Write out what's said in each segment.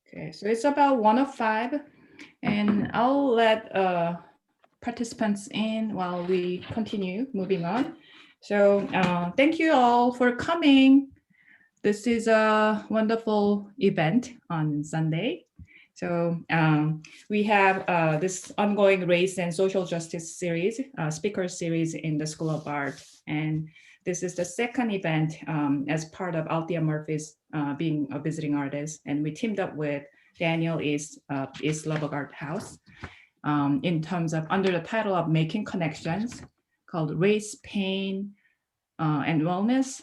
Okay, so it's about 1:05, and I'll let participants in while we continue moving on. So thank you all for coming. This is a wonderful event on Sunday. So we have this ongoing race and social justice series, speaker series in the School of Art. And this is the second event as part of Althea Murphy's being a visiting artist. And we teamed up with Danielle East Lubbock Art House in terms of under the title of Making Connections, called Race, Pain, and Wellness.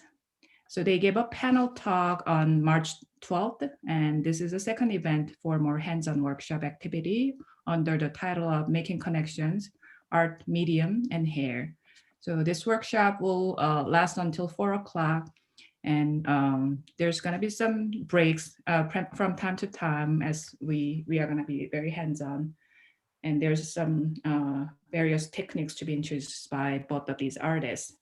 So they gave a panel talk on March 12th, and this is a second event for more hands-on workshop activity under the title of Making Connections, Art, Medium, and Hair. So this workshop will last until 4 o'clock, and there's going to be some breaks from time to time as we are going to be very hands-on. And there's some various techniques to be introduced by both of these artists.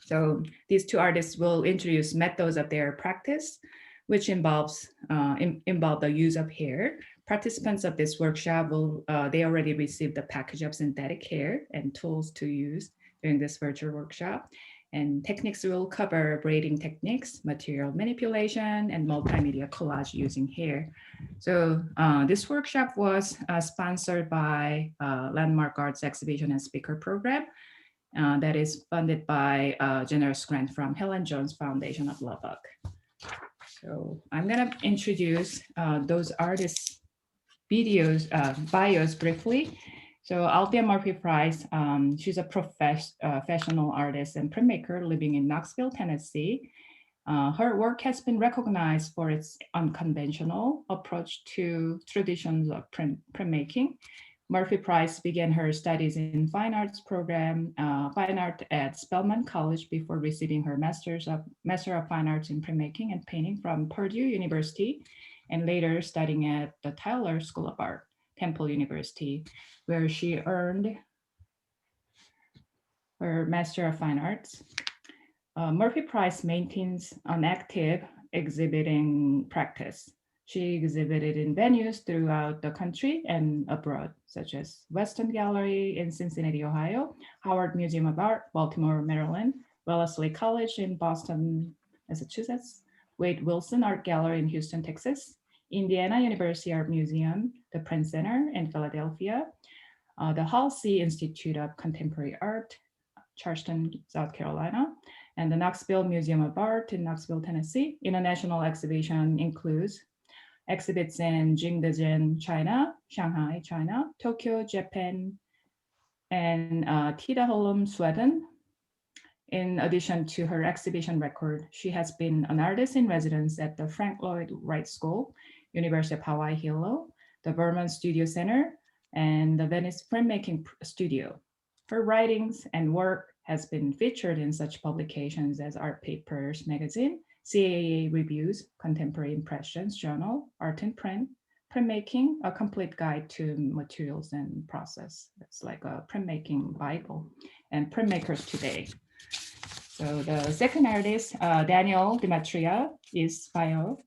So these two artists will introduce methods of their practice, which involve the use of hair. Participants of this workshop will, they already received the package of synthetic hair and tools to use during this virtual workshop. And techniques will cover braiding techniques, material manipulation, and multimedia collage using hair. So this workshop was sponsored by Landmark Arts Exhibition and Speaker Program, that is funded by a generous grant from Helen Jones Foundation of Lubbock. So I'm gonna introduce those artists' bios briefly. So Althea Murphy Price, she's a professional artist and printmaker living in Knoxville, Tennessee. Her work has been recognized for its unconventional approach to traditions of printmaking. Murphy Price began her studies in fine arts program, fine art at Spelman College before receiving her Master of Fine Arts in Printmaking and Painting from Purdue University, and later studying at the Tyler School of Art, Temple University, where she earned her Master of Fine Arts. Murphy Price maintains an active exhibiting practice. She exhibited in venues throughout the country and abroad, such as Weston Gallery in Cincinnati, Ohio, Howard Museum of Art, Baltimore, Maryland, Wellesley College in Boston, Massachusetts, Wade Wilson Art Gallery in Houston, Texas, Indiana University Art Museum, the Print Center in Philadelphia, the Halsey Institute of Contemporary Art, Charleston, South Carolina, and the Knoxville Museum of Art in Knoxville, Tennessee. International exhibition includes exhibits in Jingdezhen, China, Shanghai, China, Tokyo, Japan, and Tidaholm, Sweden. In addition to her exhibition record, she has been an artist in residence at the Frank Lloyd Wright School, University of Hawaii Hilo, the Berman Studio Center, and the Venice Printmaking Studio. Her writings and work has been featured in such publications as Art Papers Magazine, CAA Reviews, Contemporary Impressions Journal, Art and Print, Printmaking, a complete guide to materials and process. It's like a printmaking Bible, and Printmakers Today. So the second artist, Danielle Demetria, is bio.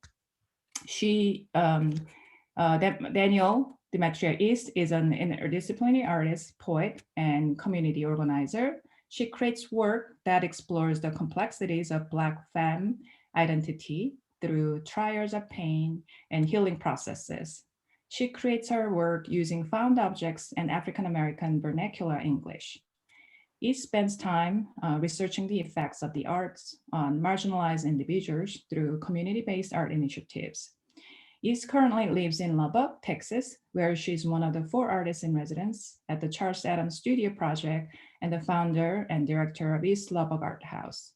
Danielle Demetria is an interdisciplinary artist, poet, and community organizer. She creates work that explores the complexities of Black femme identity through trials of pain and healing processes. She creates her work using found objects and African-American vernacular English. He spends time researching the effects of the arts on marginalized individuals through community-based art initiatives. East currently lives in Lubbock, Texas, where she's one of the 4 artists in residence at the Charles Adams Studio Project and the founder and director of East Lubbock Art House.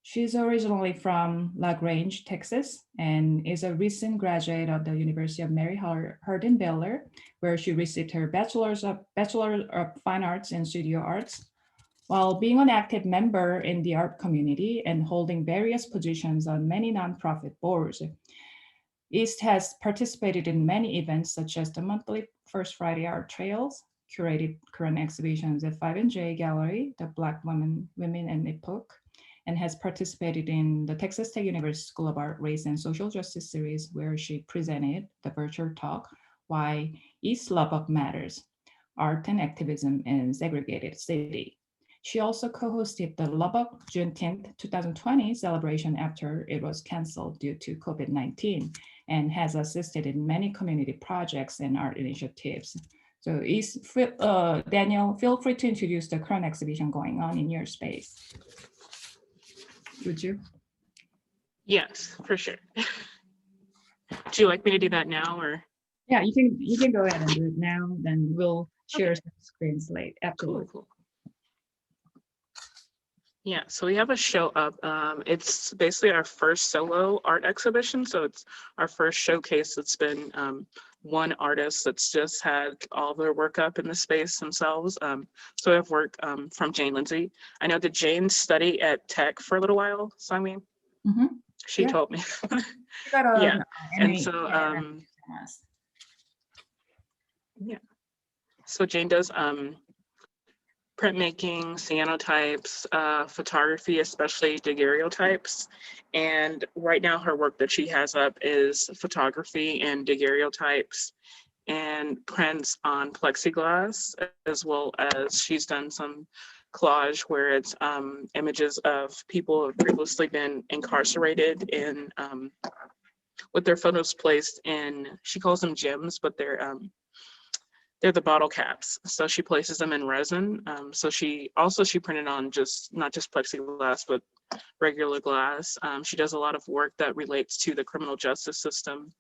She's originally from LaGrange, Texas, and is a recent graduate of the University of Mary Hardin Baylor, where she received her Bachelor of Fine Arts in Studio Arts, while being an active member in the art community and holding various positions on many nonprofit boards. East has participated in many events such as the monthly First Friday Art Trails, curated current exhibitions at 5 and J Gallery, the Black Women and Epoch, and has participated in the Texas Tech University School of Art, Race, and Social Justice series, where she presented the virtual talk, Why East Lubbock Matters, Art and Activism in Segregated City. She also co-hosted the Lubbock Juneteenth 2020 celebration after it was canceled due to COVID-19, and has assisted in many community projects and art initiatives. So Danielle, feel free to introduce the current exhibition going on in your space. Would you? Yes, for sure. Do you like me to do that now or? Yeah, you can go ahead and do it now, then we'll share some screens later afterwards. Cool. Yeah, so we have a show up. It's basically our first solo art exhibition. So it's our first showcase. It's been one artist that's just had all their work up in the space themselves. So we have work from Jane Lindsay. I know that Jane studied at Tech for a little while, so I mean, she told me. Yeah, and so yeah, so Jane does printmaking, cyanotypes, photography, especially daguerreotypes. And right now her work that she has up is photography and daguerreotypes and prints on plexiglass, as well as she's done some collage where it's images of people who have previously been incarcerated in, with their photos placed in, she calls them gems, but they're the bottle caps. So she places them in resin. So she printed on not just plexiglass, but regular glass. She does a lot of work that relates to the criminal justice system,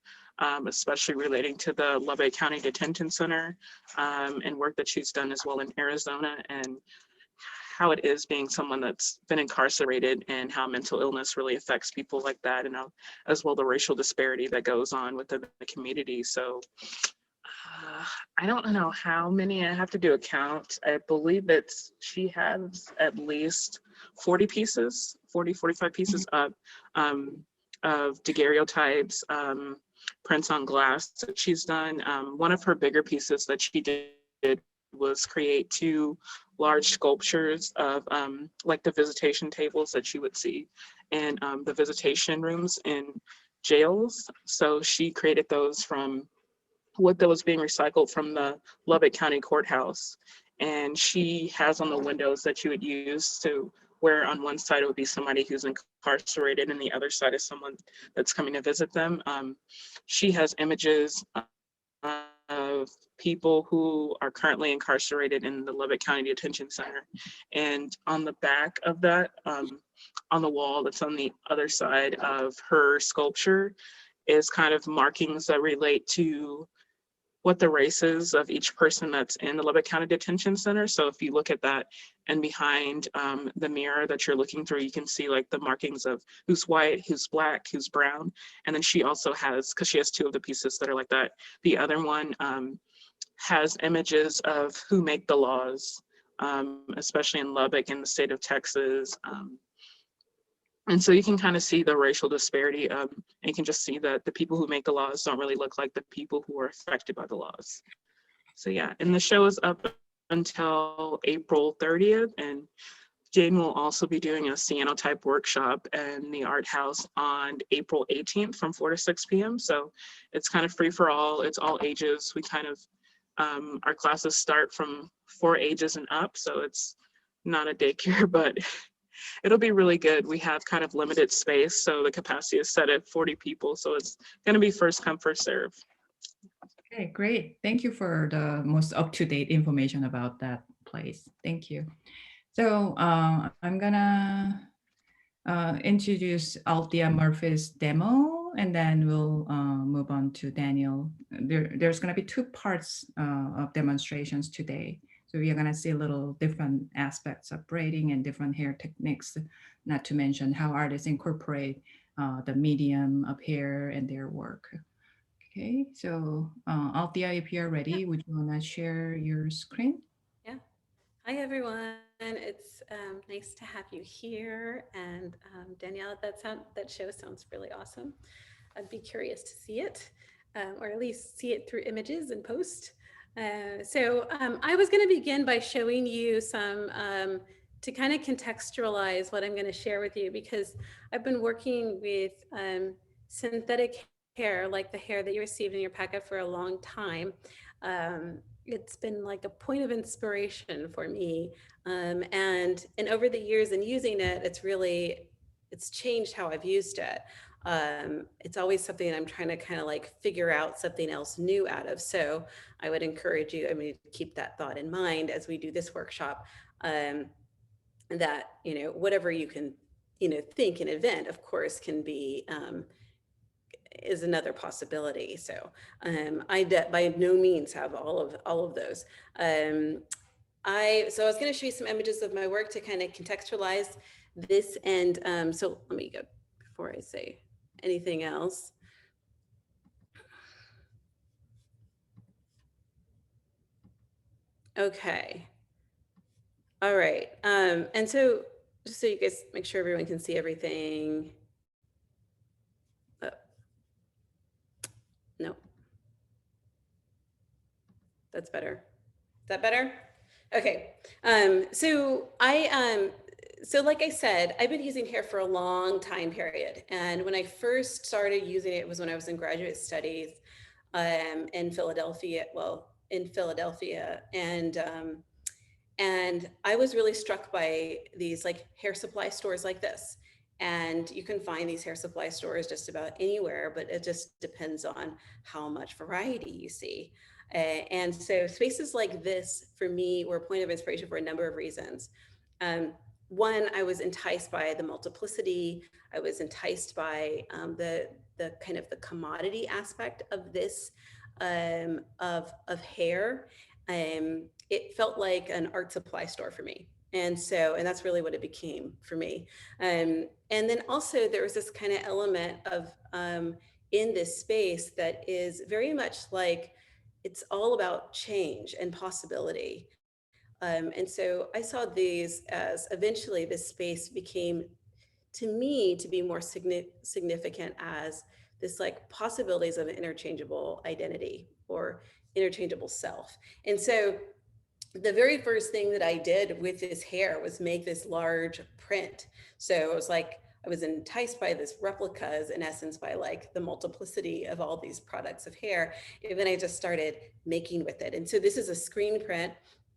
especially relating to the Lubbock County Detention Center, and work that she's done as well in Arizona, and how it is being someone that's been incarcerated and how mental illness really affects people like that, and as well the racial disparity that goes on within the community. So I don't know how many, I have to do a count. I believe she has at least 45 pieces of daguerreotypes, prints on glass that she's done. One of her bigger pieces that she did was create 2 large sculptures of like the visitation tables that you would see in the visitation rooms in jails. So she created those from wood that was being recycled from the Lubbock County Courthouse. And she has on the windows that you would use to where on one side it would be somebody who's incarcerated and the other side is someone that's coming to visit them. She has images of people who are currently incarcerated in the Lubbock County Detention Center. And on the back of that, on the wall that's on the other side of her sculpture, is kind of markings that relate to what the race is of each person that's in the Lubbock County Detention Center. So if you look at that, and behind the mirror that you're looking through, you can see like the markings of who's white, who's black, who's brown. And then she also has, because she has 2 of the pieces that are like that, the other one has images of who make the laws, especially in Lubbock in the state of Texas. And so you can kind of see the racial disparity, and you can just see that the people who make the laws don't really look like the people who are affected by the laws. So yeah, and the show is up until April 30th, and Jane will also be doing a cyanotype workshop in the Art House on April 18th from 4 to 6 p.m. So it's kind of free for all, it's all ages. We kind of, our classes start from 4 ages and up, so it's not a daycare, but it'll be really good. We have kind of limited space, so the capacity is set at 40 people. So it's going to be first come, first serve. Okay, great. Thank you for the most up-to-date information about that place. Thank you. So I'm gonna introduce Althea Murphy's demo, and then we'll move on to Danielle. There's gonna be 2 parts of demonstrations today. So we are gonna see a little different aspects of braiding and different hair techniques, not to mention how artists incorporate the medium of hair and their work. Okay, so Althea, if you're ready, would you wanna share your screen? Yeah. Hi, everyone. It's nice to have you here. And Danielle, that show sounds really awesome. I'd be curious to see it, or at least see it through images and post. So I was going to begin by showing you some to kind of contextualize what I'm going to share with you, because I've been working with synthetic hair, like the hair that you received in your packet, for a long time. It's been like a point of inspiration for me. And over the years in using it, it's changed how I've used it. It's always something I'm trying to kind of like figure out something else new out of. So I would encourage you, I mean, to keep that thought in mind as we do this workshop, that, you know, whatever you can, you know, think and invent, of course, can be, is another possibility. So I by no means have all of those. So I was going to show you some images of my work to kind of contextualize this. And so let me go before I say anything else. Okay. All right. And so just so you guys make sure everyone can see everything. Oh. No. That's better. Is that better? Okay. So like I said, I've been using hair for a long time period. And when I first started using it was when I was in graduate studies in Philadelphia, and I was really struck by these like hair supply stores like this. And you can find these hair supply stores just about anywhere, but it just depends on how much variety you see. And so spaces like this for me were a point of inspiration for a number of reasons. One, I was enticed by the multiplicity. I was enticed by the kind of the commodity aspect of this, of hair. It felt like an art supply store for me. And that's really what it became for me. And then also there was this kind of element of in this space that is very much like, it's all about change and possibility. And so I saw these as eventually this space became, to me, to be more significant as this like possibilities of an interchangeable identity or interchangeable self. And so the very first thing that I did with this hair was make this large print. So it was like, I was enticed by this replicas, in essence, by like the multiplicity of all these products of hair. And then I just started making with it. And so this is a screen print,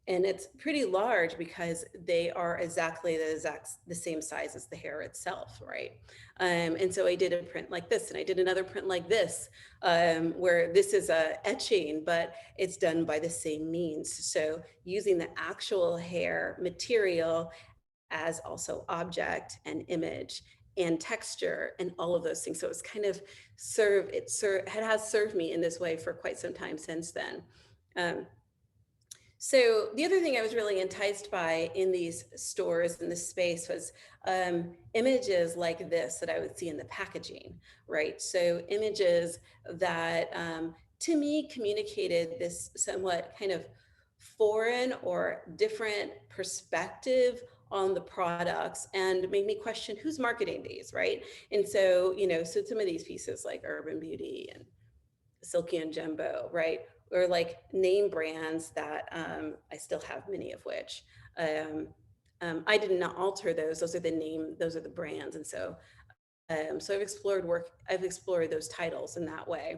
and it's pretty large because they are exactly the same size as the hair itself, right? And so I did a print like this, and I did another print like this, where this is a etching, but it's done by the same means. So using the actual hair material as also object and image and texture and all of those things. So it's kind of it has served me in this way for quite some time since then. So the other thing I was really enticed by in these stores in this space was images like this that I would see in the packaging, right? So images that to me communicated this somewhat kind of foreign or different perspective on the products and made me question who's marketing these, right? And so, you know, so some of these pieces like Urban Beauty and Silky and Jumbo, right? Or like name brands that I still have many of which. I did not alter those. Those are the brands. And so, so I've explored those titles in that way.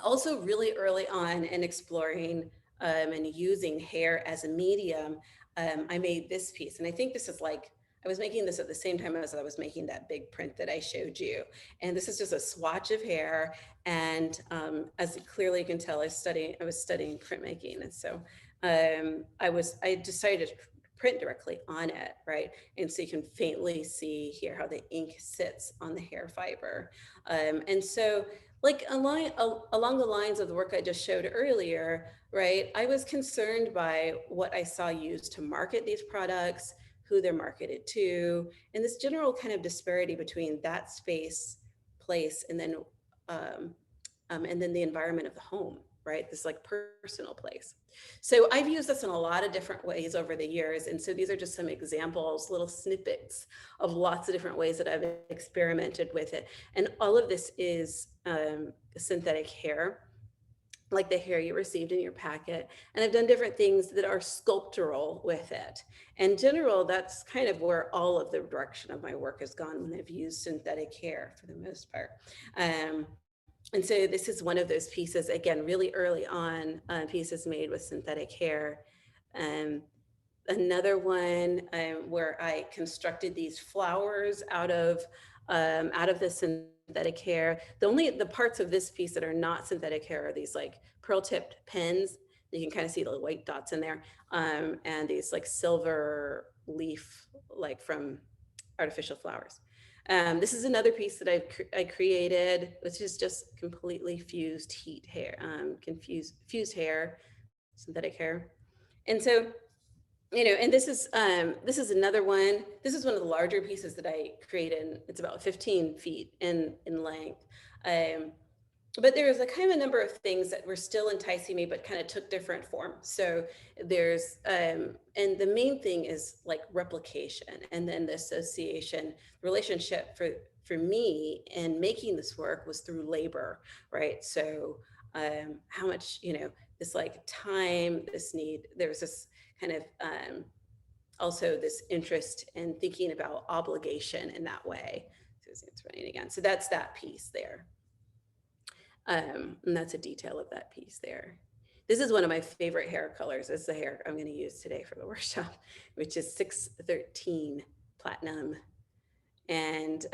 Also really early on in exploring and using hair as a medium, I made this piece. And I think this is like, I was making this at the same time as I was making that big print that I showed you. And this is just a swatch of hair. And as clearly you can tell, I was studying printmaking. And so I decided to print directly on it, right? And so you can faintly see here how the ink sits on the hair fiber. And so like along the lines of the work I just showed earlier, right? I was concerned by what I saw used to market these products, who they're marketed to, and this general kind of disparity between that space, place, and then the environment of the home, right? This like personal place. So I've used this in a lot of different ways over the years. And so these are just some examples, little snippets of lots of different ways that I've experimented with it. And all of this is synthetic hair. like the hair you received in your packet. And I've done different things that are sculptural with it. In general, that's kind of where all of the direction of my work has gone when I've used synthetic hair for the most part. And so this is one of those pieces, again, really early on, pieces made with synthetic hair. Another one where I constructed these flowers out of the synthetic hair. The parts of this piece that are not synthetic hair are these like pearl tipped pins. You can kind of see the white dots in there, and these like silver leaf, like from artificial flowers. This is another piece that I created, which is just completely fused heat hair, fused hair, synthetic hair. And so, and this is another one. This is one of the larger pieces that I created. It's about 15 feet in length. But there was a kind of a number of things that were still enticing me, but kind of took different form. So there's, and the main thing is like replication, and then the association relationship for me in making this work was through labor, right? So how much, this like time, this need, there was this kind of also this interest in thinking about obligation in that way. So it's running again. So that's that piece there. And that's a detail of that piece there. This is one of my favorite hair colors. It's the hair I'm going to use today for the workshop, which is 613 platinum. And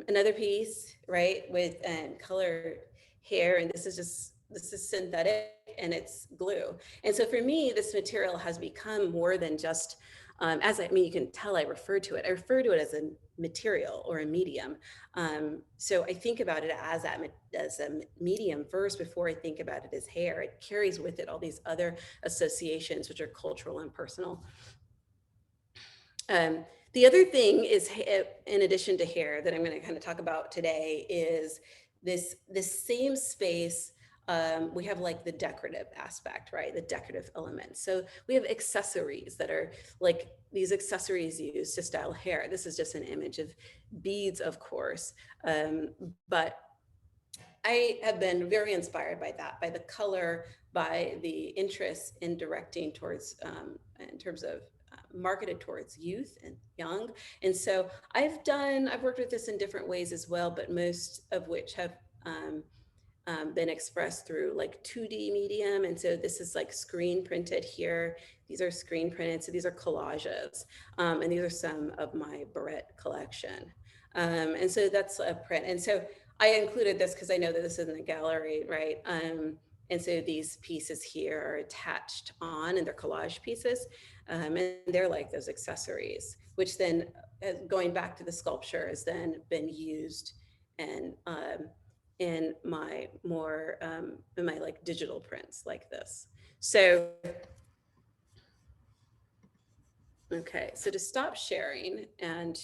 another piece, right, with colored hair, and this is synthetic and it's glue. And so for me, this material has become more than just, you can tell I refer to it as a material or a medium. So I think about it as a medium first before I think about it as hair. It carries with it all these other associations, which are cultural and personal. The other thing is, in addition to hair, that I'm going to kind of talk about today is this same space. We have like the decorative aspect, right? The decorative element. So we have accessories that are like these accessories used to style hair. This is just an image of beads, of course. But I have been very inspired by that, by the color, by the interest in directing towards, in terms of marketed towards youth and young. And so I've worked with this in different ways as well, but most of which have been expressed through like 2D medium. And so this is like screen printed here. These are screen printed. So these are collages. And these are some of my barrette collection. And so that's a print. And so I included this because I know that this is in the gallery, right? And so these pieces here are attached on, and they're collage pieces. And they're like those accessories, which then going back to the sculpture has then been used and in my more, in my like digital prints like this. So, okay, so to stop sharing and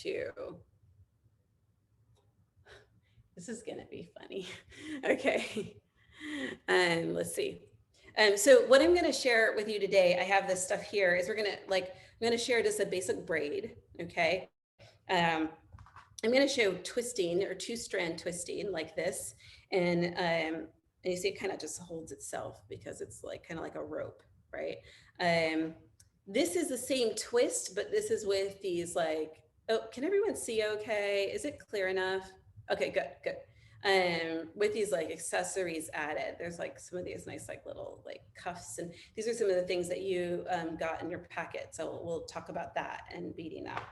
this is gonna be funny. Okay, let's see. So what I'm gonna share with you today, I have this stuff here, is I'm gonna share just a basic braid, okay? I'm gonna show twisting or 2-strand twisting like this. And you see it kind of just holds itself because it's like kind of like a rope, right? This is the same twist, but this is with these like, oh, can everyone see okay? Is it clear enough? Okay, good. With these like accessories added, there's like some of these nice like little like cuffs, and these are some of the things that you got in your packet. So we'll talk about that and beading up.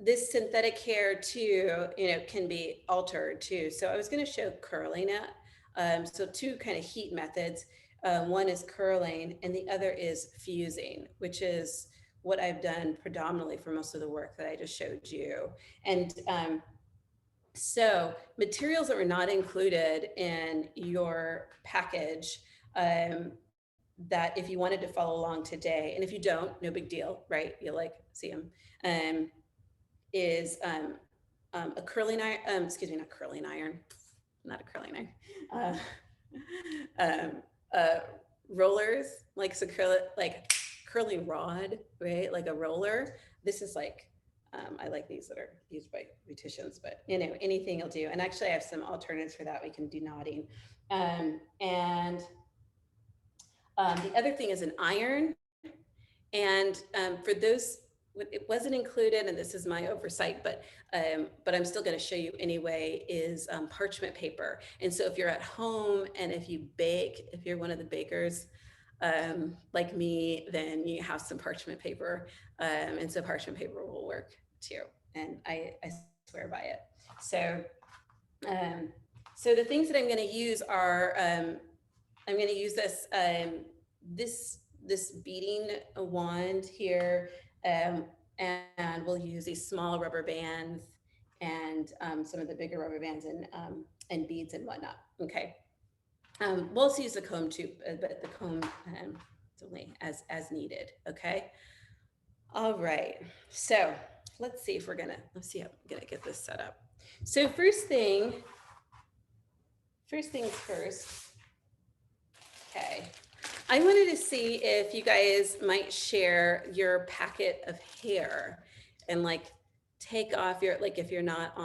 This synthetic hair too, can be altered too. So I was going to show curling it. So 2 kind of heat methods. One is curling and the other is fusing, which is what I've done predominantly for most of the work that I just showed you. And so materials that were not included in your package, that if you wanted to follow along today, and if you don't, no big deal, right? You'll like see them. Is a curling iron, not a curling iron, rollers, like curling rod, right? Like a roller. This is like, I like these that are used by beauticians, but anything will do. And actually I have some alternatives for that. We can do knotting. And the other thing is an iron. And for those, it wasn't included, and this is my oversight, but I'm still going to show you anyway, is parchment paper. And so if you're at home and if you bake, if you're one of the bakers like me, then you have some parchment paper. And so parchment paper will work too. And I swear by it. So, so the things that I'm going to use are, I'm going to use this, this beading wand here, and we'll use these small rubber bands and some of the bigger rubber bands and beads and whatnot. Okay. We'll also use the comb too, but the comb it's only as needed. Okay. All right. So let's see if let's see how I'm gonna get this set up. So first things first. Okay. I wanted to see if you guys might share your packet of hair and like take off your, like if you're not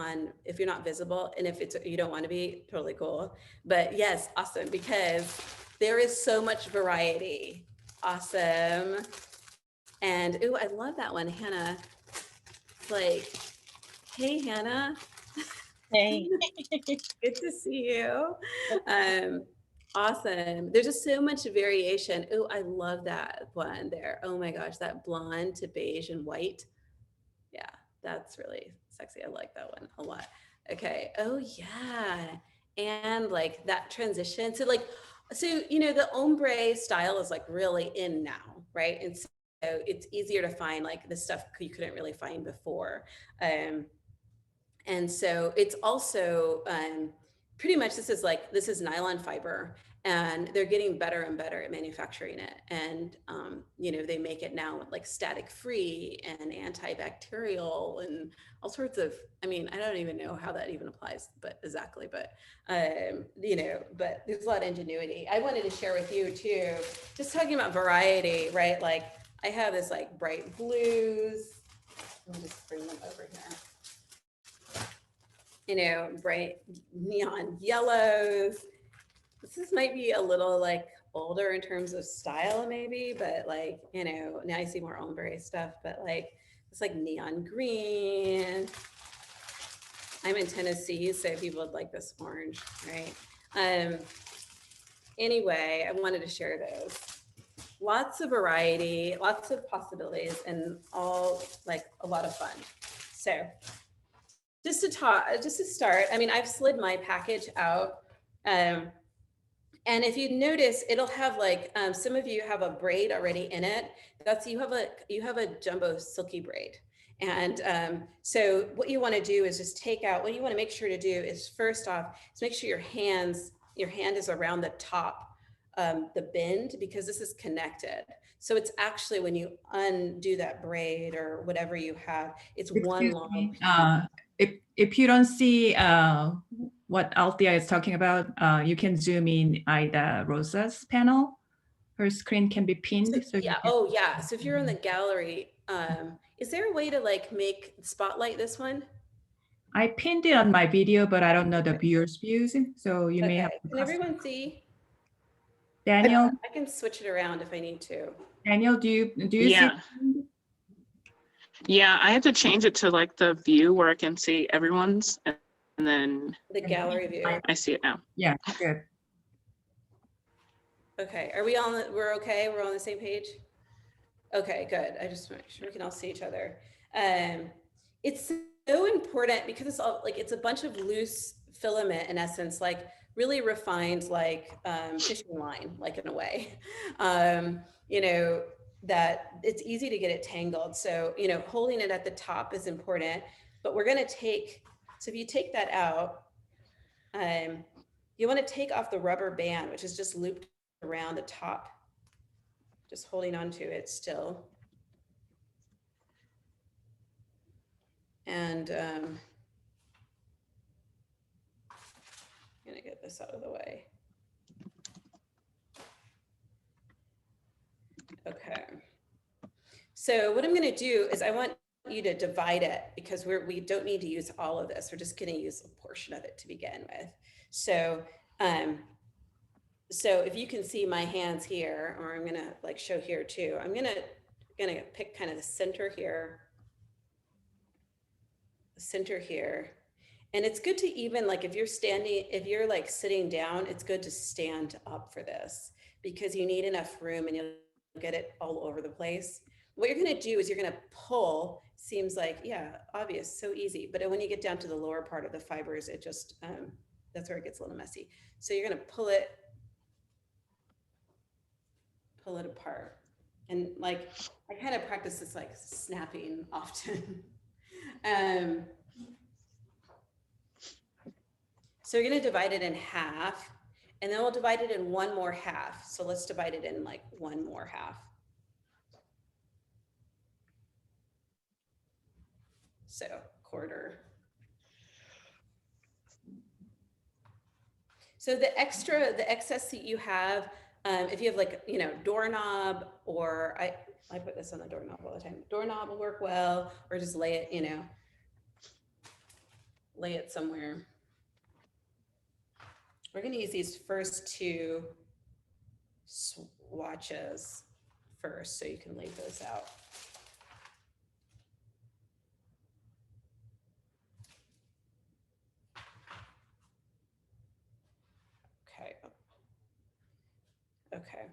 visible, and if you don't want to be, totally cool. But yes, awesome, because there is so much variety. Awesome. And ooh, I love that one, Hannah. Like, hey, Hannah. Hey. Good to see you. Awesome. There's just so much variation. Oh, I love that one there. Oh my gosh, that blonde to beige and white. Yeah, that's really sexy. I like that one a lot. Okay. Oh yeah. And like that transition. So you know, the ombre style is like really in now, right? And so it's easier to find like the stuff you couldn't really find before. And so it's also pretty much this is nylon fiber, and they're getting better and better at manufacturing it. And you know, they make it now like static free and antibacterial and all sorts of, I mean, I don't even know how that even applies, but exactly, but you know, but there's a lot of ingenuity. I wanted to share with you too, just talking about variety, right? Like I have this like bright blues. Let me just bring them over here. You know, bright neon yellows. This might be a little like older in terms of style maybe, but like, you know, now I see more ombre stuff, but like it's like neon green. I'm in Tennessee, so people would like this orange, right? Anyway, I wanted to share those. Lots of variety, lots of possibilities, and all like a lot of fun. So just to start, I mean, I've slid my package out. And if you notice, it'll have like, some of you have a braid already in it. You have a jumbo silky braid. And so what you want to do is just take out, what you want to make sure to do is first off, is make sure your hand is around the top, the bend, because this is connected. So it's actually when you undo that braid or whatever you have, it's one long piece. If you don't see what Althea is talking about, you can zoom in Ida Rosa's panel. Her screen can be pinned. So yeah. Oh yeah. So if you're in the gallery, is there a way to like make spotlight this one? I pinned it on my video, but I don't know the viewers' views. So you may have to. Can everyone see? Danielle? I can switch it around if I need to. Danielle, do you Yeah. see? Yeah, I had to change it to like the view where I can see everyone's, and then The gallery view. I see it now. Yeah, good. Okay, are we we're okay? We're on the same page? Okay, good. I just want to make sure we can all see each other. It's so important because it's all like, it's a bunch of loose filament in essence, like really refined, like fishing line, like in a way, you know, that it's easy to get it tangled. So, you know, holding it at the top is important, but we're going to take, so if you take that out, you want to take off the rubber band, which is just looped around the top, just holding on to it still. And I'm gonna get this out of the way. Okay. So what I'm gonna do is I want you to divide it, because we don't need to use all of this. We're just gonna use a portion of it to begin with. So so if you can see my hands here, or I'm gonna like show here too, I'm gonna pick kind of the center here. And it's good to even like if you're like sitting down, it's good to stand up for this because you need enough room and you'll get it all over the place. What you're gonna do is you're gonna pull, seems like, yeah, obvious, so easy. But when you get down to the lower part of the fibers, it just, that's where it gets a little messy. So you're gonna pull it apart. And like, I kind of practice this like snapping often. So you're gonna divide it in half and then we'll divide it in one more half. So let's divide it in like one more half. So quarter. So the excess that you have, if you have like, you know, doorknob, or I put this on the doorknob all the time. Doorknob will work well, or just lay it, you know, lay it somewhere. We're going to use these first two swatches first, so you can lay those out. Okay. Okay.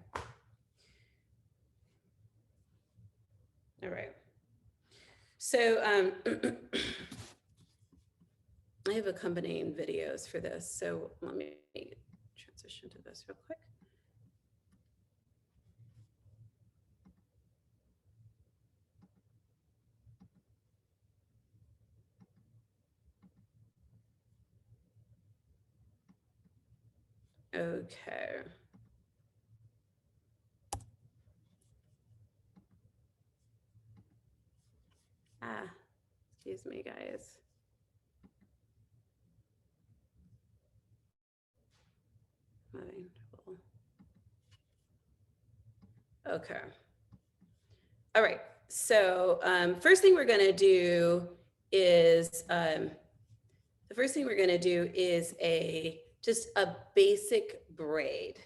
All right. So I have accompanying videos for this. So let me transition to this real quick. Okay. Excuse me, guys. Okay. All right. So first thing we're going to do is just a basic braid.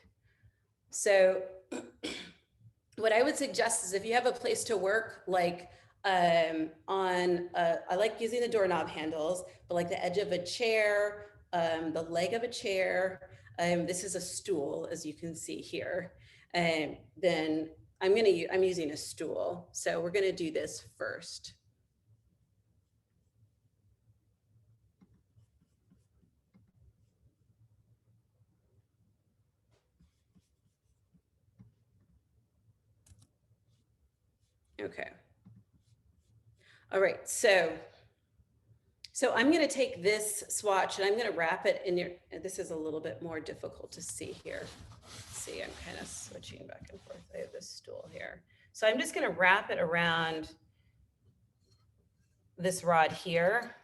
So what I would suggest is if you have a place to work, like I like using the doorknob handles, but like the edge of a chair, the leg of a chair, this is a stool, as you can see here. And then I'm using a stool. So we're gonna do this first. Okay. All right, so I'm gonna take this swatch and I'm gonna wrap it in your, this is a little bit more difficult to see here. See, I'm kind of switching back and forth. I have this stool here. So I'm just gonna wrap it around this rod here.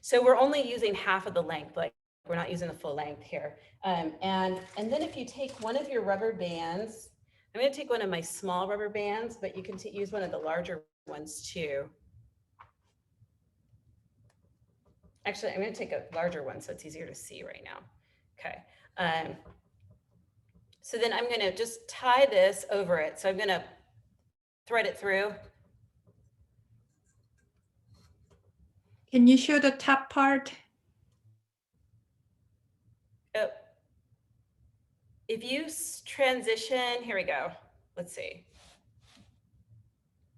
So we're only using half of the length, like we're not using the full length here. And then if you take one of your rubber bands, I'm gonna take one of my small rubber bands, but you can use one of the larger ones too. Actually, I'm gonna take a larger one so it's easier to see right now. Okay. So then I'm gonna just tie this over it. So I'm gonna thread it through. Can you show the top part? Oh. If you transition, here we go. Let's see.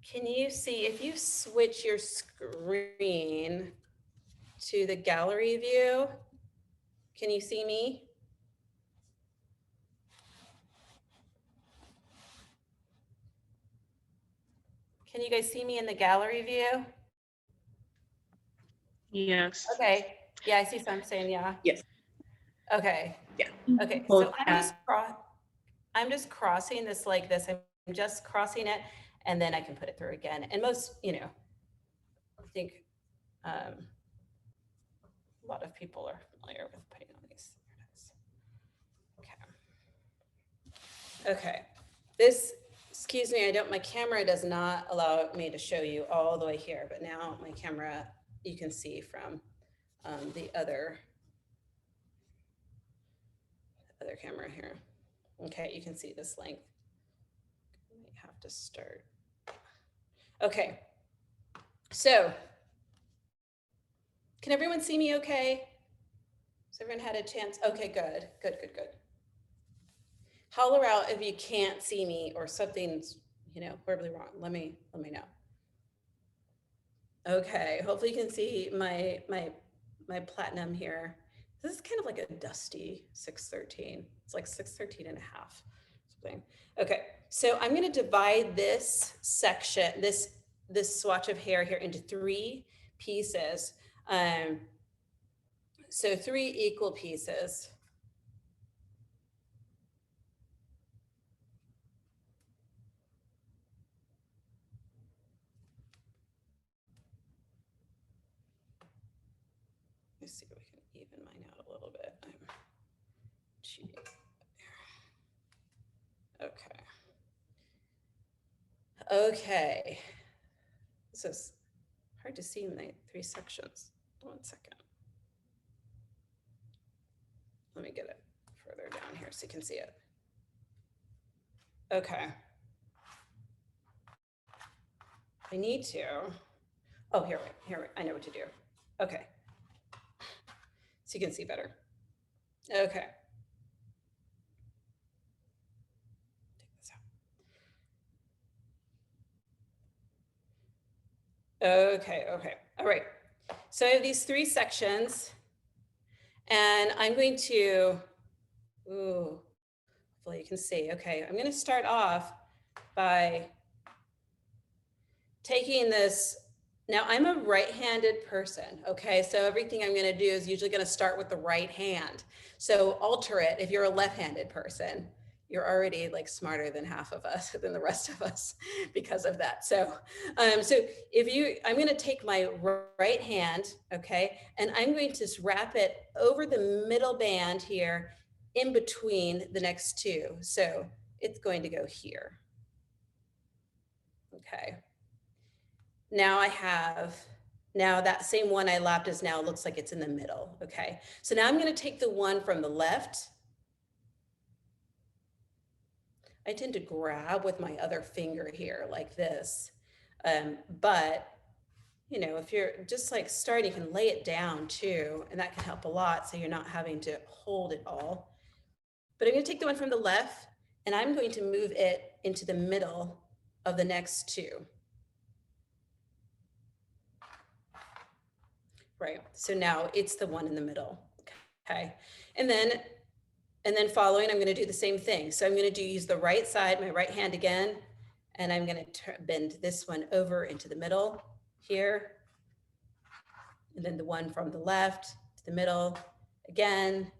Can you see, if you switch your screen to the gallery view, can you see me? Can you guys see me in the gallery view? Yes. Okay. Yeah, I see some saying yeah. Yes. Okay. Yeah. Okay. So I'm just crossing this like this. I'm just crossing it, and then I can put it through again. And most, you know, I think a lot of people are familiar with putting on these. Okay. Okay. This, excuse me, my camera does not allow me to show you all the way here, but now my camera, you can see from the other camera here. Okay, you can see this length. I have to start. Okay, so can everyone see me okay? Has everyone had a chance? Okay, good, good, good, good. Holler out if you can't see me or something's, horribly wrong. Let me know. Okay, hopefully you can see my platinum here. This is kind of like a dusty 613. It's like 613 and a half. Something. Okay, so I'm going to divide this section, this swatch of hair here into 3 pieces. So 3 equal pieces. Let's see if we can even mine out a little bit. I'm cheating. Okay. Okay. This is hard to see in the 3 sections. 1 second. Let me get it further down here so you can see it. Okay. I need to. Oh, here, I know what to do. Okay. So you can see better. Okay. Take this out. Okay, okay. All right. So I have these 3 sections, and I'm going to, hopefully you can see. Okay, I'm going to start off by taking this. Now I'm a right-handed person, okay? So everything I'm gonna do is usually gonna start with the right hand. So alter it if you're a left-handed person. You're already like smarter than half of us, than the rest of us because of that. So, I'm gonna take my right hand, okay? And I'm going to wrap it over the middle band here in between the next 2. So it's going to go here, okay? Now that same one I lapped is now looks like it's in the middle, okay? So now I'm gonna take the one from the left. I tend to grab with my other finger here like this. But if you're just like starting, you can lay it down too, and that can help a lot so you're not having to hold it all. But I'm gonna take the one from the left and I'm going to move it into the middle of the next 2. Right, so now it's the one in the middle, okay? And then following, I'm gonna do the same thing. So I'm gonna use the right side, my right hand again, and I'm gonna bend this one over into the middle here. And then the one from the left to the middle again.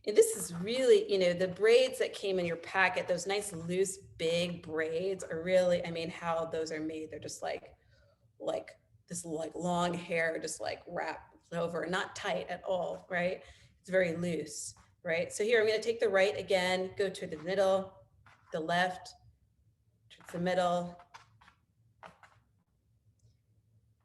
And this is really, the braids that came in your packet, those nice loose, big braids are really, how those are made, they're just like this like long hair, just like wrapped over, not tight at all, right? It's very loose, right? So here I'm gonna take the right again, go to the middle, the left, to the middle.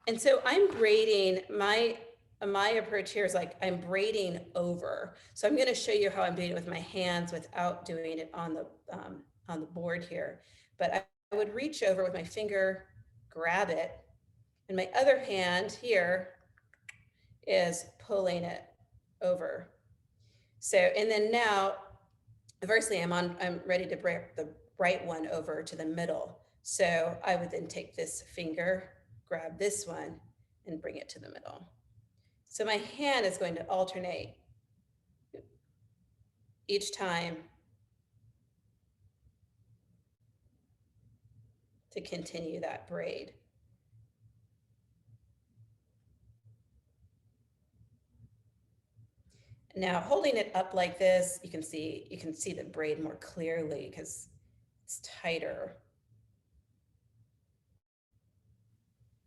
And so I'm braiding, my approach here is like I'm braiding over. So I'm gonna show you how I'm doing it with my hands without doing it on the board here. But I would reach over with my finger, grab it, and my other hand here is pulling it over. So, and then now, firstly, I'm ready to bring the right one over to the middle. So I would then take this finger, grab this one, and bring it to the middle. So my hand is going to alternate each time to continue that braid. Now holding it up like this, you can see the braid more clearly because it's tighter.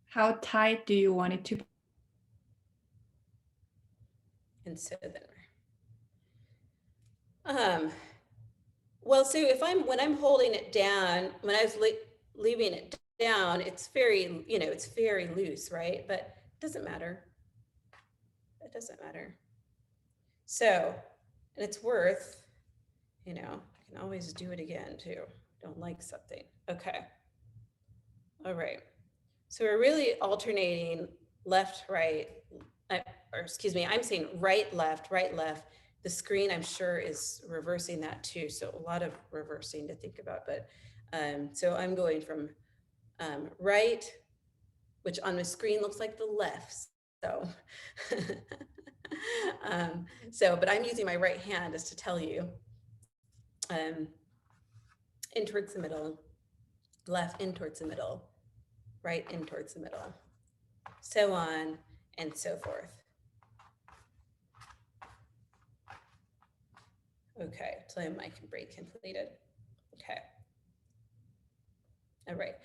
How tight do you want it to be? And so then, well, so when I'm holding it down, when I was leaving it down, it's very, it's very loose, right? But it doesn't matter. It doesn't matter. So, and it's worth, I can always do it again too. Don't like something. Okay. All right. So we're really alternating left, right, or excuse me, I'm saying right, left, right, left. The screen, I'm sure, is reversing that too. So a lot of reversing to think about. But so I'm going from right, which on the screen looks like the left. So, but I'm using my right hand just to tell you in towards the middle, left in towards the middle, right in towards the middle, so on and so forth. Okay, so my break completed. Okay. All right.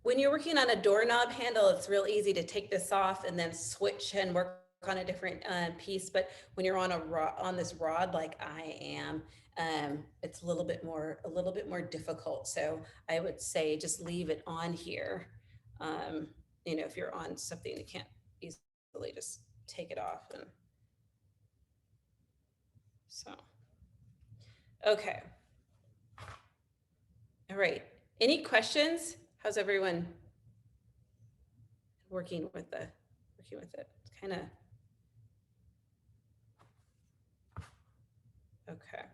When you're working on a doorknob handle, it's real easy to take this off and then switch and work on a different piece. But when you're on this rod, like I am, it's a little bit more difficult. So I would say just leave it on here. You know, if you're on something, you can't easily just take it off. And so, okay. All right. Any questions? How's everyone working with it? It's kind of okay.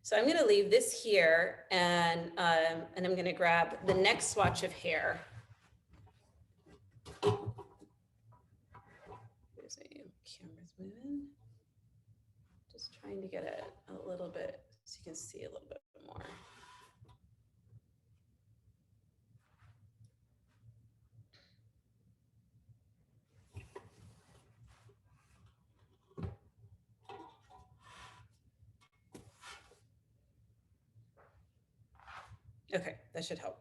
So I'm going to leave this here, and I'm going to grab the next swatch of hair. Camera's moving. Just trying to get it a little bit so you can see a little bit more. Okay, that should help.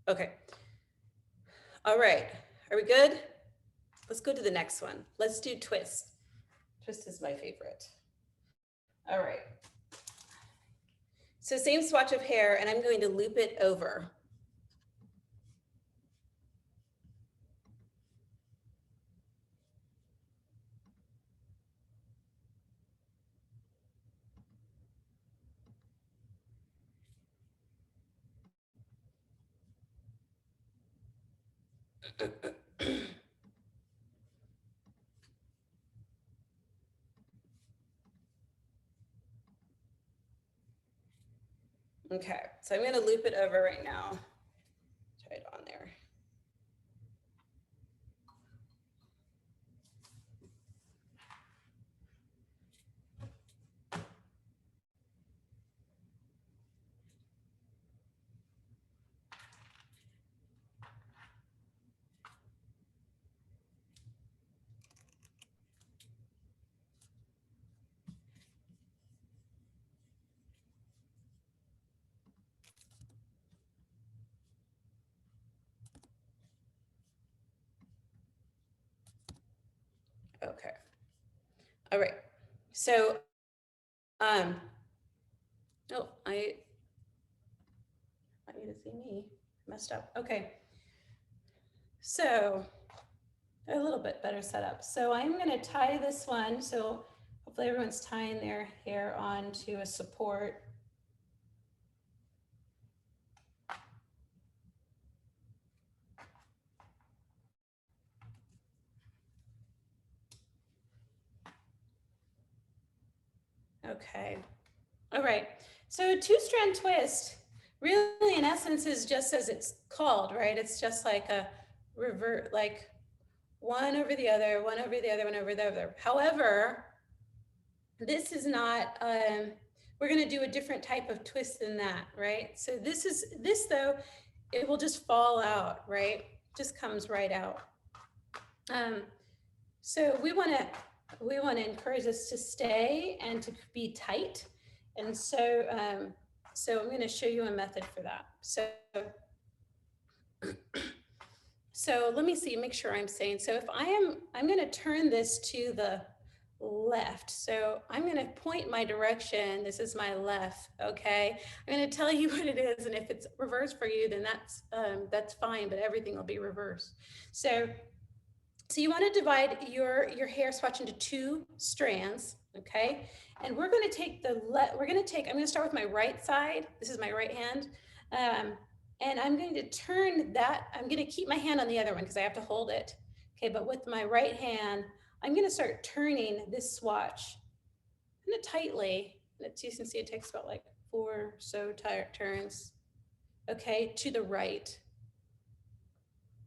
Okay. All right, are we good? Let's go to the next one. Let's do twist. Twist is my favorite. All right. So same swatch of hair, and I'm going to loop it over. Okay, so I'm going to loop it over right now. Try it on there. Okay. All right. So, oh, I want you to see me. Messed up. Okay. So, a little bit better setup. So I'm going to tie this one. So hopefully everyone's tying their hair onto a support. Okay. All right. So two-strand twist really in essence is just as it's called, right? It's just like a revert, like one over the other, one over the other, one over the other. However, this is not, we're going to do a different type of twist than that, right? So this though, it will just fall out, right? Just comes right out. So we want to encourage this to stay and to be tight. And so, so I'm going to show you a method for that. So let me see, make sure I'm saying, so if I'm going to turn this to the left. So I'm going to point my direction. This is my left. Okay. I'm going to tell you what it is. And if it's reversed for you, then that's fine, but everything will be reversed. So you want to divide your hair swatch into two strands. Okay, and we're going to take I'm going to start with my right side. This is my right hand. And I'm going to turn that, I'm going to keep my hand on the other one because I have to hold it. Okay, but with my right hand, I'm going to start turning this swatch kind of tightly. As you can see, it takes about like 4 so turns. Okay, to the right.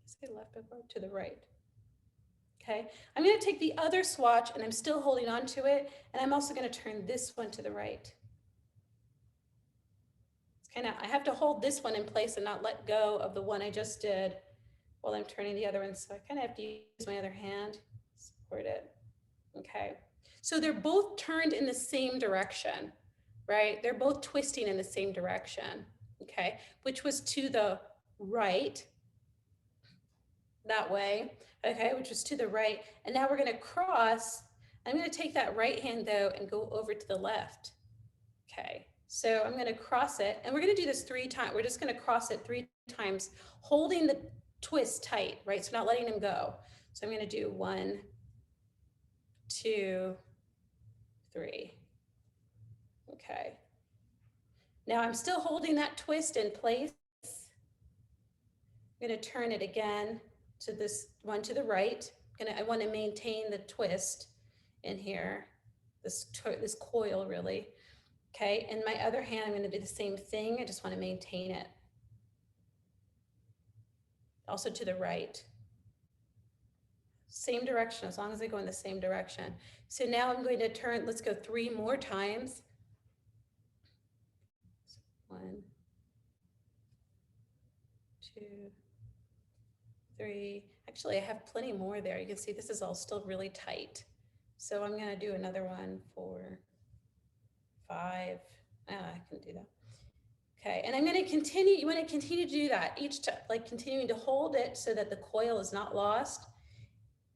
Say left before, to the right. Okay, I'm going to take the other swatch and I'm still holding on to it. And I'm also going to turn this one to the right. It's kind of, I have to hold this one in place and not let go of the one I just did while I'm turning the other one. So I kind of have to use my other hand, support it. Okay, so they're both turned in the same direction, right? They're both twisting in the same direction, okay? Which was to the right, that way, okay, which was to the right. And now we're gonna cross. I'm gonna take that right hand though and go over to the left, okay? So I'm gonna cross it and we're gonna do this 3 times. We're just gonna cross it 3 times, holding the twist tight, right? So not letting him go. So I'm gonna do 1, 2, 3. Okay. Now I'm still holding that twist in place. I'm going to turn it again to this one to the right. I want to maintain the twist in here, this coil really. Okay, and my other hand, I'm going to do the same thing. I just want to maintain it. Also to the right. Same direction, as long as I go in the same direction. So now I'm going to turn, let's go 3 more times. 1, 2, 3. Actually, I have plenty more there. You can see this is all still really tight. So I'm going to do another 1, 4, 5. I can do that. Okay, and I'm going to continue. You want to continue to do that each time, like continuing to hold it so that the coil is not lost,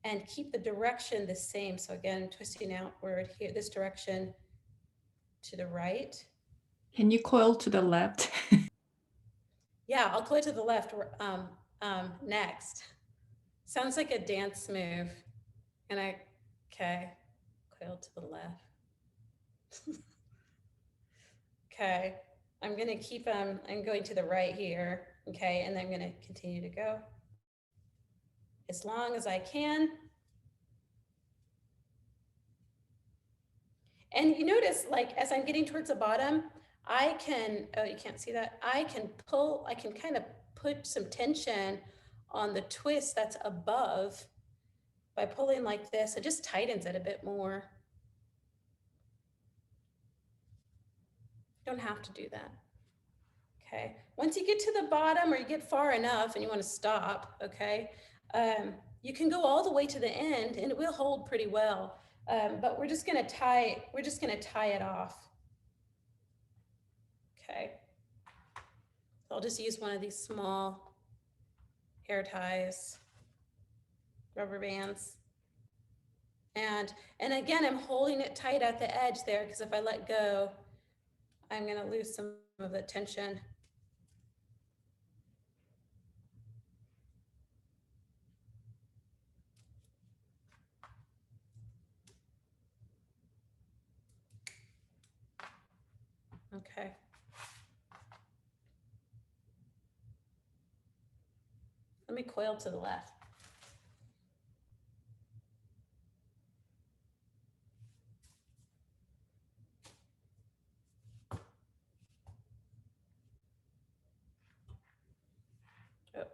and keep the direction the same. So again, twisting outward here, this direction to the right. Can you coil to the left? Yeah, I'll coil to the left next. Sounds like a dance move. And okay, coil to the left. Okay, I'm gonna keep, I'm going to the right here. Okay, and then I'm gonna continue to go as long as I can. And you notice, like, as I'm getting towards the bottom, I can, oh, you can't see that. I can pull, I can kind of put some tension on the twist that's above by pulling like this. It just tightens it a bit more. Don't have to do that. Okay, once you get to the bottom or you get far enough and you want to stop, okay, you can go all the way to the end and it will hold pretty well. But we're just gonna tie it off. Okay, I'll just use one of these small hair ties, rubber bands. And again, I'm holding it tight at the edge there because if I let go, I'm gonna lose some of the tension. Okay. Let me coil to the left. Oh.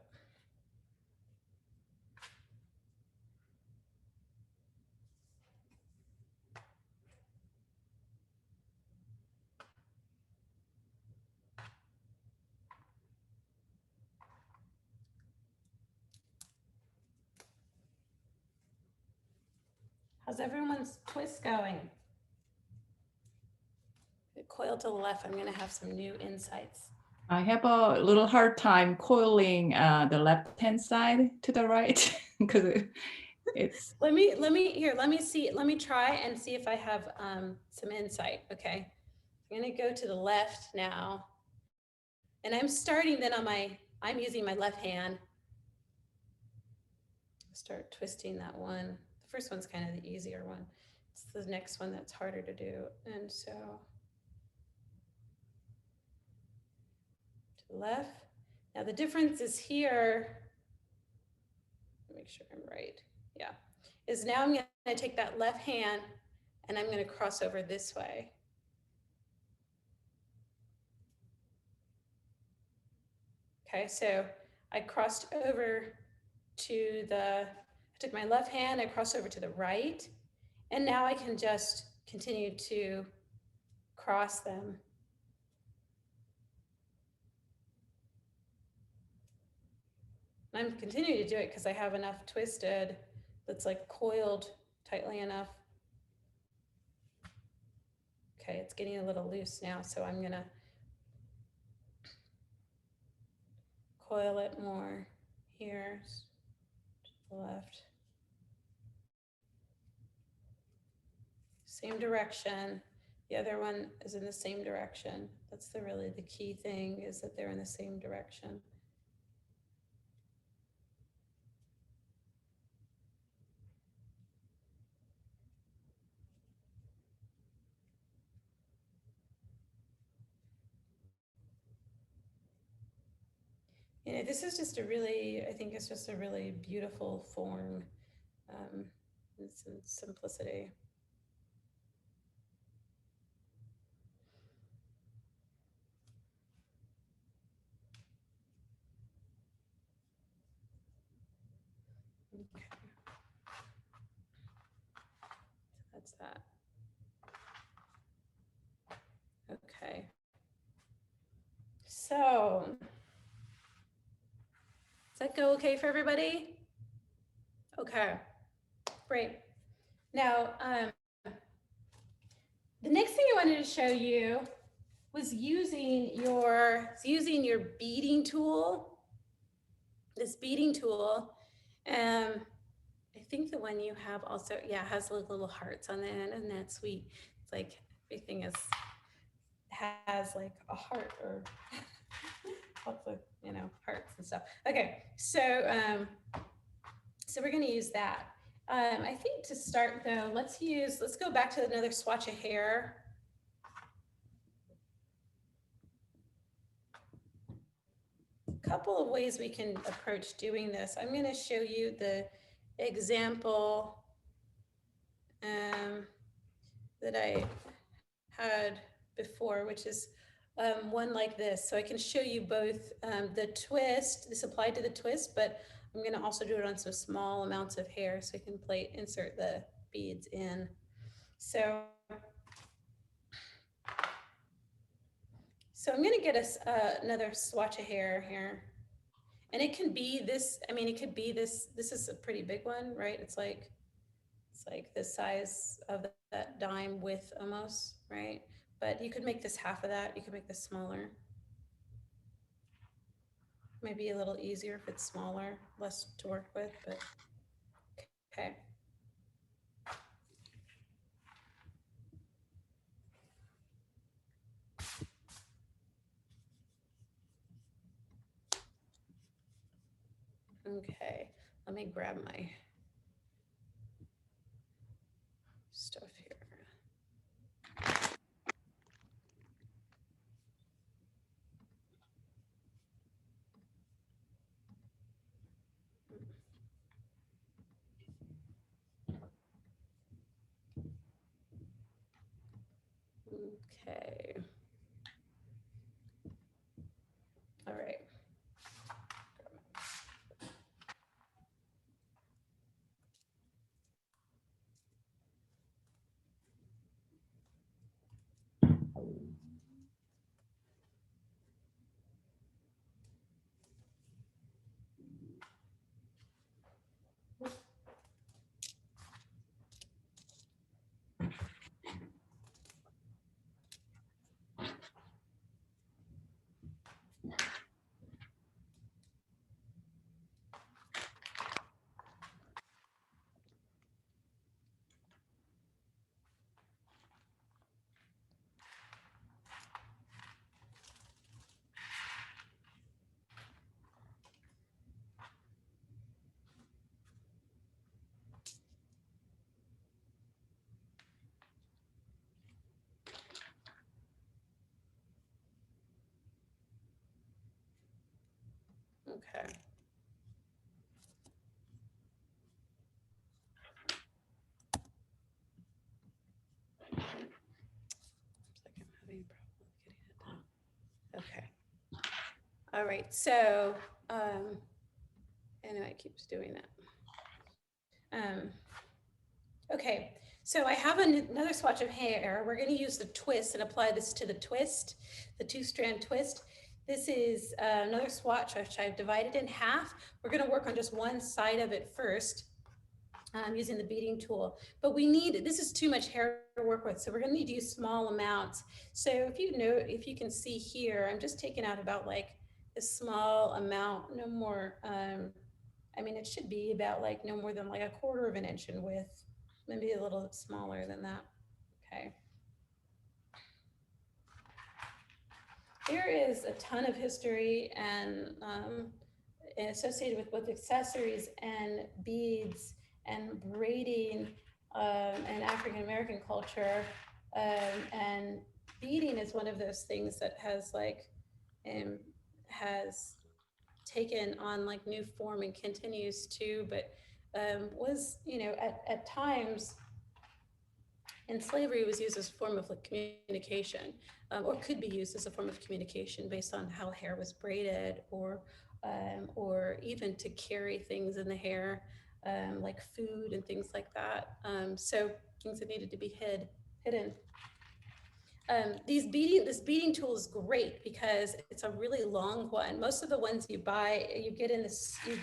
How's everyone's twist going? Coil to the left, I'm going to have some new insights. I have a little hard time coiling the left-hand side to the right because it's. Let me see. Let me try and see if I have some insight. Okay, I'm going to go to the left now, and I'm starting then on I'm using my left hand. Start twisting that one. The first one's kind of the easier one. It's the next one that's harder to do. And so to the left. Now the difference is here, make sure I'm right. Yeah, is now I'm going to take that left hand and I'm going to cross over this way. Okay, so I crossed over to I took my left hand, I crossed over to the right, and now I can just continue to cross them. I'm continuing to do it because I have enough twisted that's like coiled tightly enough. Okay, it's getting a little loose now, so I'm gonna coil it more here to the left. Same direction. The other one is in the same direction. That's really the key thing, is that they're in the same direction. You know, this is just a really, I think it's just a really beautiful form. It's in simplicity. Okay. That's that. Okay. So, does that go okay for everybody? Okay, great. Now, the next thing I wanted to show you was using your beading tool. This beading tool. I think the one you have also, yeah, has little hearts on the end, and that's sweet. It's like everything has like a heart or lots of, you know, hearts and stuff. Okay, so so we're going to use that. I think to start though, let's go back to another swatch of hair. A couple of ways we can approach doing this. I'm going to show you the example that I had before, which is one like this. So I can show you both the twist, this applied to the twist, but I'm going to also do it on some small amounts of hair so I can insert the beads in. So I'm going to get us another swatch of hair here. And it can be this, I mean, it could be this is a pretty big one, right? It's like the size of that dime width almost, right? But you could make this half of that. You could make this smaller. Maybe a little easier if it's smaller, less to work with, but okay. Okay, let me grab my stuff here. Okay. All right. Okay. I'm having a problem getting it done. Okay. All right. So, anyway, it keeps doing that. Okay. So I have another swatch of hair. We're going to use the twist and apply this to the twist, the 2-strand twist. This is another swatch which I've divided in half. We're going to work on just one side of it first. Using the beading tool, but this is too much hair to work with, so we're going to need to use small amounts. So if you can see here, I'm just taking out about like a small amount, no more. I mean, it should be about like no more than like 1/4 of an inch in width, maybe a little smaller than that. Okay. There is a ton of history and associated with both accessories and beads and braiding and African American culture. And beading is one of those things that has has taken on like new form and continues to, but was, at times in slavery was used as a form of like communication, or could be used as a form of communication based on how hair was braided, or even to carry things in the hair, like food and things like that. So things that needed to be hidden. This beading tool is great because it's a really long one. Most of the ones you buy, you get in this, you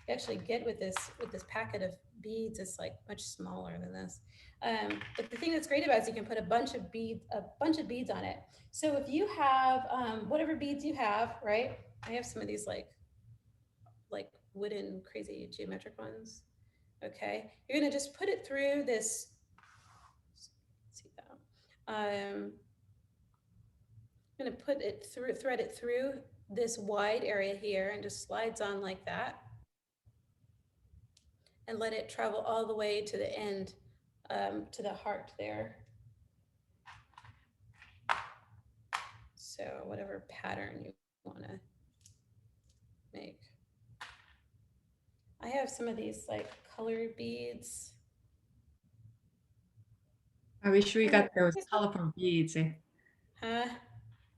actually get with this packet of beads is like much smaller than this. But the thing that's great about it is you can put a bunch of beads on it. So if you have whatever beads you have, right? I have some of these like wooden crazy geometric ones. Okay, you're gonna just put it through this. See that? I'm gonna thread it through this wide area here, and just slides on like that, and let it travel all the way to the end, to the heart there. So whatever pattern you want to make. I have some of these like colored beads. I wish we got those colorful beads. Huh?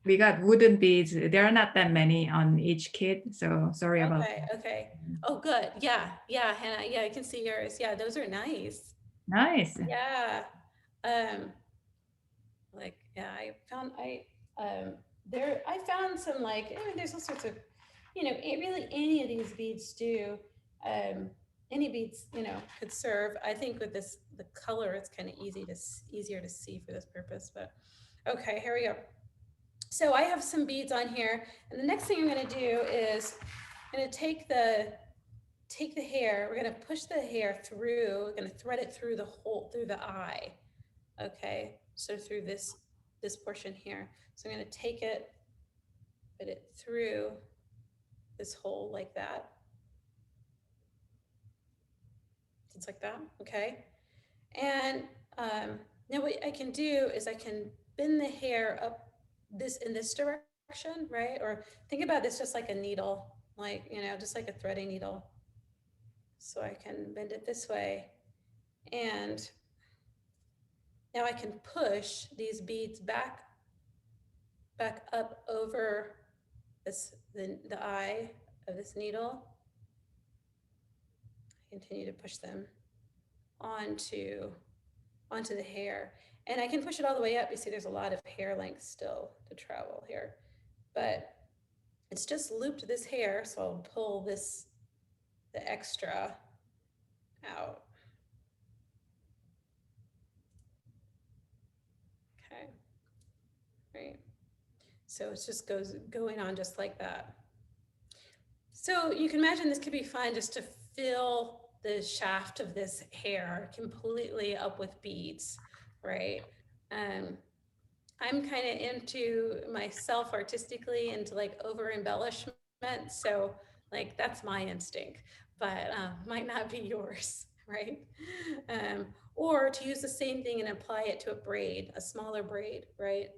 We got wooden beads. There are not that many on each kit, so sorry about that. Okay. Oh, good. Yeah, Hannah. Yeah, I can see yours. Yeah, those are nice. Nice. Yeah. I found some there's all sorts of, really any of these beads do. Any beads, could serve. I think with the color, it's kind of easier to see for this purpose. But okay, here we go. So I have some beads on here, and the next thing I'm going to do is I'm going to take the hair. We're going to push the hair through. We're going to thread it through the eye. Okay, so through this portion here. So I'm going to take it, put it through this hole like that. Just like that. Okay, and now what I can do is I can bend the hair up in this direction, right? Or think about this just like a needle, just like a threading needle. So I can bend it this way, and now I can push these beads back up over the eye of this needle. Continue to push them onto the hair, and I can push it all the way up. You see there's a lot of hair length still to travel here, but it's just looped this hair, so I'll pull the extra out. Okay, right. So it's just going on just like that. So you can imagine this could be fun just to fill the shaft of this hair completely up with beads, right? I'm kind of into myself artistically, into like over embellishment. So like that's my instinct, but might not be yours, right? Or to use the same thing and apply it to a braid, a smaller braid, right?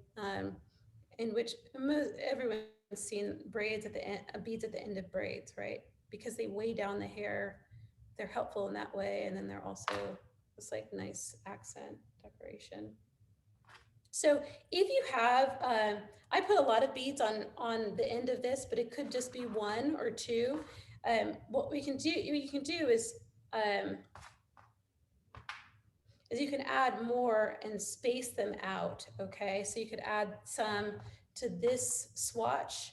In which everyone seen braids at the end, beads at the end of braids, right? Because they weigh down the hair. They're helpful in that way. And then they're also this like nice accent decoration. So if you have, I put a lot of beads on the end of this, but it could just be one or two. What you can do is you can add more and space them out, okay? So you could add some to this swatch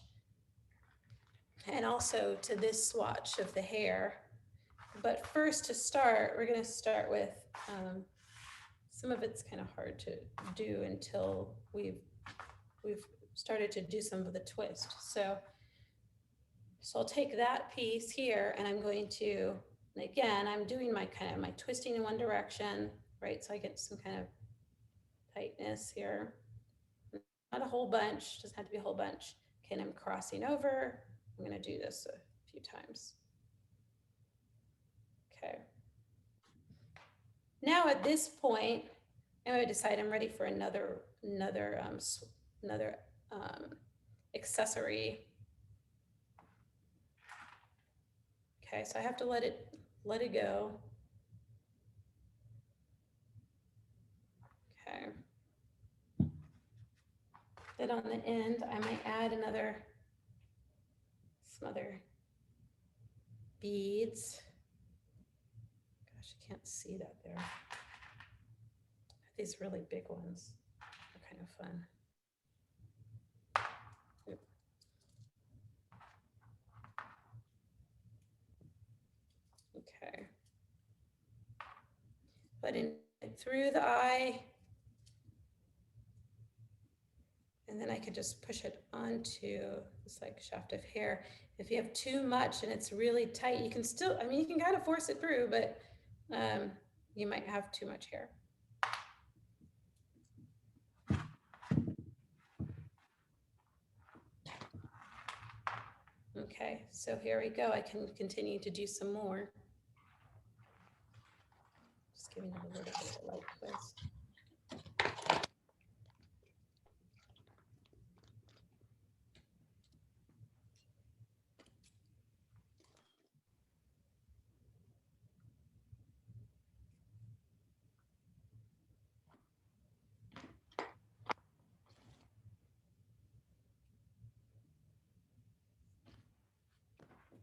and also to this swatch of the hair. But first to start, we're gonna start with, some of it's kind of hard to do until we've started to do some of the twist. So I'll take that piece here and I'm going to, again, I'm doing my kind of my twisting in one direction, right? So I get some kind of tightness here. Not a whole bunch, doesn't have to be a whole bunch. Okay, and I'm crossing over. I'm gonna do this a few times. Okay. Now at this point, I'm gonna decide I'm ready for another accessory. Okay, so I have to let it go. Okay. Then on the end, I might add some other beads. Gosh, I can't see that there. These really big ones are kind of fun. Okay. Put in through the eye. And then I could just push it onto this like shaft of hair. If you have too much and it's really tight, you can still, I mean, you can kind of force it through, but you might have too much hair. Okay, so here we go. I can continue to do some more. Just giving it a little bit of a light twist.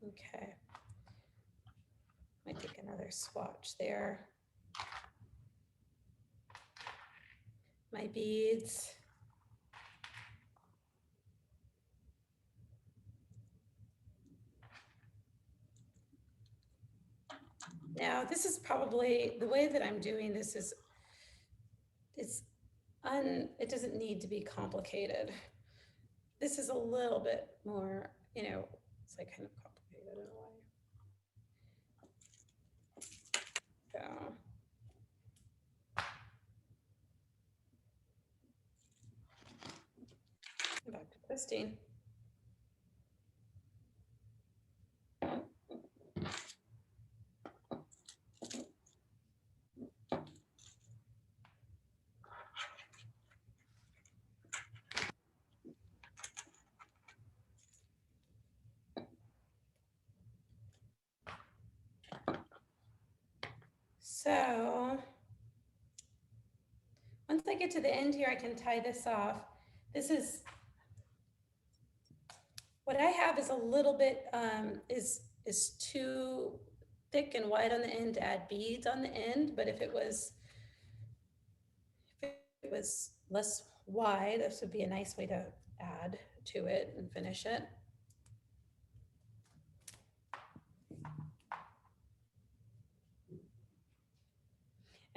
Okay. Might take another swatch there. My beads. Now, this is probably the way that I'm doing this is it doesn't need to be complicated. This is a little bit more, you know, it's like kind of complicated in a way. So. Back to twisting. So once I get to the end here, I can tie this off. This is, what I have is a little bit, is too thick and wide on the end to add beads on the end, but if it was less wide, this would be a nice way to add to it and finish it.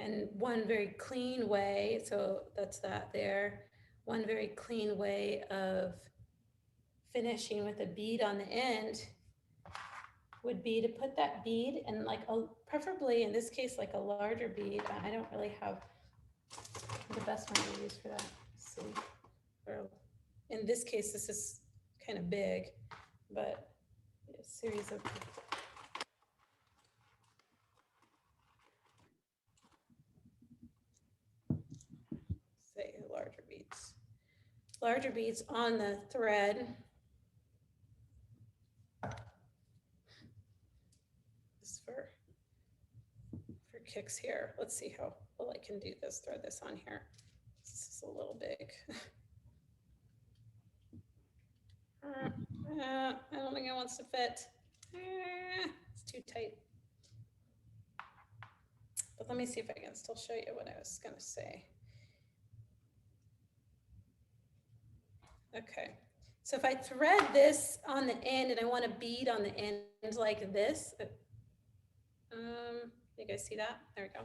And one very clean way, so that's that there. One very clean way of finishing with a bead on the end would be to put that bead and like preferably in this case, like a larger bead. I don't really have the best one to use for that. Let's see. Or in this case, this is kind of big, but a series of larger beads on the thread. for kicks here. Let's see how well I can do this. Throw this on here. This is a little big. I don't think it wants to fit. It's too tight. But let me see if I can still show you what I was going to say. Okay, so if I thread this on the end and I want to bead on the end like this, you guys see that? There we go.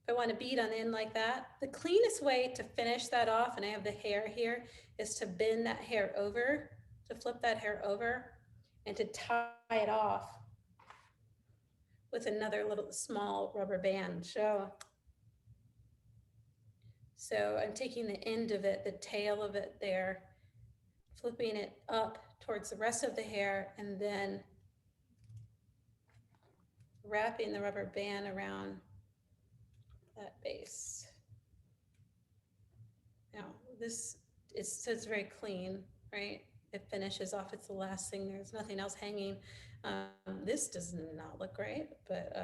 If I want to bead on the end like that, the cleanest way to finish that off, and I have the hair here, is to bend that hair over, to flip that hair over, and to tie it off with another little small rubber band. So I'm taking the end of it, the tail of it there, flipping it up towards the rest of the hair, and then wrapping the rubber band around that base. Now this is, so it's very clean, right? It finishes off, it's the last thing, there's nothing else hanging. This does not look right, but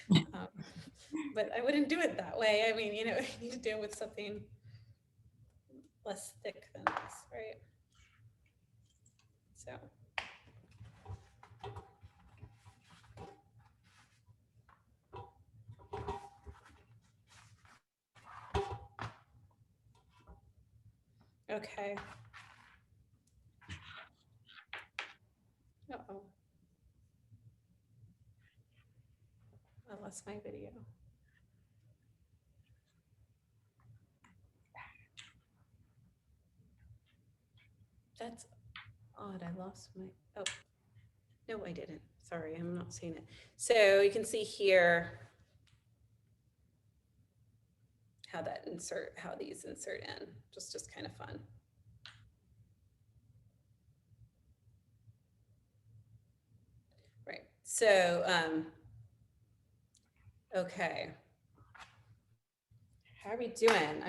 I wouldn't do it that way. I mean, you know, you need to do it with something less thick than this, right? So. Okay. Uh-oh. I lost my video. That's odd. I lost my, oh, no, I didn't. Sorry, I'm not seeing it. So you can see here how these insert in, just kind of fun. Right. So, okay. How are we doing?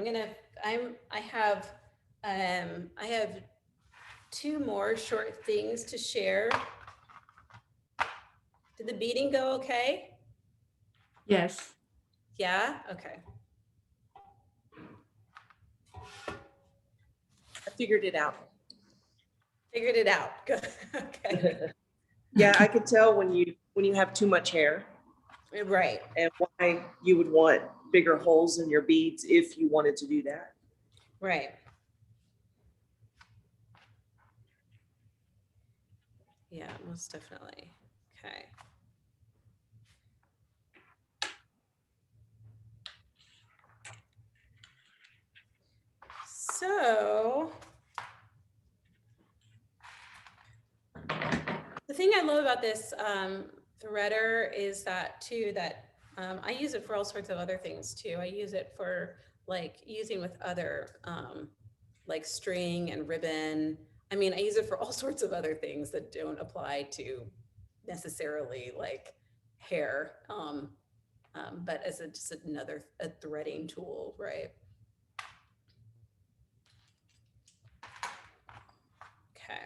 I have 2 more short things to share. Did the beading go okay? Yes. Yeah, okay. I figured it out. Figured it out. Good. Okay. Yeah, I could tell when you have too much hair Right. and why you would want bigger holes in your beads if you wanted to do that. Right. Yeah, most definitely. Okay. So the thing I love about this threader is that I use it for all sorts of other things too. I use it for like using with other like string and ribbon. I mean, I use it for all sorts of other things that don't apply to necessarily like hair, but as just another threading tool, right? Okay.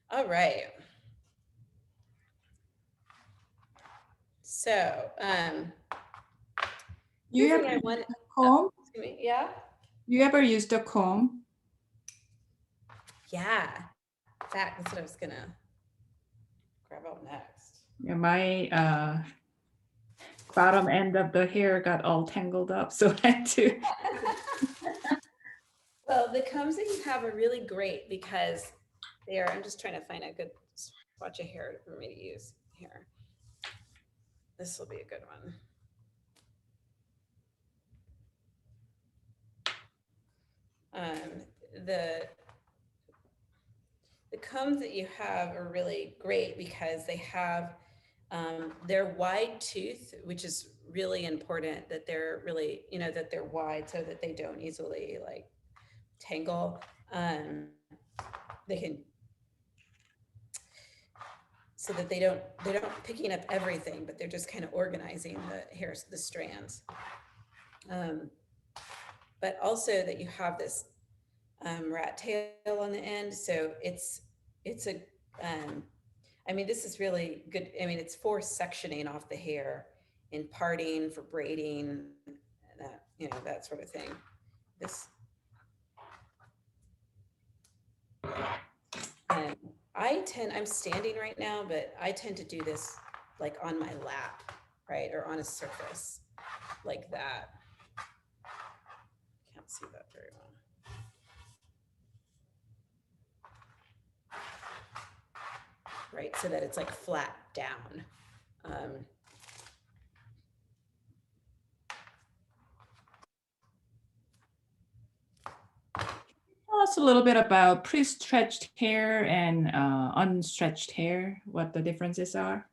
All right. So, You here's ever something I use want. a comb? Excuse me. Yeah. You ever used a comb? Yeah. In fact, that's what I was gonna grab out next. Yeah, my bottom end of the hair got all tangled up, so I had to. Well, the combs that you have are really great because they are, I'm just trying to find a good swatch of hair for me to use here. This will be a good one. The combs that you have are really great because they have their wide tooth, which is really important that they're really, you know, that they're wide so that they don't easily like tangle. They can, so that they're not picking up everything, but they're just kind of organizing the hairs, the strands. But also that you have this rat tail on the end. So it's a I mean, this is really good. I mean, it's for sectioning off the hair in parting, for braiding, that, you know, that sort of thing. This, I'm standing right now, but I tend to do this like on my lap, right? Or on a surface like that. Can't see that very well. Right, so that it's like flat down. Tell us a little bit about pre-stretched hair and unstretched hair, what the differences are.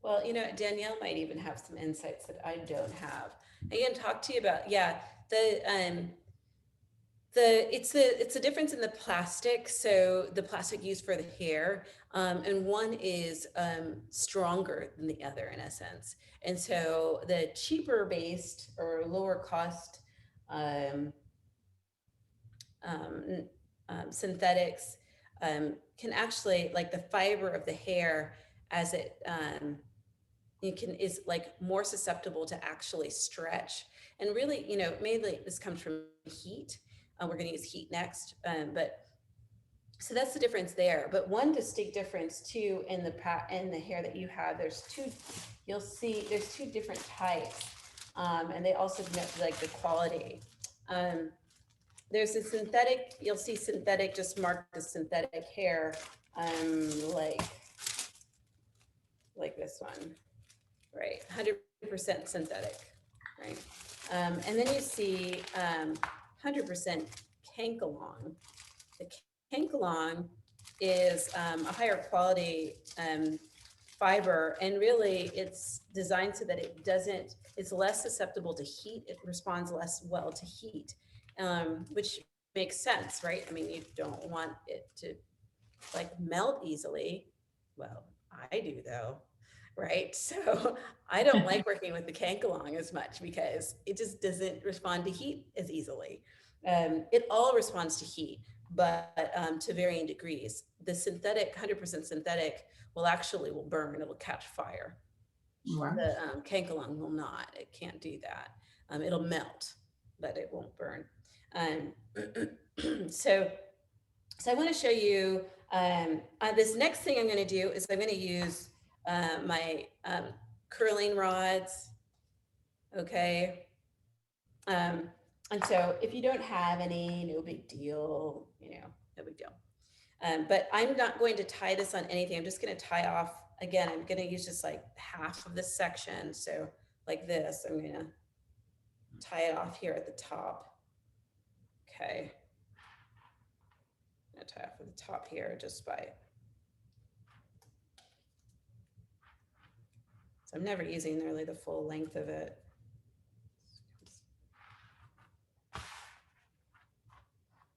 Well, you know, Danielle might even have some insights that I don't have. I can talk to you about, yeah, it's a difference in the plastic. So the plastic used for the hair, and one is stronger than the other in a sense. And so the cheaper based or lower cost synthetics can actually, like the fiber of the hair as it is like more susceptible to actually stretch. And really, you know, mainly this comes from heat. We're going to use heat next, but so that's the difference there. But one distinct difference too in the hair that you have, you'll see there's two different types, and they also denote like the quality. There's a synthetic, you'll see synthetic just marked as synthetic hair, like this one, right? 100% synthetic, right? And then you see 100% Kankalon. The Kankalon is a higher quality fiber, and really it's designed so that it's less susceptible to heat. It responds less well to heat, which makes sense, right? I mean, you don't want it to like melt easily. Well, I do though, right? So I don't like working with the Kankalon as much because it just doesn't respond to heat as easily. It all responds to heat, but to varying degrees. The synthetic, 100% synthetic, will burn, it will catch fire. Wow. The Kankalon will not, it can't do that. It'll melt, but it won't burn. So I want to show you, this next thing I'm going to do is I'm going to use my curling rods, okay? And so if you don't have any, no big deal, you know, no big deal. But I'm not going to tie this on anything. I'm just going to tie off, again, I'm going to use just like half of this section. So like this, I'm going to tie it off here at the top. Okay. I'm going to tie off at the top here just by, so I'm never using nearly the full length of it.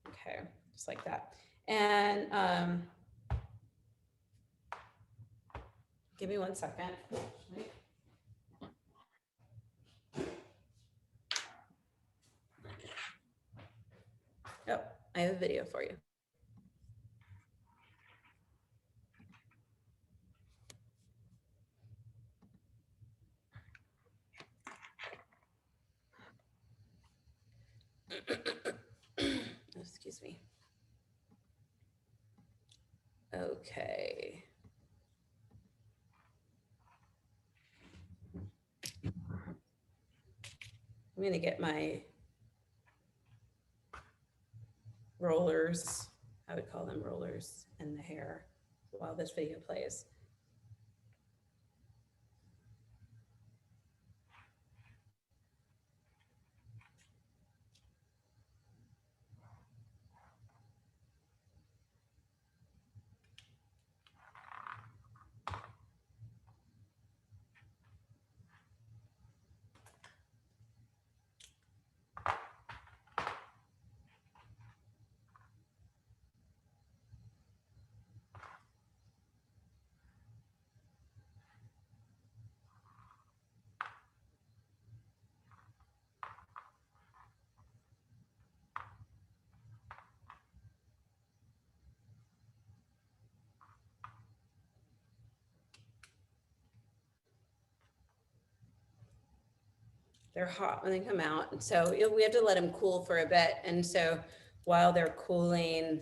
Okay, just like that. And give me 1 second. Oh, I have a video for you. Excuse me. Okay. I'm going to get my rollers, I would call them rollers, in the hair while this video plays. they're hot when they come out. And so we have to let them cool for a bit. And so while they're cooling,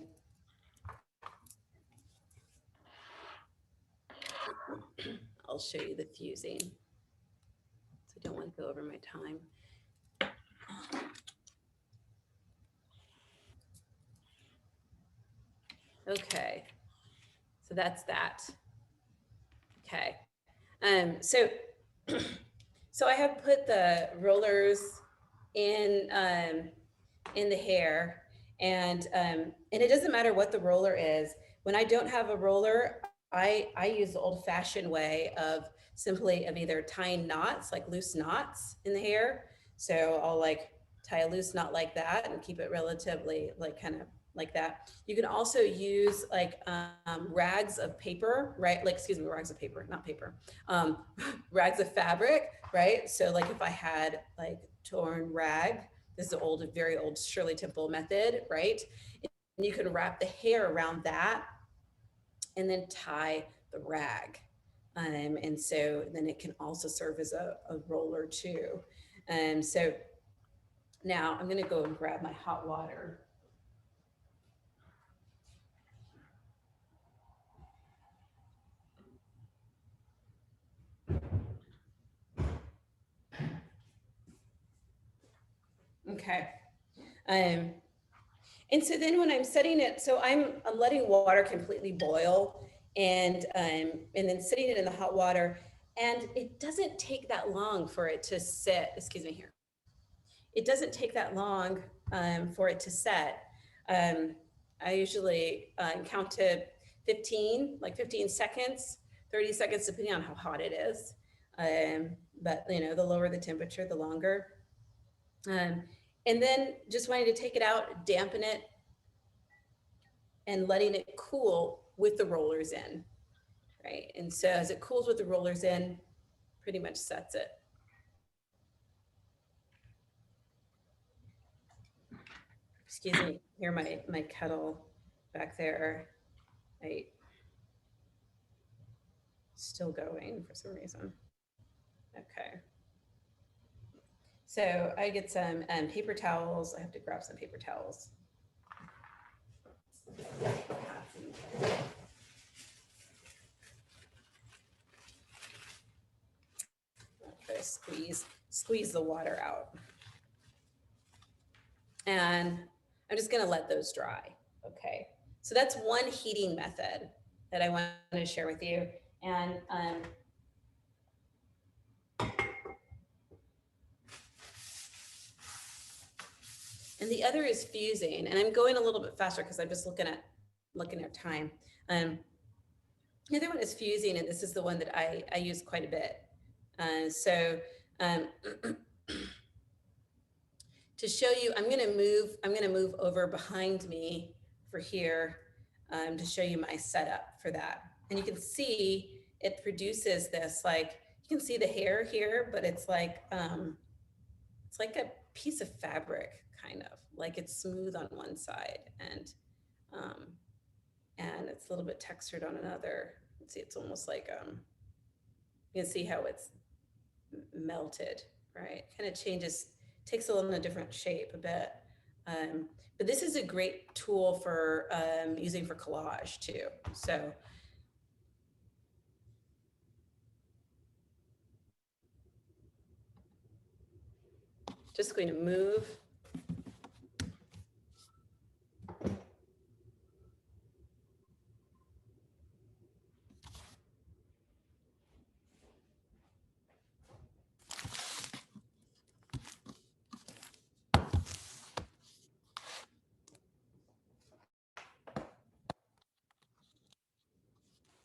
I'll show you the fusing. So I don't want to go over my time. Okay, so that's that. Okay, so so I have put the rollers in the hair, and it doesn't matter what the roller is. When I don't have a roller, I use the old-fashioned way of either tying knots, like loose knots in the hair. So I'll like tie a loose knot like that and keep it relatively like kind of like that. You can also use like rags of paper, right? Like, excuse me, rags of paper, not paper, rags of fabric, right? So like if I had like torn rag, this is the old, very old Shirley Temple method, right? And you can wrap the hair around that and then tie the rag. And so then it can also serve as a roller too. And so now I'm gonna go and grab my hot water. Okay. And so then when I'm setting it, so I'm letting water completely boil and then setting it in the hot water, and it doesn't take that long for it to set, excuse me here. It doesn't take that long for it to set. I usually count to 15, like 15 seconds, 30 seconds, depending on how hot it is. But you know, the lower the temperature, the longer. And then just wanting to take it out, dampen it, and letting it cool with the rollers in, right? And so as it cools with the rollers in, pretty much sets it. Excuse me, hear my kettle back there, right? Still going for some reason. Okay. So I get some paper towels. I have to grab some paper towels. Okay, squeeze the water out. And I'm just gonna let those dry, okay? So that's one heating method that I wanted to share with you. And the other is fusing, and I'm going a little bit faster because I'm just looking at time. The other one is fusing, and this is the one that I use quite a bit. To show you, I'm gonna move over behind me for here to show you my setup for that. And you can see it produces this, like, you can see the hair here, but it's like a piece of fabric, kind of like it's smooth on one side and it's a little bit textured on another. Let's see, it's almost like you can see how it's melted, right? Kind of changes, takes a little bit different shape a bit. But this is a great tool for using for collage too. So just going to move.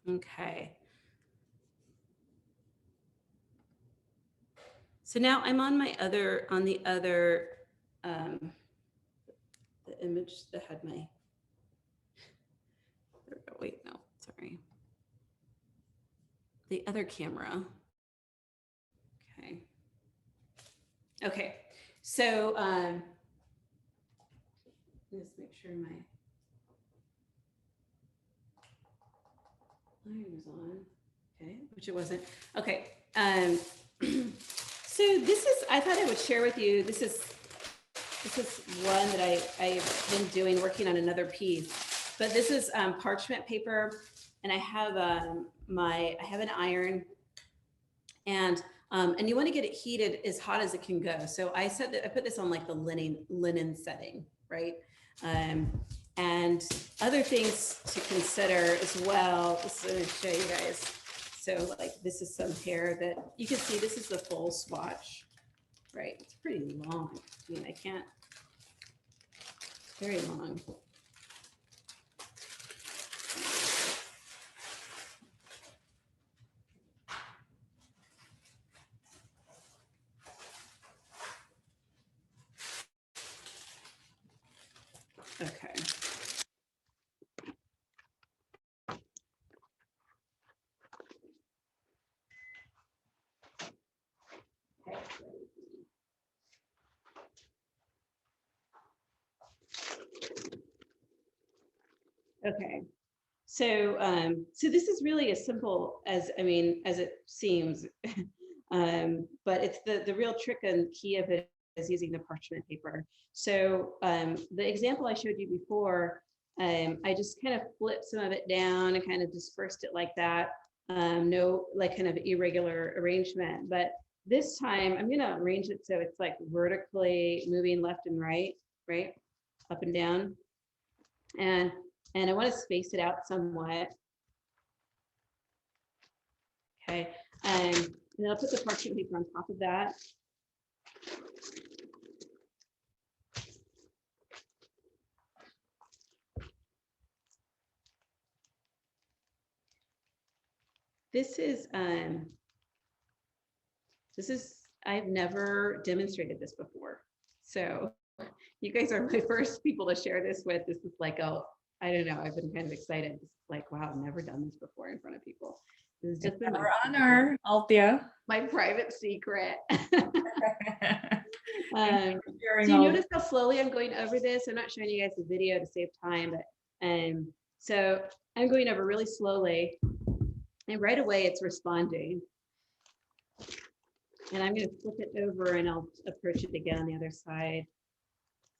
Okay. So now I'm on the other, the image that had my, there we go, wait, no, sorry. The other camera. Okay. Okay, so just make sure my iron is on. Okay, which it wasn't. Okay, so So this is, I thought I would share with you, this is one that I've been doing, working on another piece, but this is parchment paper, and I have I have an iron, and you want to get it heated as hot as it can go. So I said that I put this on like the linen setting, right? And other things to consider as well. Just to show you guys. So like this is some hair that you can see. This is the full swatch, right? It's pretty long. I mean, I can't. It's very long. Okay. Okay. So, so this is really as simple as, I mean, as it seems, but it's the real trick and key of it is using the parchment paper. So the example I showed you before, I just kind of flipped some of it down and kind of dispersed it like that. No, like kind of irregular arrangement, but this time I'm gonna arrange it so it's like vertically moving left and right, up and down. And I want to space it out somewhat. Okay, and then I'll put the parchment paper on top of that. This is, I've never demonstrated this before. So you guys are my first people to share this with. This is like, oh, I don't know, I've been kind of excited. It's like, wow, I've never done this before in front of people. This is just been Our honor, Althea. my private secret. Sharing So you all notice how slowly I'm going over this? I'm not showing you guys the video to save time, but so I'm going over really slowly, and right away it's responding. And I'm going to flip it over and I'll approach it again on the other side.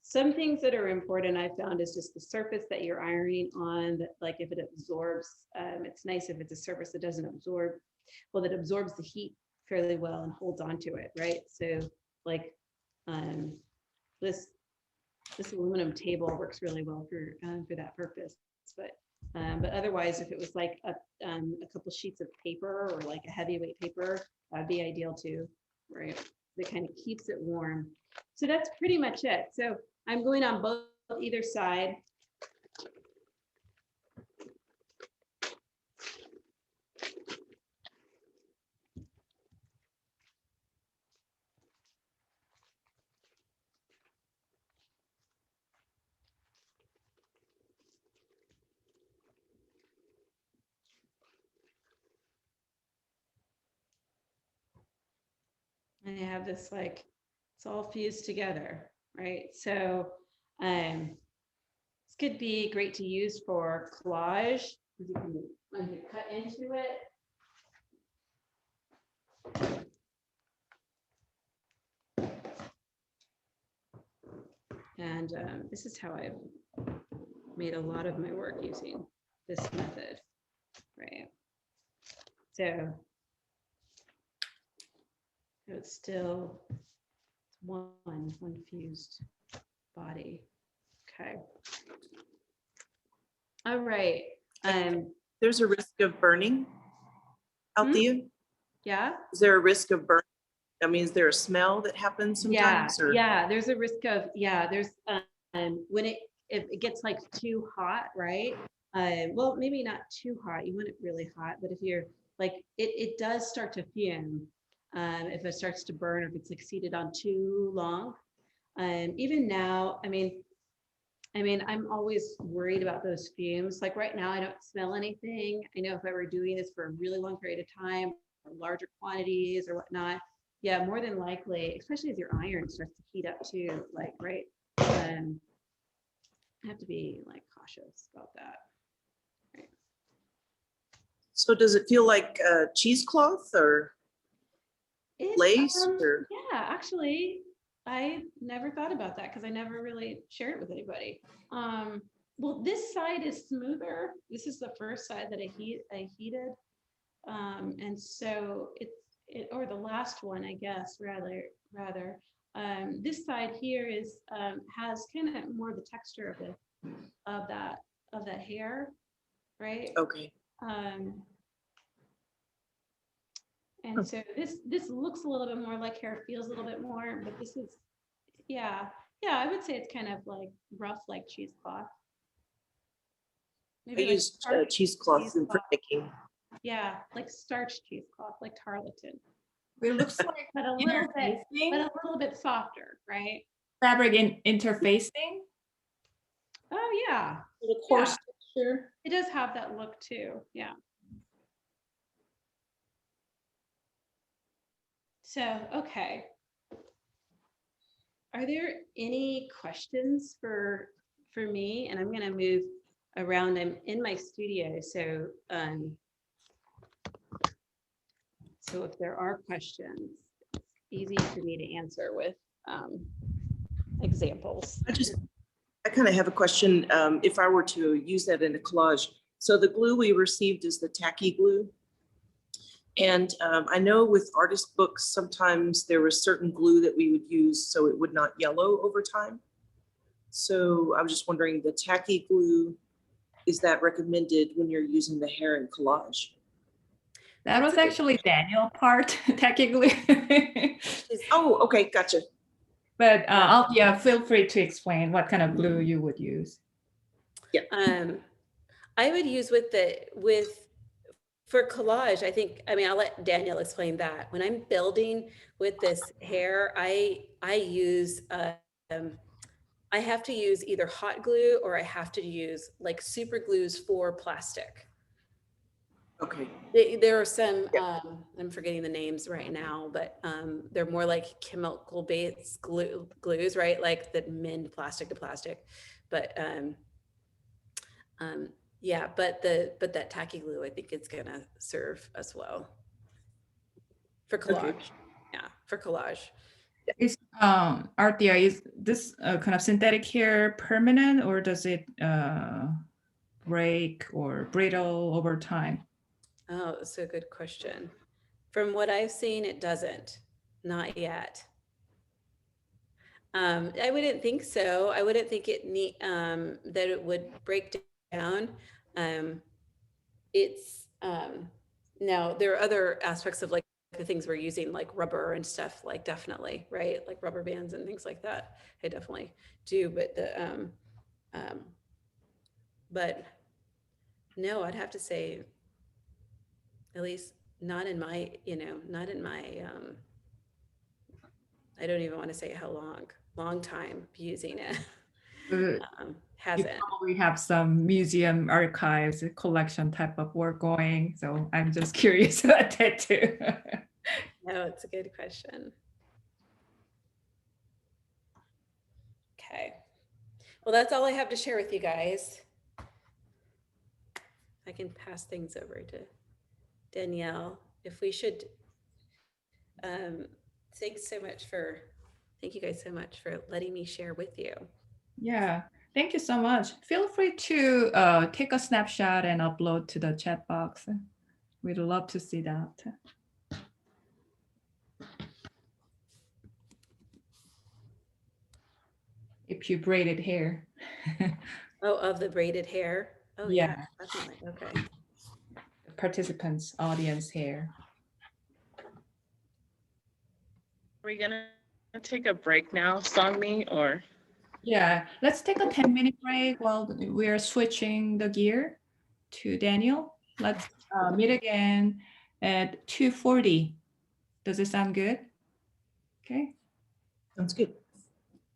Some things that are important I found is just the surface that you're ironing on, that like if it absorbs, it's nice if it's a surface that doesn't absorb, well, that absorbs the heat fairly well and holds onto it, right? So like this aluminum table works really well for that purpose. But otherwise, if it was like a couple sheets of paper or like a heavyweight paper, that'd be ideal too, right? That kind of keeps it warm. So that's pretty much it. So I'm going on both either side. And I have this like, it's all fused together, right? So this could be great to use for collage. You can cut into it. And this is how I've made a lot of my work using this method, right? So it's still one fused body. Okay. All right. There's a risk of burning, Althea? Yeah. Is there a risk of burning? I mean, is there a smell that happens sometimes? Yeah, there's a risk of, there's when if it gets like too hot, right? Well, maybe not too hot, you want it really hot, but if you're like, it does start to fume if it starts to burn, or if it's like seated on too long. Even now, I mean, I'm always worried about those fumes. Like right now, I don't smell anything. I know if I were doing this for a really long period of time, or larger quantities or whatnot, yeah, more than likely, especially as your iron starts to heat up too, like, right? I have to be like cautious about that. Right. So does it feel like cheesecloth or It lace or? Yeah, actually, I never thought about that because I never really shared it with anybody. Well, this side is smoother. This is the first side that I heated. And so or the last one, I guess, rather. This side here has kind of more of the texture of that hair, right? Okay. And so this looks a little bit more like hair, feels a little bit more, but this is, yeah, I would say it's kind of like rough, like cheesecloth. I Maybe like used starch cheesecloth in printmaking. Yeah, like starch cheesecloth, like tarlatan, It looks like but a little bit softer, right? fabric interfacing. Oh yeah, The coarse texture. it does have that look too. Yeah. So, okay. Are there any questions for me? And I'm going to move around. I'm in my studio, so so if there are questions, it's easy for me to answer with examples. I kind of have a question. If I were to use that in a collage, so the glue we received is the tacky glue. And I know with artist books, sometimes there was certain glue that we would use so it would not yellow over time. So I was just wondering, the tacky glue, is that recommended when you're using the hair in collage? That was actually Danielle part, technically. Oh, okay, gotcha. But Althea, feel free to explain what kind of glue you would use. Yeah. I would use for collage, I mean, I'll let Danielle explain that. When I'm building with this hair, I use, I have to use either hot glue or I have to use like super glues for plastic. Okay. There are some, I'm forgetting the names right now, but they're more like chemical based glues, right? Like that mend plastic to plastic. But yeah, but that tacky glue, I think it's gonna serve as well for collage. Okay. Yeah, for collage. Is Althea, is this kind of synthetic hair permanent, or does it break or brittle over time? Oh, that's a good question. From what I've seen, it doesn't, not yet. I wouldn't think so. I wouldn't think that it would break down. It's now there are other aspects of like the things we're using, like rubber and stuff, like definitely, right? Like rubber bands and things like that. I definitely do, but no, I'd have to say, at least not in my, not in my, I don't even want to say how long time using it. You Hasn't. probably have some museum archives collection type of work going, so I'm just curious about that too. No, it's a good question. Okay. Well, that's all I have to share with you guys. I can pass things over to Danielle. If we should, thank you guys so much for letting me share with you. Yeah, thank you so much. Feel free to take a snapshot and upload to the chat box. We'd love to see that. If you braided hair. Oh, of the braided hair? Oh yeah, Yeah. definitely. Okay. Participants, audience hair. Are we gonna take a break now, Songmi, or? Yeah, let's take a 10-minute break while we're switching the gear to Daniel. Let's meet again at 2:40. Does it sound good? Okay, Sounds good.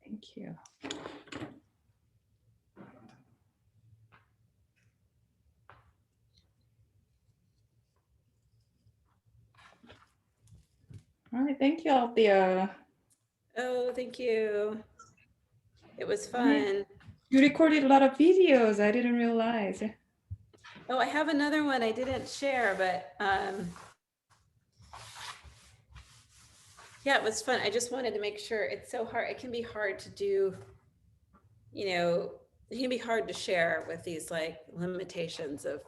thank you. All right, thank you, Althea. Oh, thank you. It was fun. You recorded a lot of videos. I didn't realize. Oh, I have another one I didn't share, but Yeah, it was fun. I just wanted to make sure. It's so hard. It can be hard to do, you know, it can be hard to share with these like limitations of,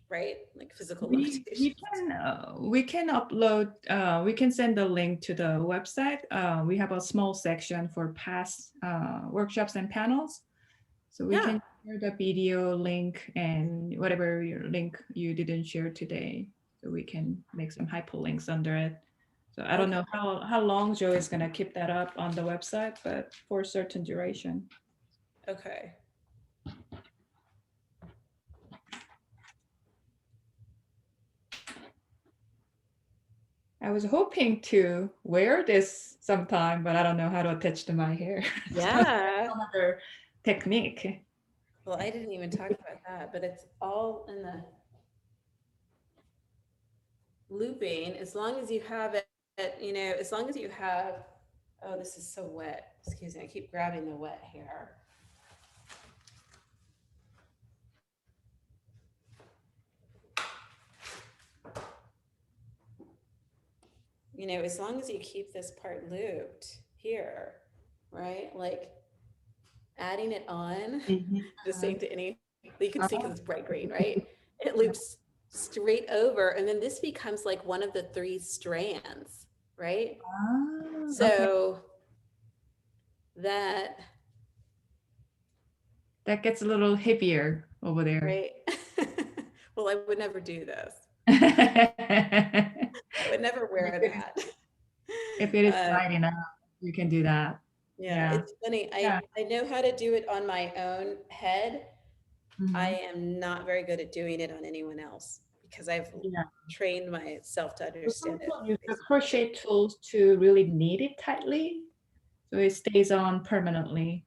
right? Like physical limitations. We can upload, we can send the link to the website. We have a small section for past workshops and panels. So we Yeah. can share the video link and whatever your link you didn't share today. So we can make some hyperlinks under it. So I don't know how long Joe is going to keep that up on the website, but for a certain duration. Okay. I was hoping to wear this sometime, but I don't know how to attach to my hair. So Yeah. another technique. Well, I didn't even talk about that, but it's all in the looping. As long as you have it, you know, as long as you have, oh, this is so wet. Excuse me, I keep grabbing the wet hair. You know, as long as you keep this part looped here, right? Like adding it on, just saying to any, you can see because it's bright green, right? It loops straight over, and then this becomes like one of the 3 strands, right? Ah, So that gets a little heavier over there. right. Well, I would never do this. I would never wear that. If it is bright enough, you can do that. Yeah, it's funny. I know how to do it on my own head. I am not very good at doing it on anyone else because I've trained myself to understand it. Use the crochet tools to really knead it tightly so it stays on permanently.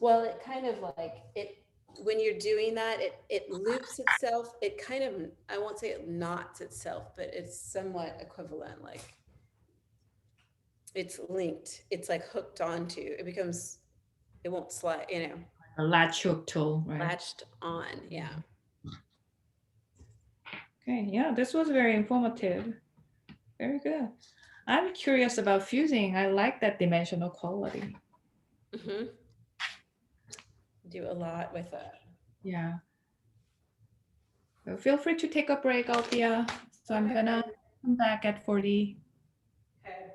Well, it kind of like it when you're doing that, it loops itself. It kind of, I won't say it knots itself, but it's somewhat equivalent. Like it's linked. It's like hooked onto. It becomes. It won't slide. You know. A latch hook tool, right? Latched on. Yeah. Okay. Yeah, this was very informative. Very good. I'm curious about fusing. I like that dimensional quality. Mm-hmm. Do a lot with it. Yeah. So feel free to take a break, Althea. So I'm gonna come back at 40. Okay.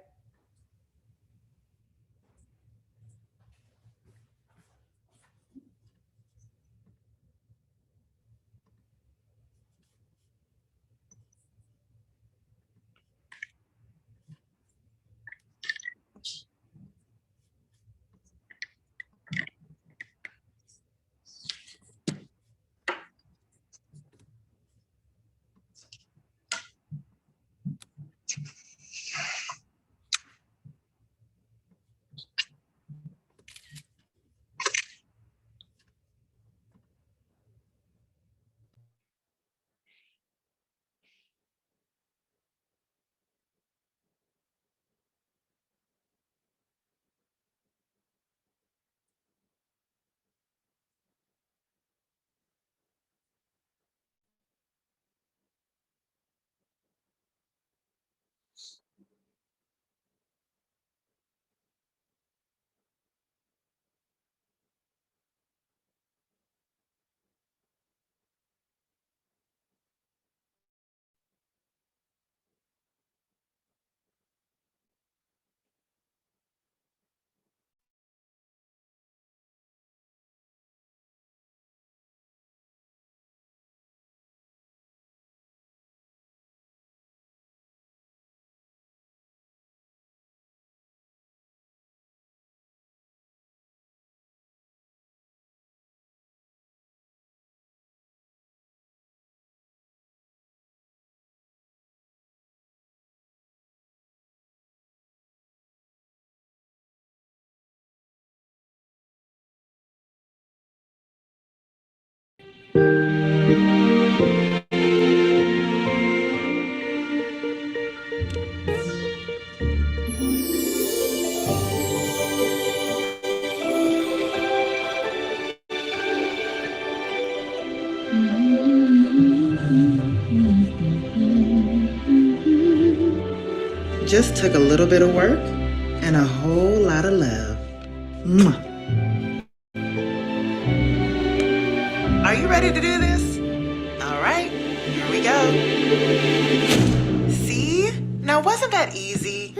just took a little bit of work and a whole lot of love. Mwah. Are you ready to do this? All right, here we go. See? Now, wasn't that easy?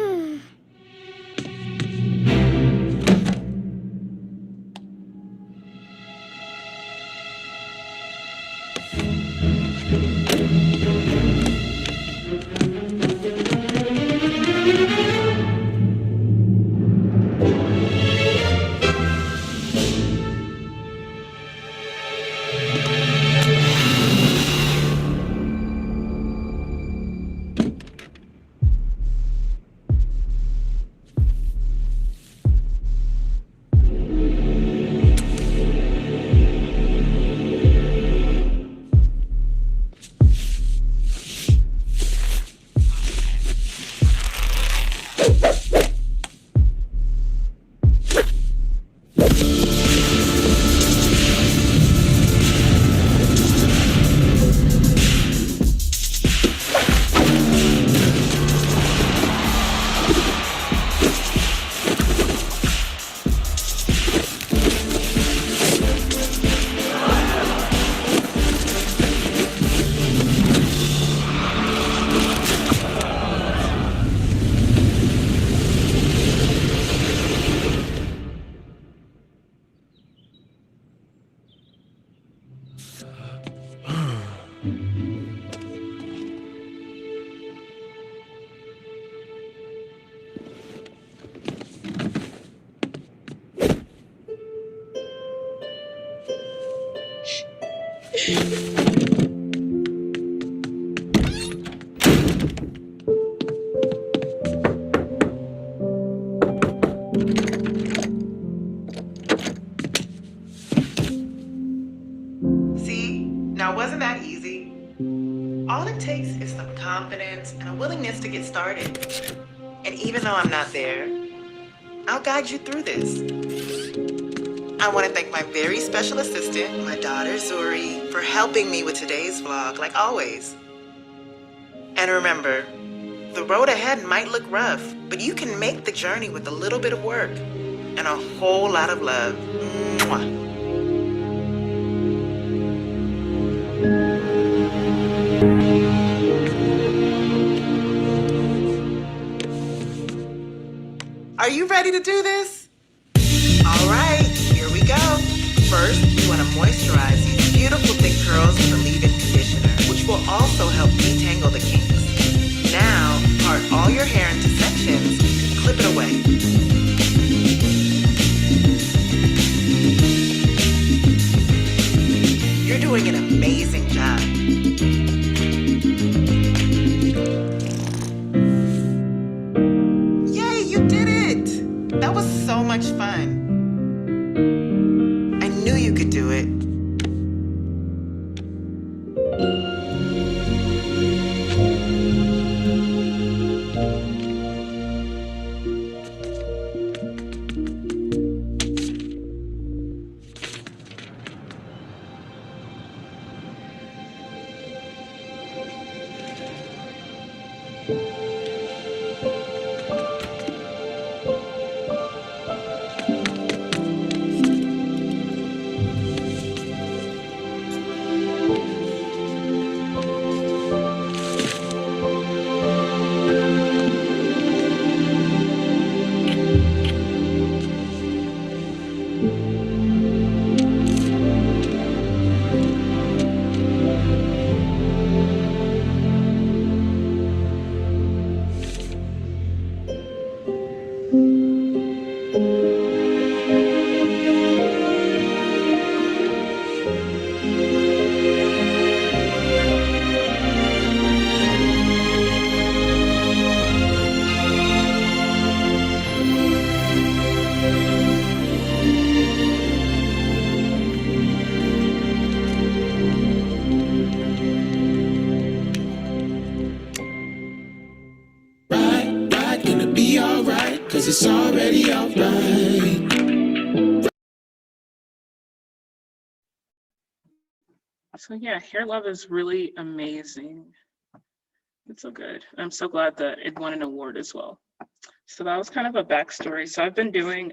See? Now, wasn't that easy? All it takes is some confidence and a willingness to get started. And even though I'm not there, I'll guide you through this. I want to thank my very special assistant, my daughter Zuri, for helping me with today's vlog, like always. And remember, the road ahead might look rough, but you can make the journey with a little bit of work and a whole lot of love. Mwah. Are you ready to do this? All right, here we go. First, you want to moisturize these beautiful thick curls with a leave-in conditioner, which will also help detangle the kinks. Now, part all your hair into sections and clip it away. You're doing an amazing job. Yay, you did it! That was so much fun. I knew you could do it. It's already alright. So yeah, hair love is really amazing. It's so good. I'm so glad that it won an award as well. So that was kind of a backstory. So I've been doing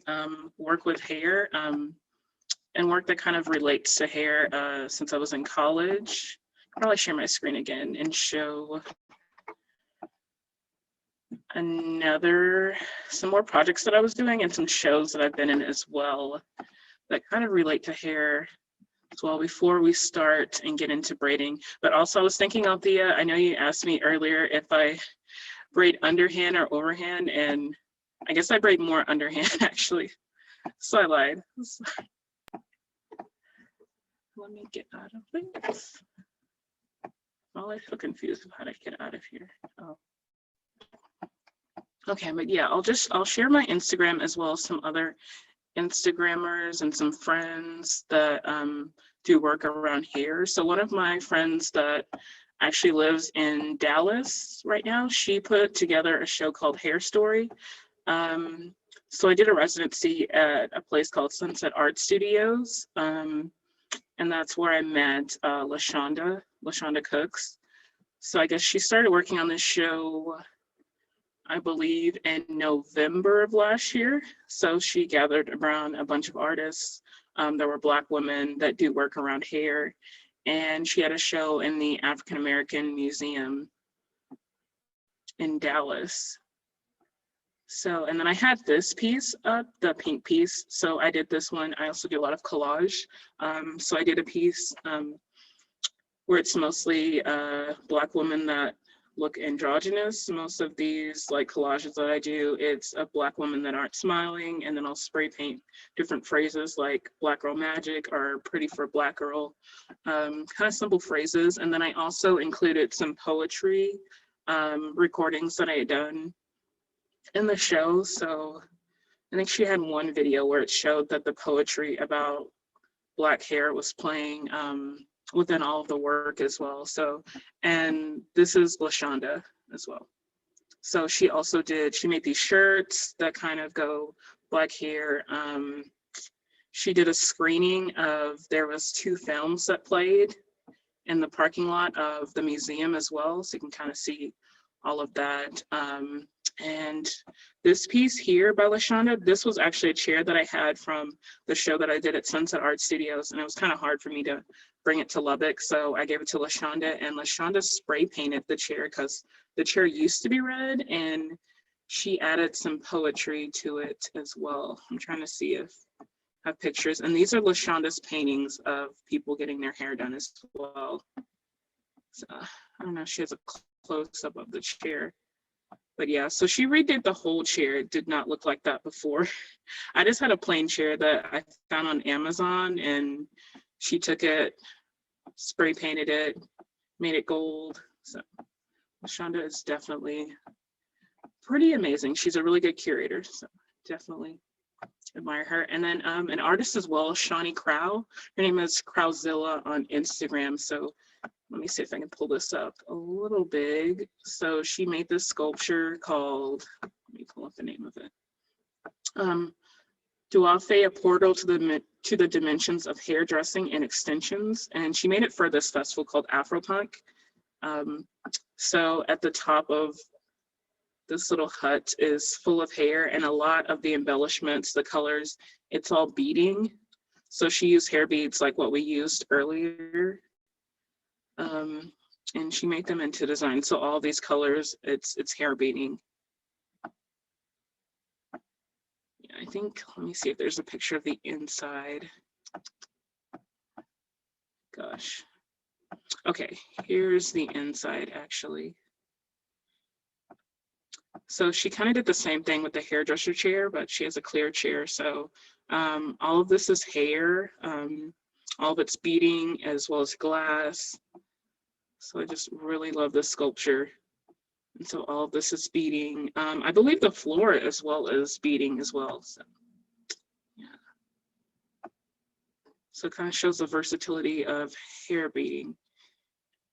work with hair and work that kind of relates to hair since I was in college. I'll probably share my screen again and show some more projects that I was doing and some shows that I've been in as well that kind of relate to hair as well before we start and get into braiding. But also I was thinking, Althea, I know you asked me earlier if I braid underhand or overhand, and I guess I braid more underhand actually. So I lied. Let me get out of this. I'm always so confused of how to get out of here. Oh. Okay, but yeah, I'll share my Instagram as well as some other Instagrammers and some friends that do work around here. So one of my friends that actually lives in Dallas right now, she put together a show called Hair Story. So I did a residency at a place called Sunset Art Studios, and that's where I met LaShonda Cooks. So I guess she started working on this show, I believe, in November of last year. So she gathered around a bunch of artists. There were Black women that do work around hair. And she had a show in the African American Museum in Dallas. So, and then I had this piece up, the pink piece. So I did this one. I also do a lot of collage. So I did a piece where it's mostly Black women that look androgynous. Most of these like collages that I do, it's a Black woman that aren't smiling, and then I'll spray paint different phrases like Black girl magic or pretty for Black girl, kind of simple phrases. And then I also included some poetry recordings that I had done in the show. So I think she had one video where it showed that the poetry about Black hair was playing within all of the work as well. So, and this is LaShonda as well. So she made these shirts that kind of go Black hair. She did a screening there was 2 films that played in the parking lot of the museum as well. So you can kind of see all of that. And this piece here by LaShonda, this was actually a chair that I had from the show that I did at Sunset Art Studios, and it was kind of hard for me to bring it to Lubbock, so I gave it to LaShonda, and LaShonda spray painted the chair because the chair used to be red, and she added some poetry to it as well. I'm trying to see if I have pictures, and these are LaShonda's paintings of people getting their hair done as well. So, I don't know, she has a close-up of the chair. But yeah, so she redid the whole chair. It did not look like that before. I just had a plain chair that I found on Amazon, and she took it, spray painted it, made it gold. So LaShonda is definitely pretty amazing. She's a really good curator, so definitely admire her. And then an artist as well, Shawnee Crow. Her name is Crowzilla on Instagram. So let me see if I can pull this up a little big. So she made this sculpture called, let me pull up the name of it. Duafe, a portal to the dimensions of hairdressing and extensions. And she made it for this festival called Afropunk. So at the top of this little hut is full of hair, and a lot of the embellishments, the colors, it's all beading. So she used hair beads like what we used earlier. And she made them into design. So all these colors, it's hair beading. Yeah, I think, let me see if there's a picture of the inside. Gosh. Okay, here's the inside actually. So she kind of did the same thing with the hairdresser chair, but she has a clear chair. So all of this is hair. All of it's beading as well as glass. So I just really love this sculpture. And so all of this is beading. I believe the floor as well is beading as well. So yeah. So it kind of shows the versatility of hair beading.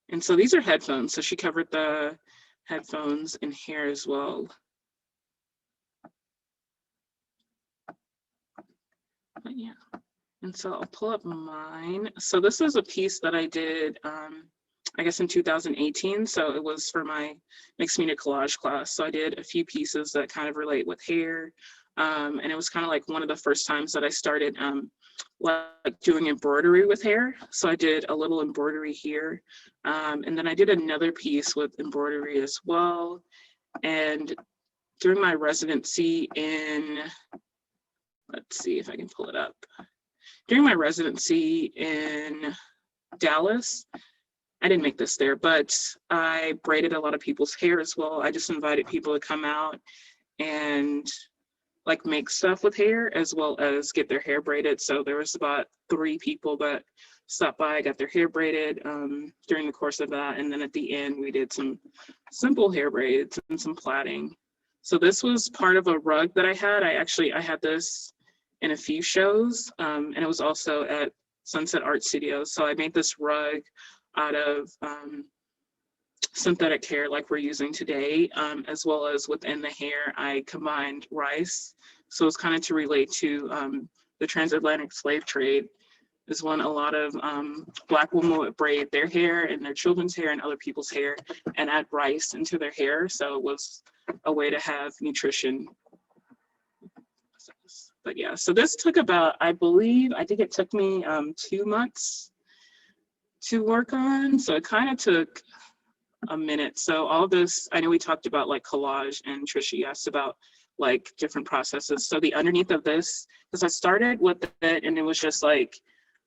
And so these are headphones. So she covered the headphones and hair as well. But yeah. And so I'll pull up mine. So this is a piece that I did I guess in 2018. So it was for my mixed media collage class. So I did a few pieces that kind of relate with hair. And it was kind of like one of the first times that I started like doing embroidery with hair. So I did a little embroidery here. And then I did another piece with embroidery as well. And during my residency in, let's see if I can pull it up. During my residency in Dallas, I didn't make this there, but I braided a lot of people's hair as well. I just invited people to come out and like make stuff with hair as well as get their hair braided. So there was about 3 people that stopped by, got their hair braided during the course of that. And then at the end, we did some simple hair braids and some plaiting. So this was part of a rug that I had. I had this in a few shows, and it was also at Sunset Art Studios. So I made this rug out of synthetic hair like we're using today, as well as within the hair, I combined rice. So it's kind of to relate to the transatlantic slave trade is when a lot of Black women would braid their hair and their children's hair and other people's hair and add rice into their hair. So it was a way to have nutrition. But yeah, so this took about, I think it took me 2 months to work on. So it kind of took a minute. So all this, I know we talked about like collage, and Trisha asked about like different processes. So the underneath of this, because I started with it and it was just like,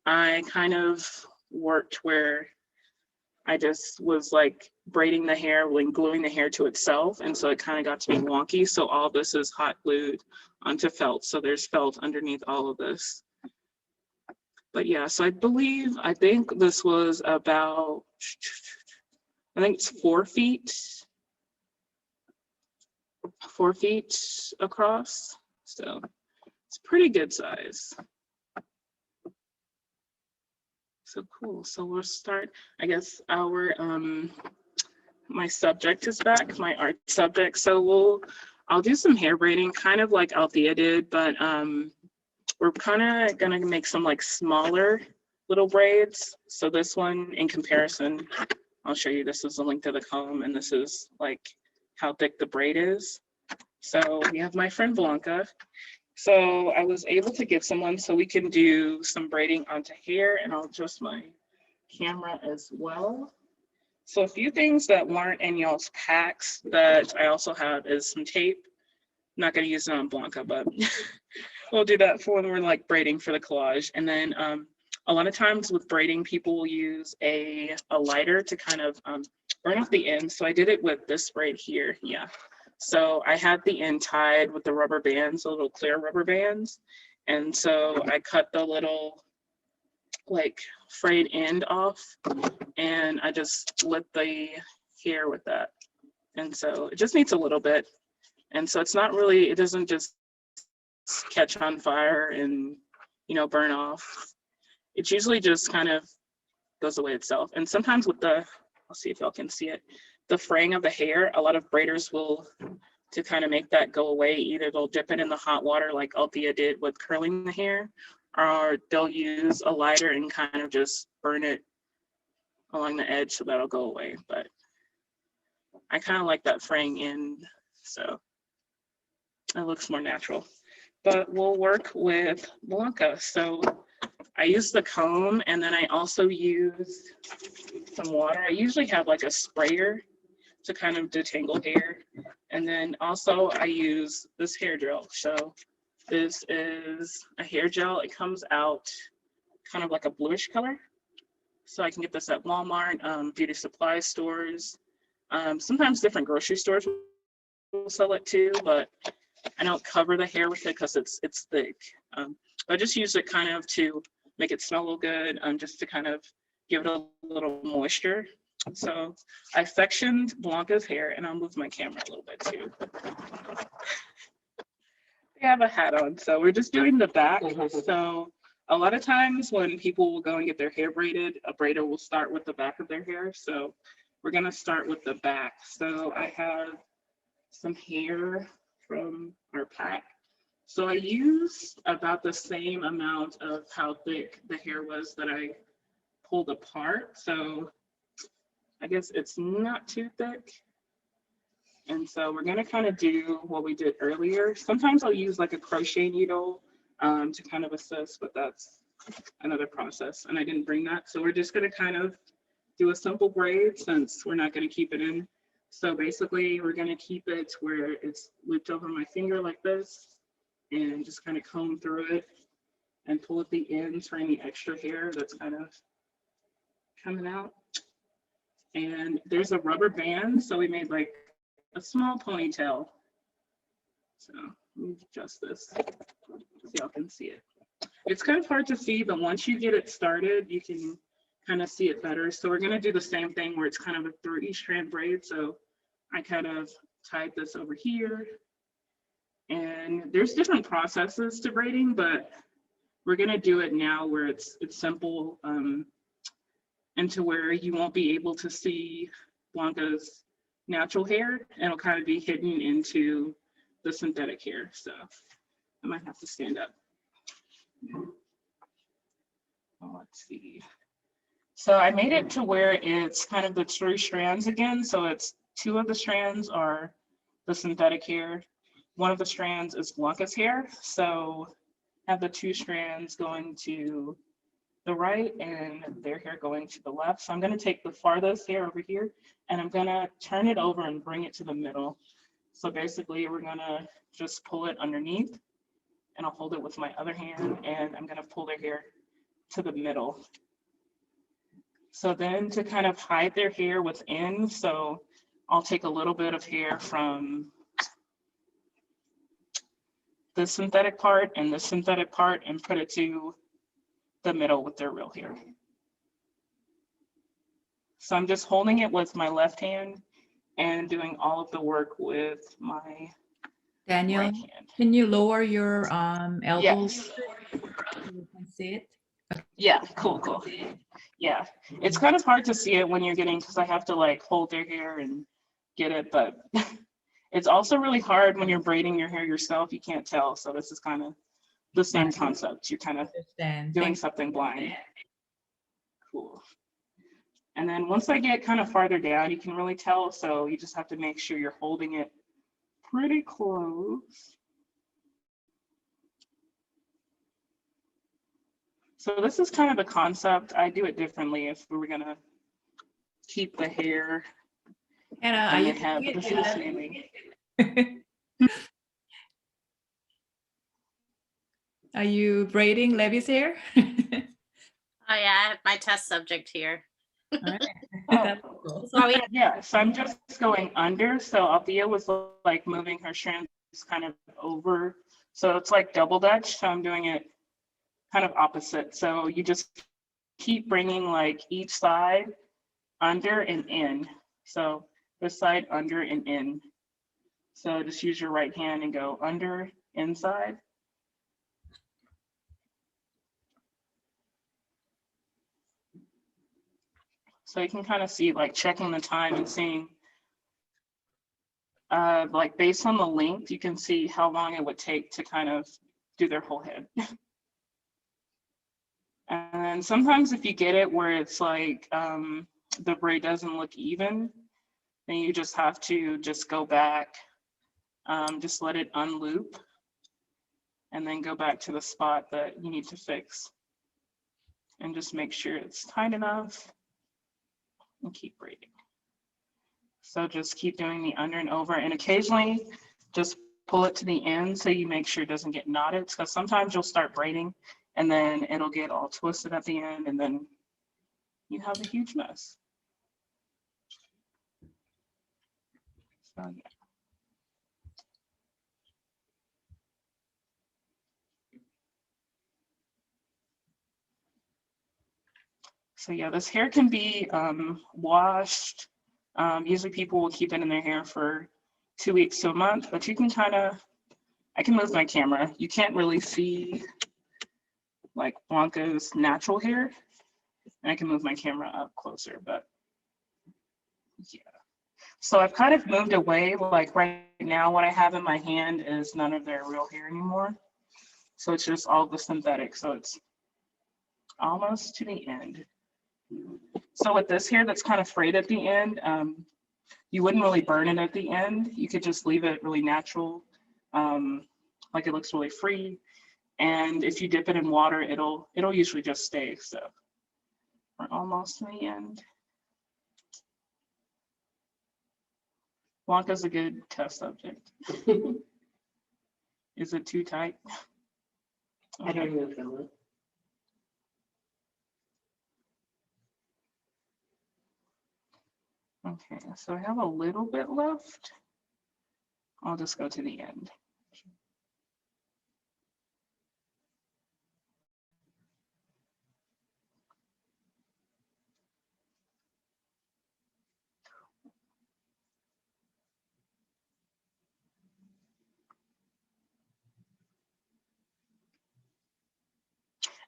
I kind of worked where I just was like braiding the hair and gluing the hair to itself. And so it kind of got to be wonky. So all this is hot glued onto felt. So there's felt underneath all of this. But yeah, so I think this was about, I think it's 4 feet across. So it's pretty good size. So cool. So we'll start, I guess my subject is back, my art subject. So I'll do some hair braiding, kind of like Althea did, but we're kind of gonna make some like smaller little braids. So this one in comparison, I'll show you, this is the length of the comb and this is like how thick the braid is. So we have my friend Blanca. So I was able to get someone so we can do some braiding onto hair, and I'll adjust my camera as well. So a few things that weren't in y'all's packs that I also have is some tape. I'm not gonna use it on Blanca, but we'll do that for when we're like braiding for the collage. And then a lot of times with braiding, people will use a lighter to kind of burn off the end. So I did it with this braid here, yeah. So I had the end tied with the rubber bands, the little clear rubber bands. And so I cut the little like frayed end off and I just lit the hair with that. And so it just needs a little bit. And so it's not really, it doesn't just catch on fire and, you know, burn off. It usually just kind of goes away itself. And sometimes with the, I'll see if y'all can see it, the fraying of the hair, a lot of braiders will, to kind of make that go away, either they'll dip it in the hot water like Althea did with curling the hair, or they'll use a lighter and kind of just burn it along the edge so that'll go away. But I kind of like that fraying in, so it looks more natural. But we'll work with Blanca. So I use the comb and then I also use some water. I usually have like a sprayer to kind of detangle hair. And then also I use this hair gel. So this is a hair gel. It comes out kind of like a bluish color. So I can get this at Walmart, beauty supply stores. Sometimes different grocery stores will sell it too, but I don't cover the hair with it because it's thick. I just use it kind of to make it smell good, just to kind of give it a little moisture. So I sectioned Blanca's hair, and I'll move my camera a little bit too. We have a hat on, so we're just doing the back. So a lot of times when people will go and get their hair braided, a braider will start with the back of their hair. So we're gonna start with the back. So I have some hair from our pack. So I used about the same amount of how thick the hair was that I pulled apart. So I guess it's not too thick. And so we're gonna kind of do what we did earlier. Sometimes I'll use like a crochet needle to kind of assist, but that's another process. And I didn't bring that. So we're just gonna kind of do a simple braid since we're not gonna keep it in. So basically we're gonna keep it where it's looped over my finger like this and just kind of comb through it and pull at the ends for any extra hair that's kind of coming out. And there's a rubber band. So we made like a small ponytail. So let me adjust this so y'all can see it. It's kind of hard to see, but once you get it started, you can kind of see it better. So we're gonna do the same thing where it's kind of a 3-strand braid. So I kind of tied this over here. And there's different processes to braiding, but we're gonna do it now where it's simple and to where you won't be able to see Blanca's natural hair, and it'll kind of be hidden into the synthetic hair. So I might have to stand up. Let's see. So I made it to where it's kind of the 3 strands again. So it's 2 of the strands are the synthetic hair. 1 of the strands is Blanca's hair. So I have the 2 strands going to the right and their hair going to the left. So I'm gonna take the farthest hair over here and I'm gonna turn it over and bring it to the middle. So basically we're gonna just pull it underneath and I'll hold it with my other hand and I'm gonna pull their hair to the middle. So then to kind of hide their hair within, so I'll take a little bit of hair from the synthetic part and the synthetic part and put it to the middle with their real hair. So I'm just holding it with my left hand and doing all of the work with my Danielle, right hand. can you lower your elbows? Yes. So you can see it. Yeah, cool. Yeah, it's kind of hard to see it when you're getting, because I have to like hold their hair and get it, but it's also really hard when you're braiding your hair yourself. You can't tell. So this is kind of the same concept. You're kind of doing something blind. Cool. And then once I get kind of farther down, you can really tell. So you just have to make sure you're holding it pretty close. So this is kind of the concept. I do it differently if we were gonna keep the hair. Anna, are and you the head, doing but this it is mainly. Are you braiding Levy's hair? Oh yeah, I have my test subject here. All right. Oh. That's cool. So we Yeah, so I'm just going under. So Althea was like moving her strands kind of over. So it's like double dutch. So I'm doing it kind of opposite. So you just keep bringing like each side under and in. So this side under and in. So just use your right hand and go under, inside. So you can kind of see like checking the time and seeing like based on the length, you can see how long it would take to kind of do their whole head. And sometimes if you get it where it's like the braid doesn't look even, then you just have to just go back, just let it unloop and then go back to the spot that you need to fix and just make sure it's tight enough and keep braiding. So just keep doing the under and over and occasionally just pull it to the end so you make sure it doesn't get knotted, because sometimes you'll start braiding and then it'll get all twisted at the end and then you have a huge mess. So yeah. So yeah, this hair can be washed. Usually people will keep it in their hair for 2 weeks to a month, but you can kind of, I can move my camera. You can't really see like Blanca's natural hair. And I can move my camera up closer, but yeah. So I've kind of moved away, like right now what I have in my hand is none of their real hair anymore. So it's just all the synthetic. So it's almost to the end. So with this hair that's kind of frayed at the end, you wouldn't really burn it at the end. You could just leave it really natural, like it looks really free. And if you dip it in water, it'll usually just stay. So we're almost to the end. Blanca's a good test subject. Is it too tight? I don't even feel it. Okay, so I have a little bit left. I'll just go to the end.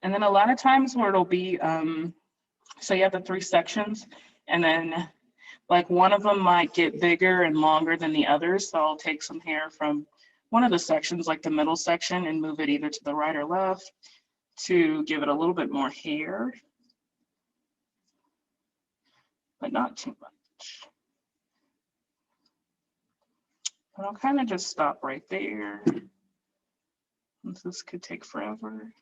And then a lot of times where it'll be, so you have the 3 sections, and then like one of them might get bigger and longer than the others. So I'll take some hair from one of the sections, like the middle section, and move it either to the right or left to give it a little bit more hair, but not too much. And I'll kind of just stop right there. This could take forever.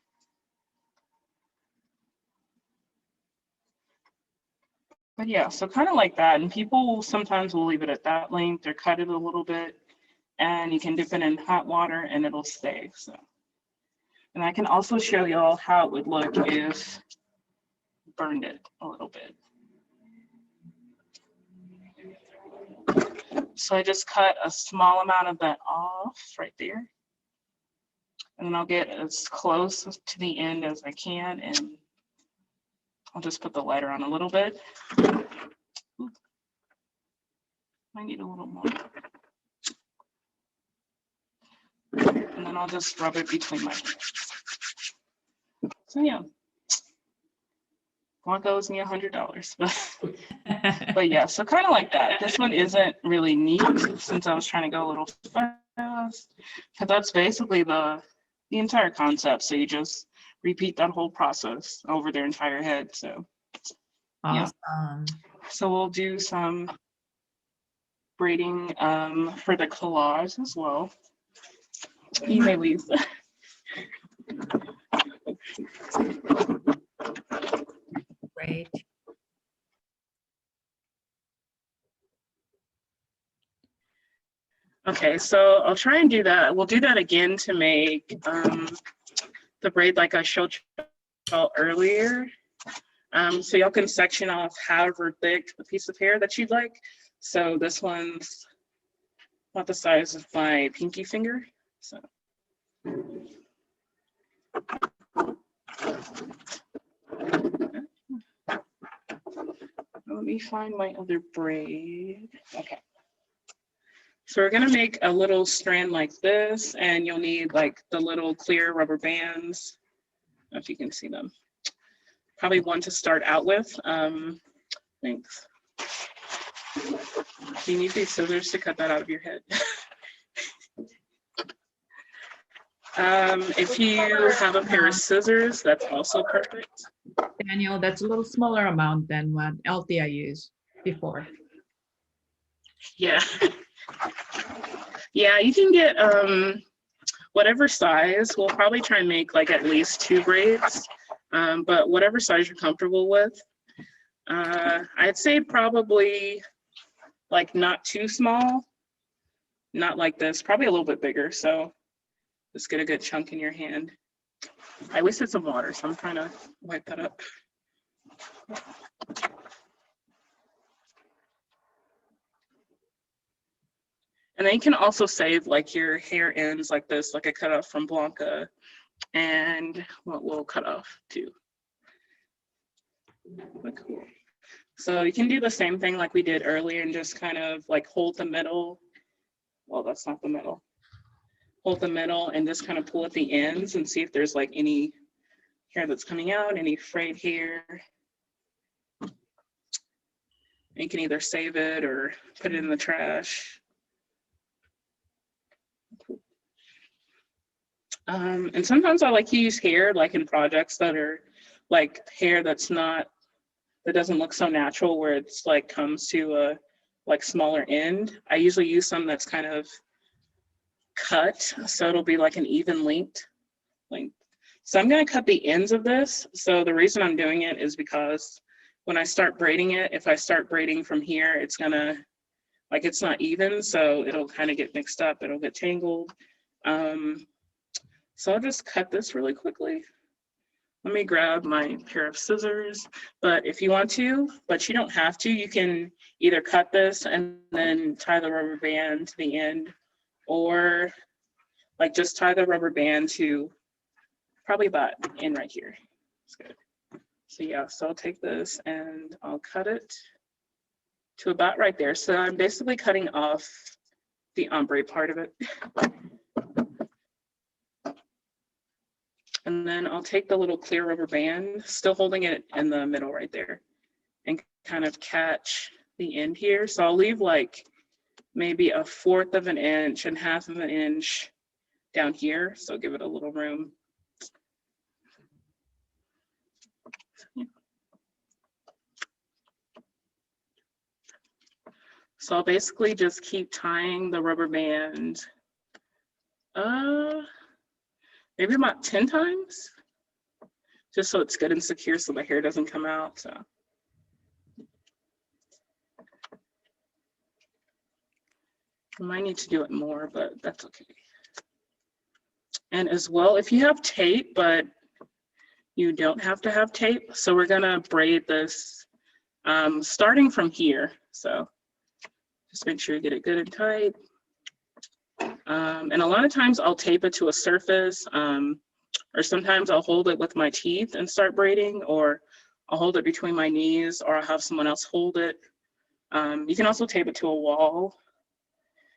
But yeah, so kind of like that. And people sometimes will leave it at that length or cut it a little bit, and you can dip it in hot water and it'll stay. So, and I can also show y'all how it would look if burned it a little bit. So I just cut a small amount of that off right there. And then I'll get as close to the end as I can, and I'll just put the lighter on a little bit. Ooh. I need a little more. And then I'll just rub it between my hands. So yeah, Blanca owes me $100, but yeah, so kind of like that. This one isn't really neat since I was trying to go a little fast, but that's basically the entire concept. So you just repeat that whole process over their entire head. So yeah. Awesome. So we'll do some braiding for the collage as well. You may leave. Great. Okay, so I'll try and do that. We'll do that again to make the braid like I showed y'all earlier. So y'all can section off however thick the piece of hair that you'd like. So this one's about the size of my pinky finger. So. Let me find my other braid. Okay. So we're gonna make a little strand like this, and you'll need like the little clear rubber bands. I don't know if you can see them. Probably one to start out with. Thanks. You need these scissors to cut that out of your head. If you have a pair of scissors, that's also perfect. Daniel, that's a little smaller amount than what Althea used before. Yeah. Yeah, you can get whatever size. We'll probably try and make like at least 2 braids, but whatever size you're comfortable with. I'd say probably like not too small, not like this, probably a little bit bigger. So just get a good chunk in your hand. I wasted some water, so I'm trying to wipe that up. And then you can also save like your hair ends like this, like I cut off from Blanca, and what we'll cut off too. But cool. So you can do the same thing like we did earlier and just kind of like hold the middle. Well, that's not the middle. Hold the middle and just kind of pull at the ends and see if there's like any hair that's coming out, any frayed hair. And you can either save it or put it in the trash. And sometimes I like to use hair like in projects that are like hair that's not that doesn't look so natural, where it's like comes to a like smaller end. I usually use some that's kind of cut, so it'll be like an even length. So I'm going to cut the ends of this. So the reason I'm doing it is because when I start braiding it, if I start braiding from here, it's gonna, like, it's not even, so it'll kind of get mixed up, it'll get tangled. So I'll just cut this really quickly. Let me grab my pair of scissors, but if you want to, but you don't have to, you can either cut this and then tie the rubber band to the end, or like just tie the rubber band to probably about in right here. That's good. So yeah, so I'll take this and I'll cut it to about right there. So I'm basically cutting off the ombre part of it. And then I'll take the little clear rubber band, still holding it in the middle right there, and kind of catch the end here. So I'll leave like maybe 1/4 of an inch and 1/2 of an inch down here. So give it a little room. So I'll basically just keep tying the rubber band maybe about 10 times, just so it's good and secure so the hair doesn't come out. So I might need to do it more, but that's okay. And as well, if you have tape, but you don't have to have tape, so we're gonna braid this starting from here. So just make sure you get it good and tight. And a lot of times I'll tape it to a surface, or sometimes I'll hold it with my teeth and start braiding, or I'll hold it between my knees, or I'll have someone else hold it. You can also tape it to a wall,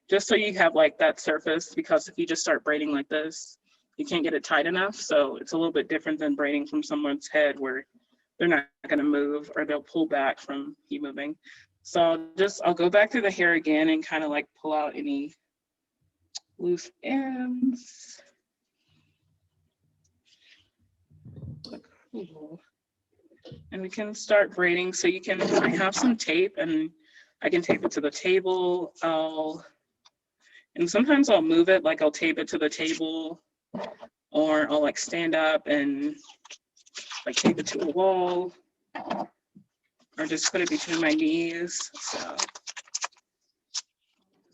just so you have like that surface, because if you just start braiding like this, you can't get it tight enough. So it's a little bit different than braiding from someone's head where they're not gonna move, or they'll pull back from you moving. So I'll go back through the hair again and kind of like pull out any loose ends. Cool. And we can start braiding. So you can, I have some tape and I can tape it to the table. And sometimes I'll move it, like I'll tape it to the table, or I'll like stand up and like tape it to a wall, or just put it between my knees. So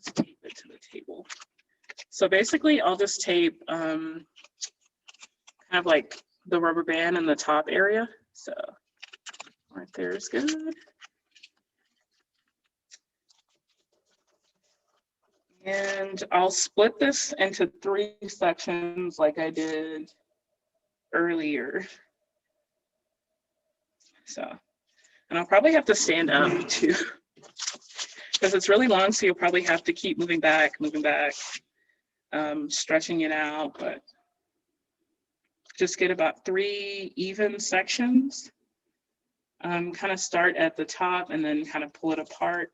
just tape it to the table. So basically I'll just tape kind of like the rubber band in the top area. So right there is good. And I'll split this into 3 sections like I did earlier. So, and I'll probably have to stand up too, because it's really long, so you'll probably have to keep moving back, stretching it out, but just get about 3 even sections. Kind of start at the top and then kind of pull it apart.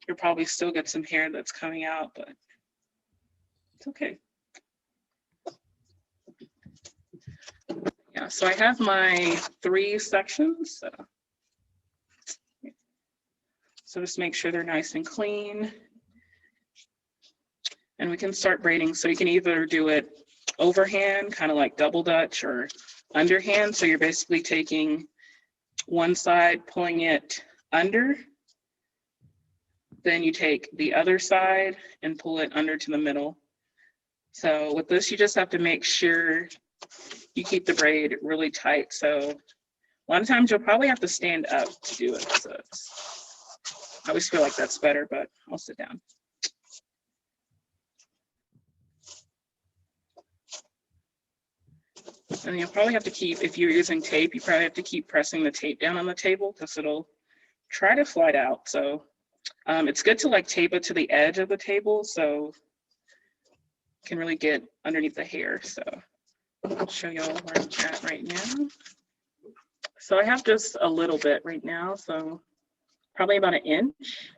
You'll probably still get some hair that's coming out, but it's okay. Yeah, so I have my 3 sections. So just make sure they're nice and clean. And we can start braiding. So you can either do it overhand, kind of like double Dutch, or underhand. So you're basically taking one side, pulling it under. Then you take the other side and pull it under to the middle. So with this, you just have to make sure you keep the braid really tight. So a lot of times you'll probably have to stand up to do it. So I always feel like that's better, but I'll sit down. And you'll probably have to keep, if you're using tape, you probably have to keep pressing the tape down on the table because it'll try to slide out. So it's good to like tape it to the edge of the table so you can really get underneath the hair. So I'll show y'all where I'm at right now. So I have just a little bit right now, so probably about 1 inch.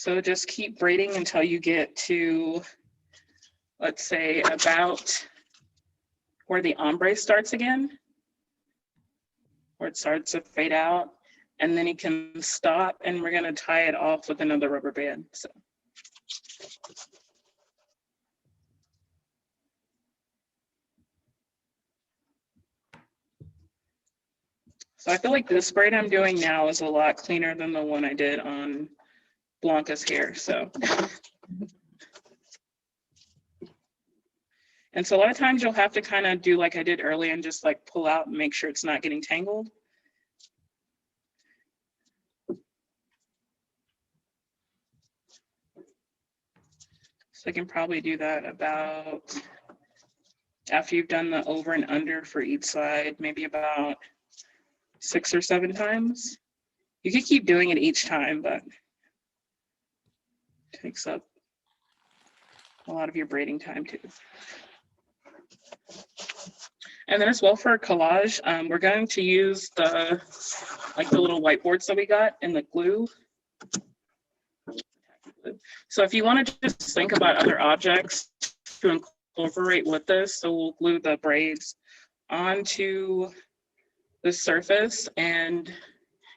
So just keep braiding until you get to, let's say, about where the ombre starts again, where it starts to fade out. And then you can stop, and we're going to tie it off with another rubber band. So I feel like this braid I'm doing now is a lot cleaner than the one I did on Blanca's hair. So, and so a lot of times you'll have to kind of do like I did earlier and just like pull out and make sure it's not getting tangled. So I can probably do that about, after you've done the over and under for each side, maybe about 6 or 7 times. You could keep doing it each time, but it takes up a lot of your braiding time too. And then as well for collage, we're going to use the little whiteboards that we got in the glue. So if you want to just think about other objects to incorporate with this, so we'll glue the braids onto the surface and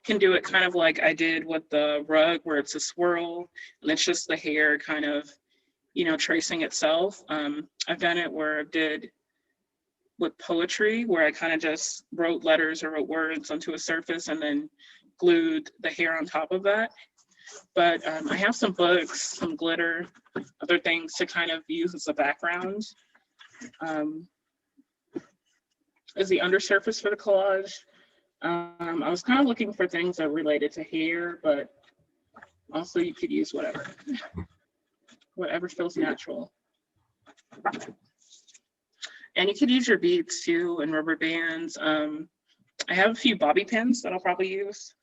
can do it kind of like I did with the rug where it's a swirl and it's just the hair kind of, you know, tracing itself. I've done it where I did with poetry where I kind of just wrote letters or wrote words onto a surface and then glued the hair on top of that. But I have some books, some glitter, other things to kind of use as a background. As the undersurface for the collage. I was kind of looking for things that related to hair, but also you could use whatever feels natural. And you could use your beads too and rubber bands. I have a few bobby pins that I'll probably use.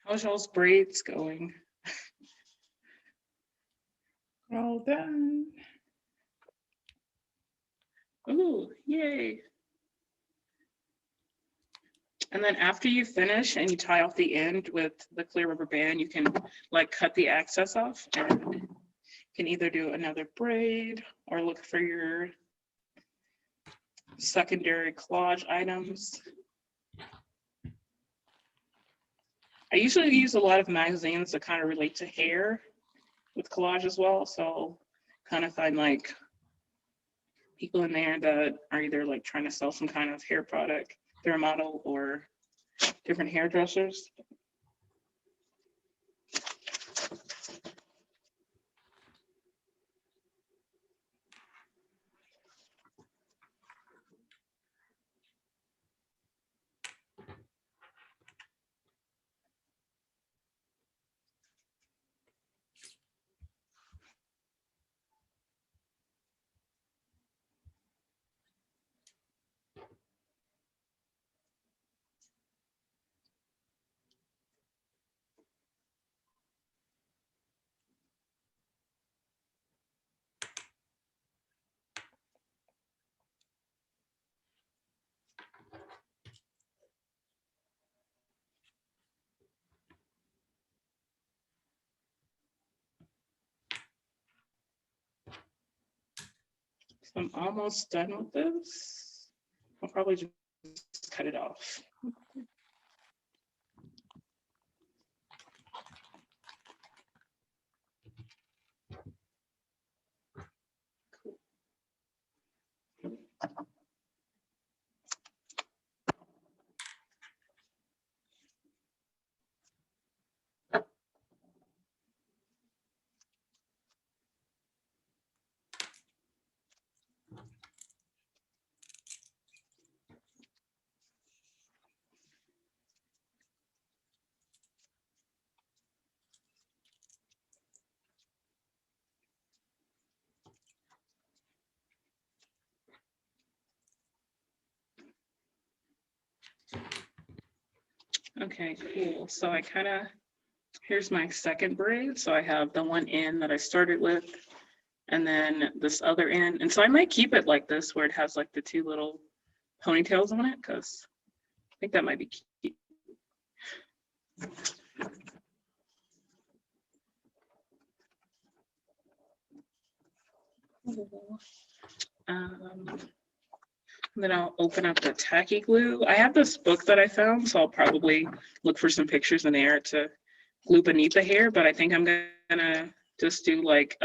How's y'all's braids going? All done. Ooh, yay. And then after you finish and you tie off the end with the clear rubber band, you can like cut the excess off and you can either do another braid or look for your secondary collage items. I usually use a lot of magazines that kind of relate to hair with collage as well. So kind of find like people in there that are either like trying to sell some kind of hair product, they're a model or different hairdressers. I'm almost done with this. I'll probably just cut it off. Okay, cool. So I kind of, here's my second braid. So I have the one end that I started with, and then this other end. And so I might keep it like this, where it has like the two little ponytails on it, because I think that might be cute. Then I'll open up the tacky glue. I have this book that I found, so I'll probably look for some pictures in there to glue beneath the hair, but I think I'm gonna just do like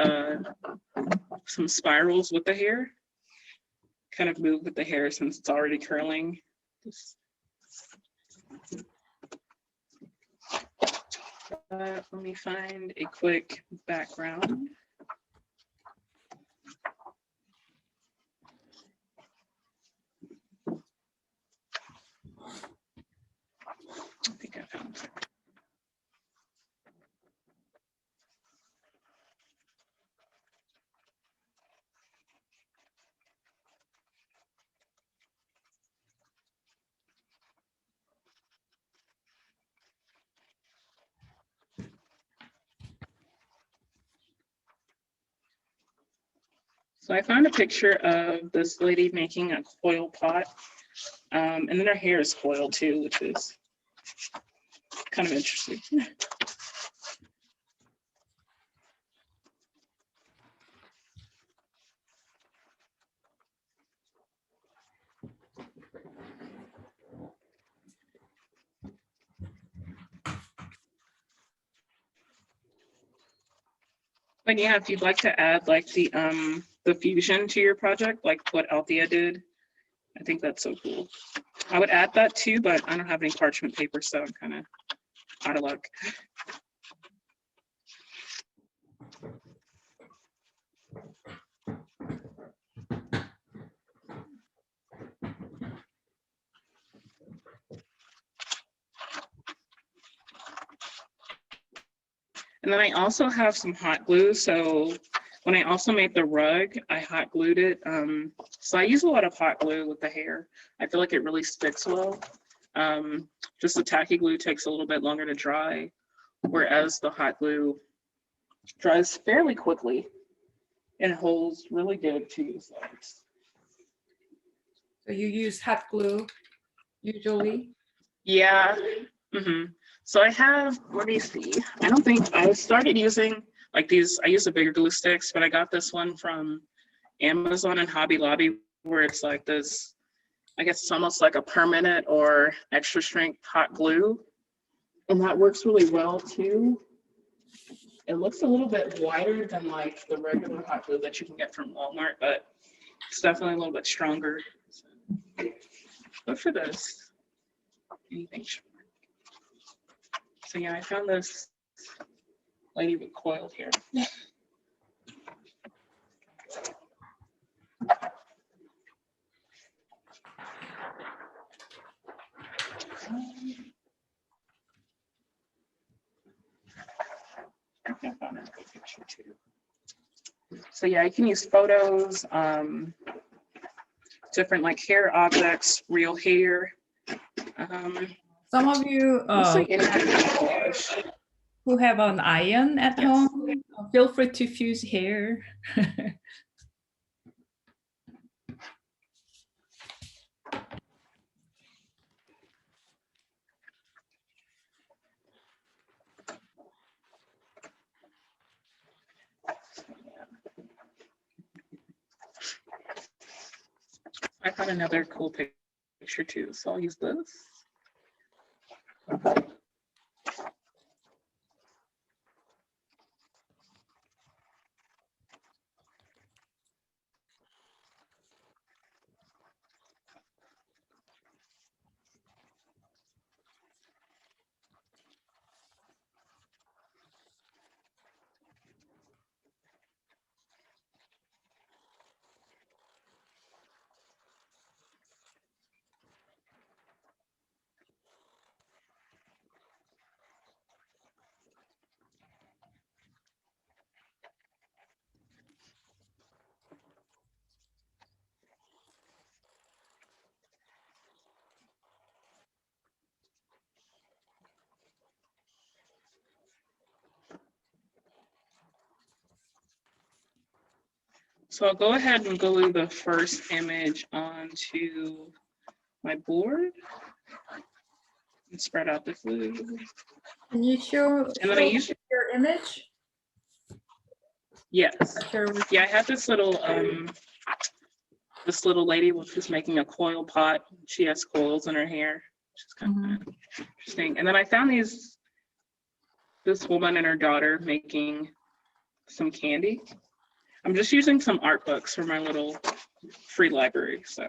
some spirals with the hair. Kind of move with the hair since it's already curling. Let me find a quick background. I think I found it. So I found a picture of this lady making a coil pot. And then her hair is coiled too, which is kind of interesting. But yeah, if you'd like to add like the fusion to your project, like what Althea did, I think that's so cool. I would add that too, but I don't have any parchment paper, so I'm kind of out of luck. And then I also have some hot glue. So when I also made the rug, I hot glued it. So I use a lot of hot glue with the hair. I feel like it really sticks well. Just the tacky glue takes a little bit longer to dry, whereas the hot glue dries fairly quickly and holds really good too. So you use hot glue usually? Yeah. So I have, let me see. I don't think I started using like these. I use the bigger glue sticks, but I got this one from Amazon and Hobby Lobby, where it's like this, I guess it's almost like a permanent or extra strength hot glue. And that works really well too. It looks a little bit wider than like the regular hot glue that you can get from Walmart, but it's definitely a little bit stronger. Look for this. Anything. So yeah, I found this lady with coiled hair. I think I found a good picture too. So yeah, you can use photos, different like hair objects, real hair. Some of you who have an iron at home, feel free to fuse hair. I found another cool picture too, so I'll use this. So I'll go ahead and glue the first image onto my board and spread out the glue. Can you show, And then I show use, your image? yes. Sure. Yeah, I have this little lady who's making a coil pot. She has coils in her hair, which is kind of interesting. And then I found this woman and her daughter making some candy. I'm just using some art books for my little free library. So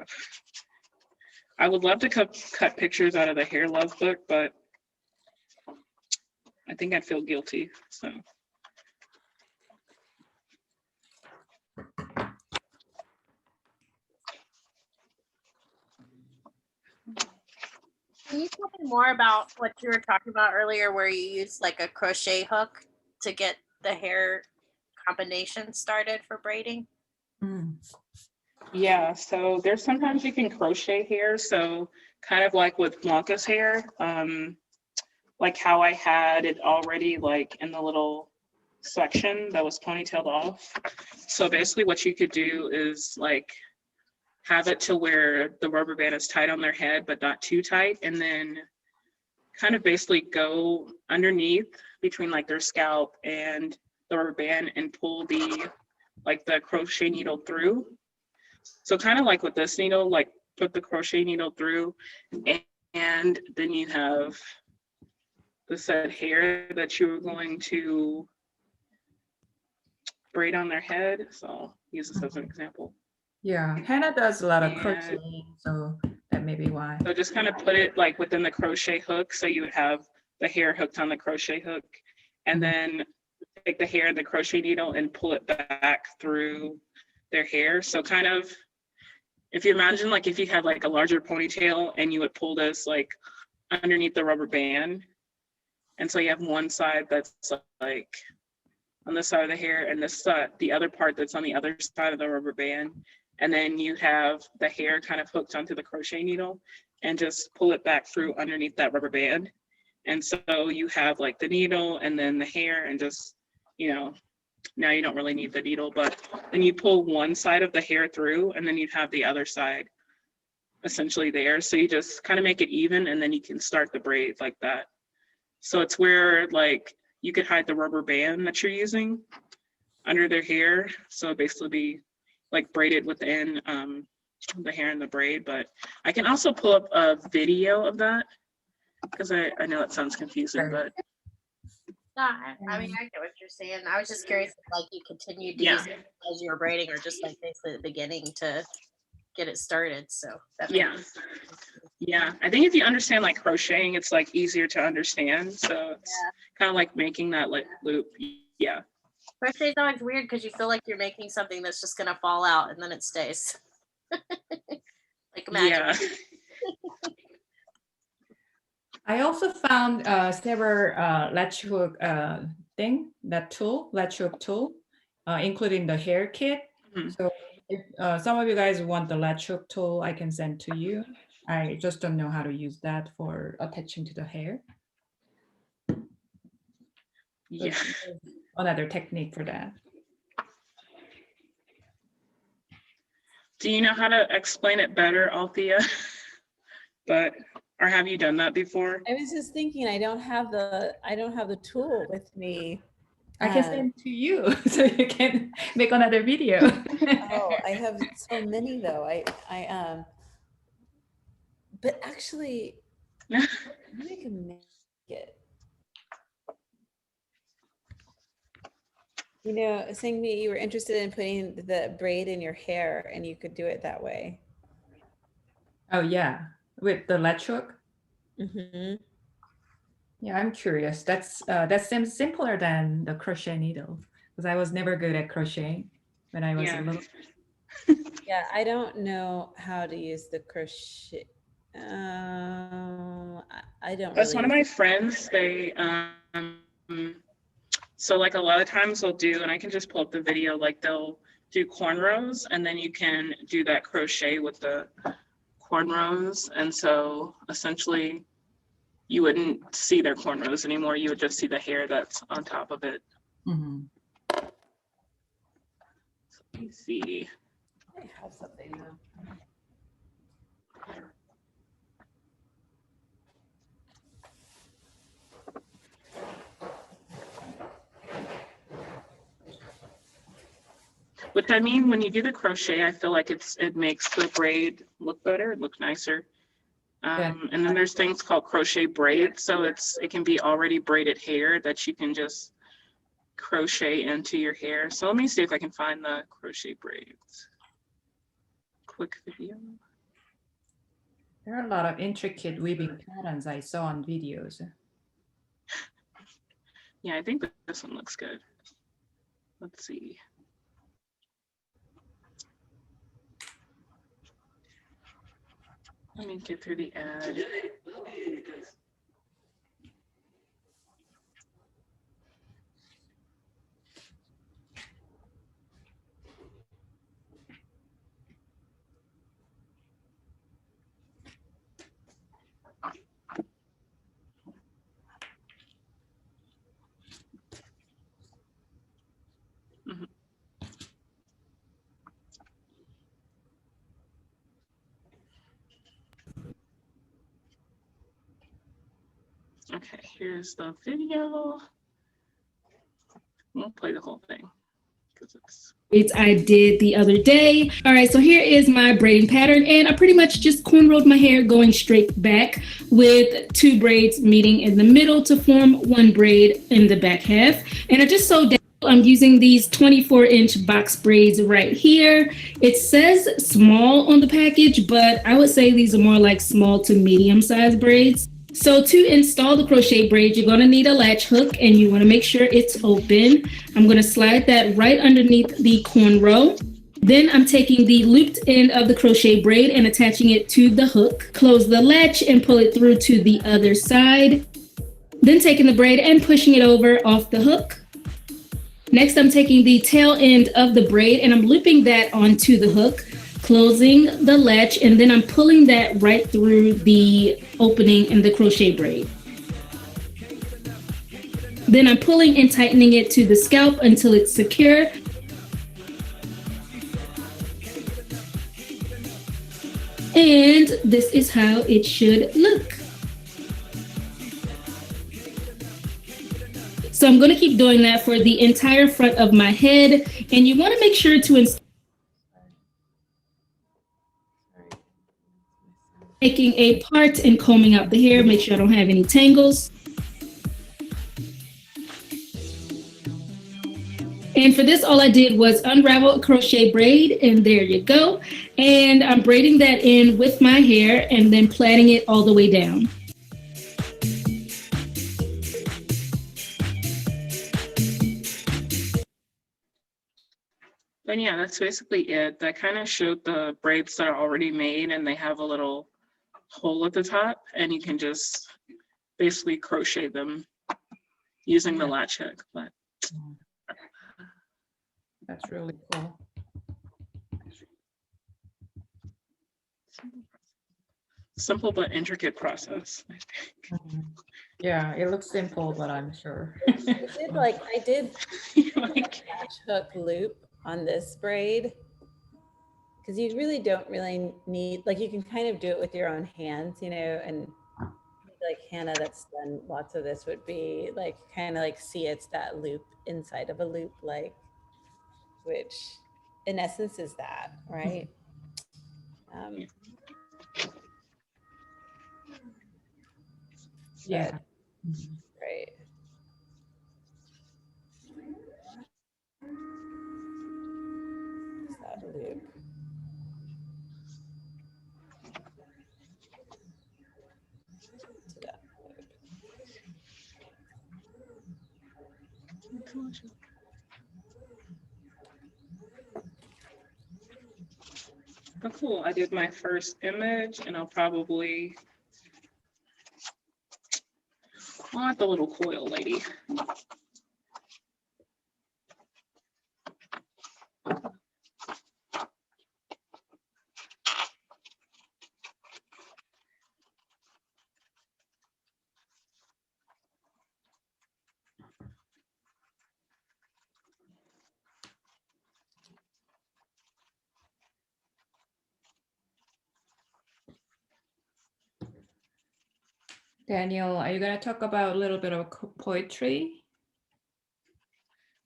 I would love to cut pictures out of the Hair Love book, but I think I'd feel guilty. So. Can you tell me more about what you were talking about earlier, where you use like a crochet hook to get the hair combination started for braiding? Yeah, so there's sometimes you can crochet hair. So kind of like with Blanca's hair, like how I had it already like in the little section that was ponytailed off. So basically what you could do is like have it to where the rubber band is tight on their head, but not too tight. And then kind of basically go underneath between like their scalp and the rubber band and pull the crochet needle through. So kind of like with this needle, like put the crochet needle through, and then you have the set hair that you're going to braid on their head. So I'll use this as an example. Yeah, Hannah does a lot of And- crocheting, so that may be why. So just kind of put it like within the crochet hook. So you would have the hair hooked on the crochet hook, and then take the hair and the crochet needle and pull it back through their hair. So kind of, if you imagine like if you had like a larger ponytail and you would pull this like underneath the rubber band. And so you have one side that's like on this side of the hair and this the other part that's on the other side of the rubber band. And then you have the hair kind of hooked onto the crochet needle and just pull it back through underneath that rubber band. And so you have like the needle and then the hair and just, you know, now you don't really need the needle, but then you pull one side of the hair through and then you'd have the other side essentially there. So you just kind of make it even and then you can start the braid like that. So it's where like you could hide the rubber band that you're using under their hair. So basically be like braided within the hair and the braid. But I can also pull up a video of that because I know it sounds confusing, but No, I mean, I get what you're saying. I was just curious if like you continued to use it as you were braiding or just like basically the beginning to get it started. So that makes sense. Yeah, I think if you understand like crocheting, it's like easier to understand. So it's kind of like making that like loop. Yeah. Crochet is always weird because you feel like you're making something that's just gonna fall out and then it stays. Like magic. Yeah. I also found several latch hook latch hook tool, including the hair kit. So if some of you guys want the latch hook tool, I can send to you. I just don't know how to use that for attaching to the hair. Yeah. Another technique for that. Do you know how to explain it better, Althea? Or have you done that before? I was just thinking, I don't have the tool with me. I can send to you so you can make another video. Oh, I have so many though. But actually, maybe I can make it. You know, saying me you were interested in putting the braid in your hair, and you could do it that way. Oh yeah, with the latch hook. Mm-hmm. Yeah, I'm curious. That seems simpler than the crochet needle because I was never good at crocheting when I was a little. Yeah, I don't know how to use the crochet. I don't That's really. one of my friends. They so like a lot of times they'll do, and I can just pull up the video, like they'll do cornrows and then you can do that crochet with the cornrows. And so essentially you wouldn't see their cornrows anymore. You would just see the hair that's on top of it. Mm-hmm. So let me see. I have something now. Which I mean, when you do the crochet, I feel like it makes the braid look better, look nicer. And then there's things called crochet braids. So it can be already braided hair that you can just crochet into your hair. So let me see if I can find the crochet braids. Quick video. There are a lot of intricate weaving patterns I saw on videos. Yeah, I think this one looks good. Let's see. Let me get through the ad. Okay, here's the video. We'll play the whole thing because it's. I did the other day. All right, so here is my braiding pattern, and I pretty much just cornrowed my hair going straight back with 2 braids meeting in the middle to form 1 braid in the back half. And I just sewed down. I'm using these 24-inch box braids right here. It says small on the package, but I would say these are more like small to medium-sized braids. So to install the crochet braid, you're going to need a latch hook, and you want to make sure it's open. I'm going to slide that right underneath the cornrow. Then I'm taking the looped end of the crochet braid and attaching it to the hook. Close the latch and pull it through to the other side. Then taking the braid and pushing it over off the hook. Next, I'm taking the tail end of the braid and I'm looping that onto the hook, closing the latch, and then I'm pulling that right through the opening in the crochet braid. Then I'm pulling and tightening it to the scalp until it's secure. And this is how it should look. So I'm going to keep doing that for the entire front of my head. And you want to make sure to install taking a part and combing out the hair, make sure I don't have any tangles. And for this, all I did was unravel a crochet braid, and there you go. And I'm braiding that in with my hair and then plaiting it all the way down. And yeah, that's basically it. That kind of showed the braids that are already made, and they have a little hole at the top, and you can just basically crochet them using the latch hook. But that's really cool. Simple but intricate process. Yeah, it looks simple, but I'm sure. I did latch hook loop on this braid because you really don't really need, like, you can kind of do it with your own hands, you know, and like Hannah that's done lots of this would be like kind of like see it's that loop inside of a loop, like, which in essence is that, right? Yeah. Right. It's that loop. To that loop. Oh, cool. I did my first image, and I'll probably want the little coil lady. Daniel, are you going to talk about a little bit of poetry?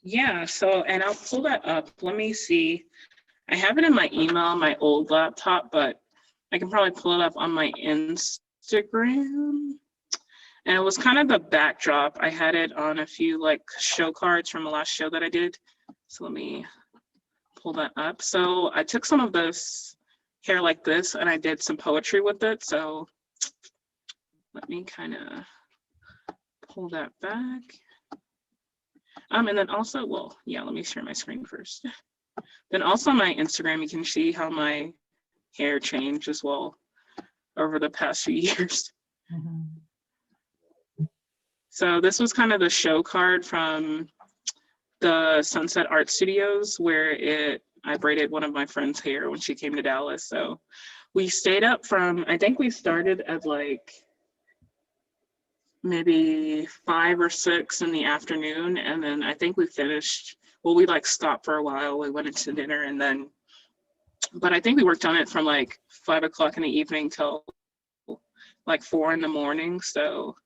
Yeah, so, and I'll pull that up. Let me see. I have it in my email on my old laptop, but I can probably pull it up on my Instagram. And it was kind of the backdrop. I had it on a few like show cards from the last show that I did. So let me pull that up. So I took some of this hair like this and I did some poetry with it. So let me kind of pull that back. And then also, well, yeah, let me share my screen first. Then also on my Instagram, you can see how my hair changed as well over the past few years. So this was kind of the show card from the Sunset Art Studios where I braided one of my friend's hair when she came to Dallas. So we stayed up from, I think we started at like maybe 5 or 6 in the afternoon. And then I think we finished, well, we like stopped for a while. We went into dinner and then, but I think we worked on it from like 5 o'clock in the evening till like 4 in the morning. So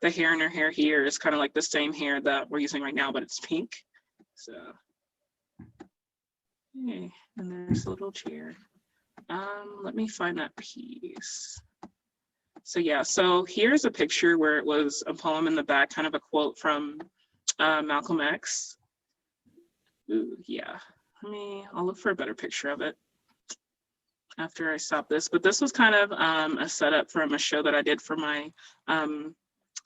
the hair in her hair here is kind of like the same hair that we're using right now, but it's pink. So, okay. And there's a little chair. Let me find that piece. So yeah, so here's a picture where it was a poem in the back, kind of a quote from Malcolm X. Ooh, yeah, I'll look for a better picture of it after I stop this. But this was kind of a setup from a show that I did for my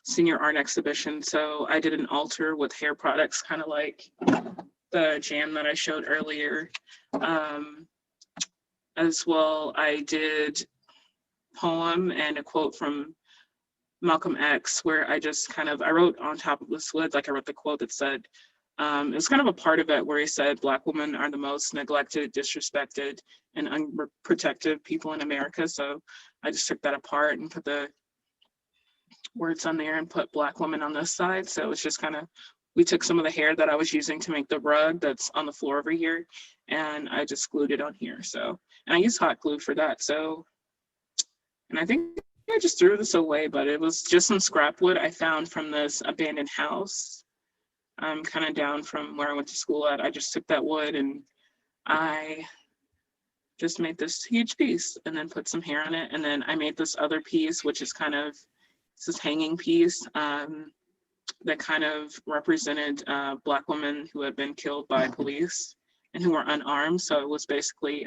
senior art exhibition. So I did an altar with hair products, kind of like the jam that I showed earlier. As well, I did poem and a quote from Malcolm X where I just kind of, I wrote on top of this wood, like I wrote the quote that said, it was kind of a part of it where he said, Black women are the most neglected, disrespected, and unprotected people in America. So I just took that apart and put the words on there and put Black woman on this side. So it's just kind of, we took some of the hair that I was using to make the rug that's on the floor over here, and I just glued it on here. So, and I used hot glue for that. So, and I think I just threw this away, but it was just some scrap wood I found from this abandoned house. I'm kind of down from where I went to school at. I just took that wood and I just made this huge piece and then put some hair on it. And then I made this other piece, which is kind of this hanging piece that kind of represented Black women who had been killed by police and who were unarmed. So it was basically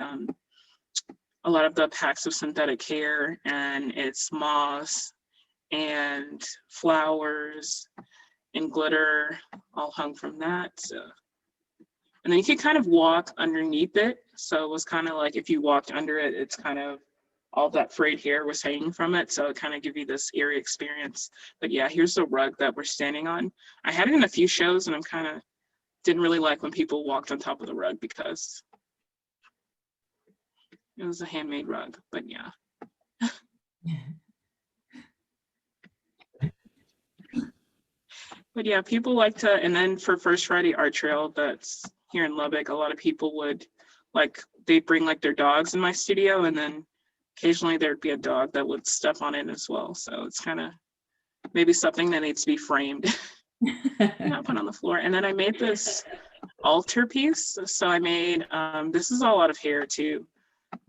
a lot of the packs of synthetic hair and it's moss and flowers and glitter all hung from that. So. And then you could kind of walk underneath it. So it was kind of like if you walked under it, it's kind of all that frayed hair was hanging from it. So it kind of give you this eerie experience. But yeah, here's the rug that we're standing on. I had it in a few shows and I'm kind of didn't really like when people walked on top of the rug because it was a handmade rug, but yeah. But yeah, people like to, and then for First Friday Art Trail that's here in Lubbock, a lot of people would like, they bring like their dogs in my studio and then occasionally there'd be a dog that would step on it as well. So it's kind of maybe something that needs to be framed, not put on the floor. And then I made this altar piece. So I made, this is all out of hair too.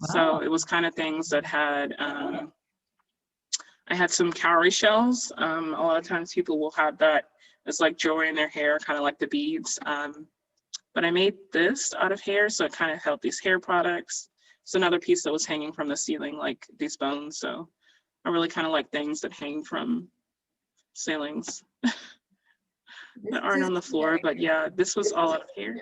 So it was kind of things that had, I had some cowrie shells. A lot of times people will have that as like jewelry in their hair, kind of like the beads. But I made this out of hair, so it kind of held these hair products. It's another piece that was hanging from the ceiling, like these bones. So I really kind of like things that hang from ceilings that aren't on the floor. But yeah, this was all out of hair.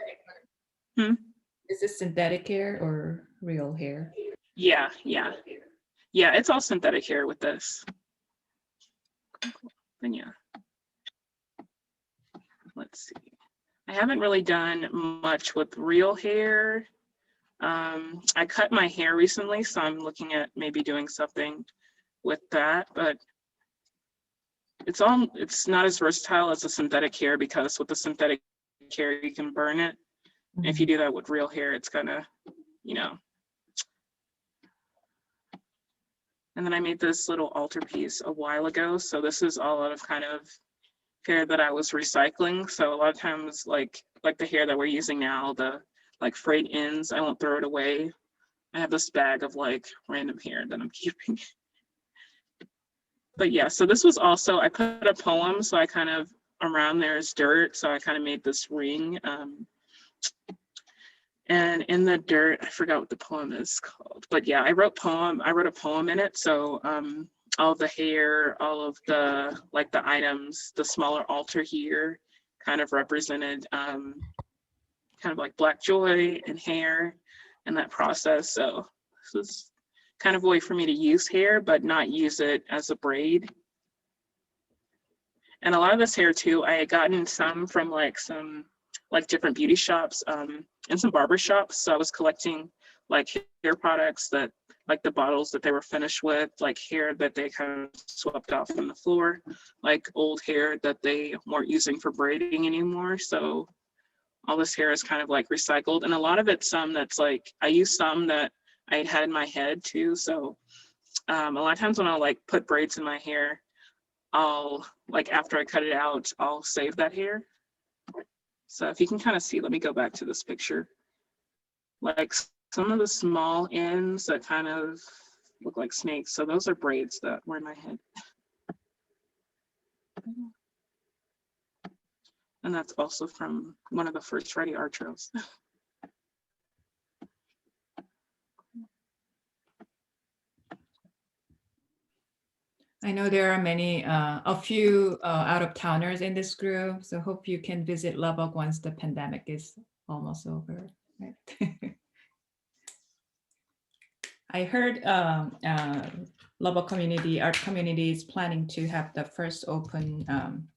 Is this synthetic hair or real hair? Yeah, it's all synthetic hair with this. And yeah, let's see. I haven't really done much with real hair. I cut my hair recently, so I'm looking at maybe doing something with that, but it's not as versatile as a synthetic hair, because with the synthetic hair, you can burn it. And if you do that with real hair, it's gonna, you know. And then I made this little altar piece a while ago. So this is all out of kind of hair that I was recycling. So a lot of times, like the hair that we're using now, the like frayed ends, I won't throw it away. I have this bag of like random hair that I'm keeping. But yeah, so this was also, I put a poem, so I kind of, around there is dirt, so I kind of made this ring. And in the dirt, I forgot what the poem is called, but yeah, I wrote a poem in it. So all of the hair, all of the, like the items, the smaller altar here kind of represented kind of like Black joy and hair and that process. So this was kind of a way for me to use hair, but not use it as a braid. And a lot of this hair too, I had gotten some from like some like different beauty shops and some barber shops. So I was collecting like hair products that, like the bottles that they were finished with, like hair that they kind of swept off from the floor, like old hair that they weren't using for braiding anymore. So all this hair is kind of like recycled, and a lot of it's some that's like, I used some that I had in my head too. So a lot of times when I'll like put braids in my hair, I'll like, after I cut it out, I'll save that hair. So if you can kind of see, let me go back to this picture. Like some of the small ends that kind of look like snakes. So those are braids that were in my head. And that's also from one of the first Friday art trails. I know there are many, a few out-of-towners in this group, so hope you can visit Lubbock once the pandemic is almost over. Right? I heard Lubbock art community is planning to have the first open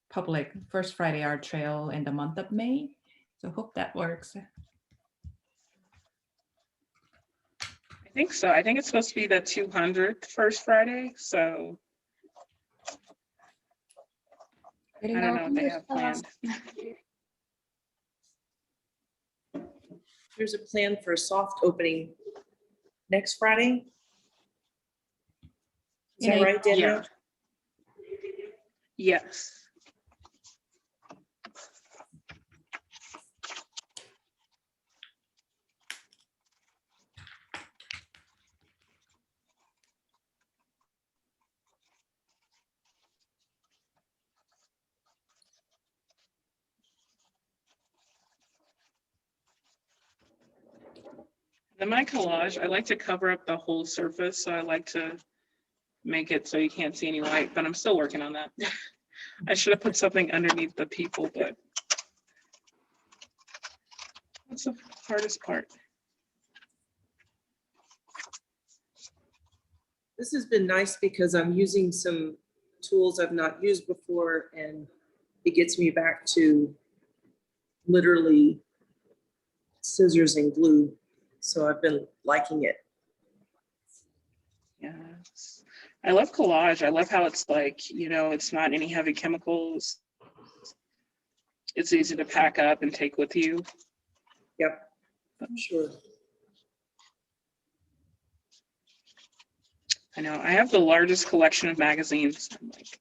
public First Friday Art Trail in the month of May. So hope that works. I think so. I think it's supposed to be the 200th First Friday. So I don't know what they have planned. There's a plan for a soft opening next Friday. Is that right, Danielle? Yeah. Yes. In my collage, I like to cover up the whole surface, so I like to make it so you can't see any light, but I'm still working on that. I should have put something underneath the people, but that's the hardest part. This has been nice because I'm using some tools I've not used before, and it gets me back to literally scissors and glue. So I've been liking it. Yes. I love collage. I love how it's like, you know, it's not any heavy chemicals. It's easy to pack up and take with you. Yep, sure. I know, I have the largest collection of magazines. I'm like,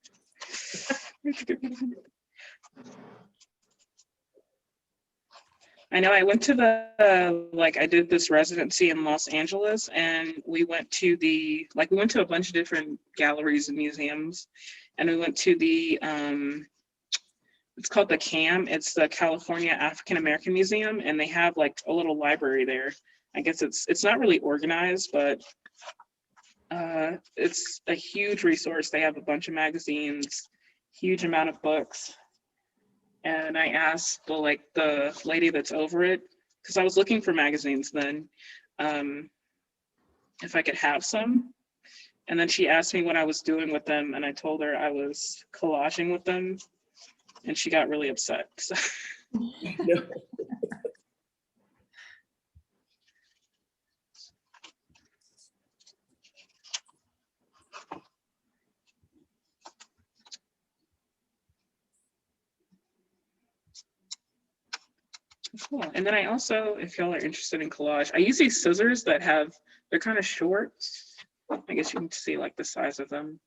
I know I went to I did this residency in Los Angeles, and we went to a bunch of different galleries and museums, and we went to the, it's called the CAM, it's the California African American Museum, and they have like a little library there. I guess it's not really organized, but it's a huge resource. They have a bunch of magazines, huge amount of books. And I asked the lady that's over it, because I was looking for magazines then, if I could have some. And then she asked me what I was doing with them, and I told her I was collaging with them, and she got really upset. So. No. Cool. And then I also, if y'all are interested in collage, I use these scissors that they're kind of short. I guess you can see like the size of them.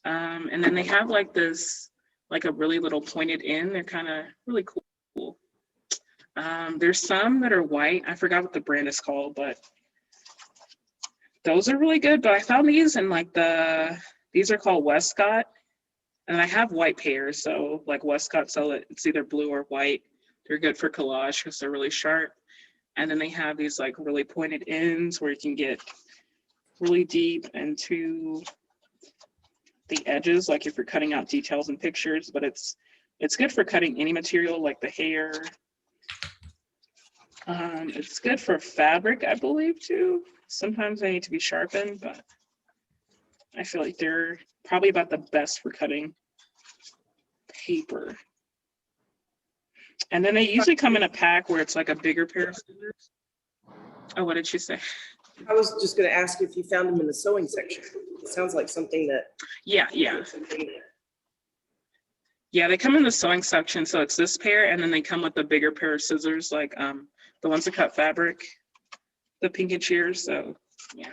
And then they have like this, like a really little pointed end. They're kind of really cool. There's some that are white. I forgot what the brand is called, but those are really good. But I found these in these are called Westcott. And I have white pairs. So like Westcott sell it, it's either blue or white. They're good for collage because they're really sharp. And then they have these like really pointed ends where you can get really deep into the edges, like if you're cutting out details in pictures, but it's good for cutting any material like the hair. It's good for fabric, I believe, too. Sometimes they need to be sharpened, but I feel like they're probably about the best for cutting paper. And then they usually come in a pack where it's like a bigger pair of scissors. Oh, what did she say? I was just going to ask if you found them in the sewing section. It sounds like something that. Yeah. Yeah, they come in the sewing section. So it's this pair, and then they come with a bigger pair of scissors, like the ones that cut fabric, the pink and shears. So yeah.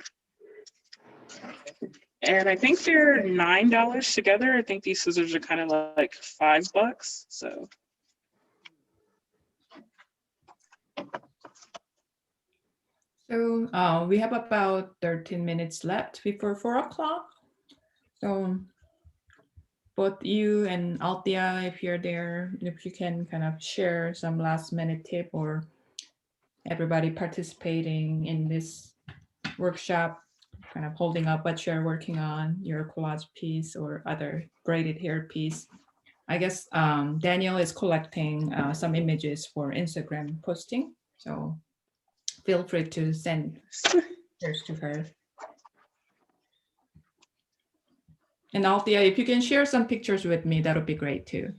And I think they're $9 together. I think these scissors are kind of like $5. So. So we have about 13 minutes left before 4 o'clock. So both you and Althea, if you're there, if you can kind of share some last minute tip, or everybody participating in this workshop, kind of holding up what you're working on, your collage piece or other braided hair piece. I guess Danielle is collecting some images for Instagram posting. So feel free to send yours to her. And Althea, if you can share some pictures with me, that would be great too.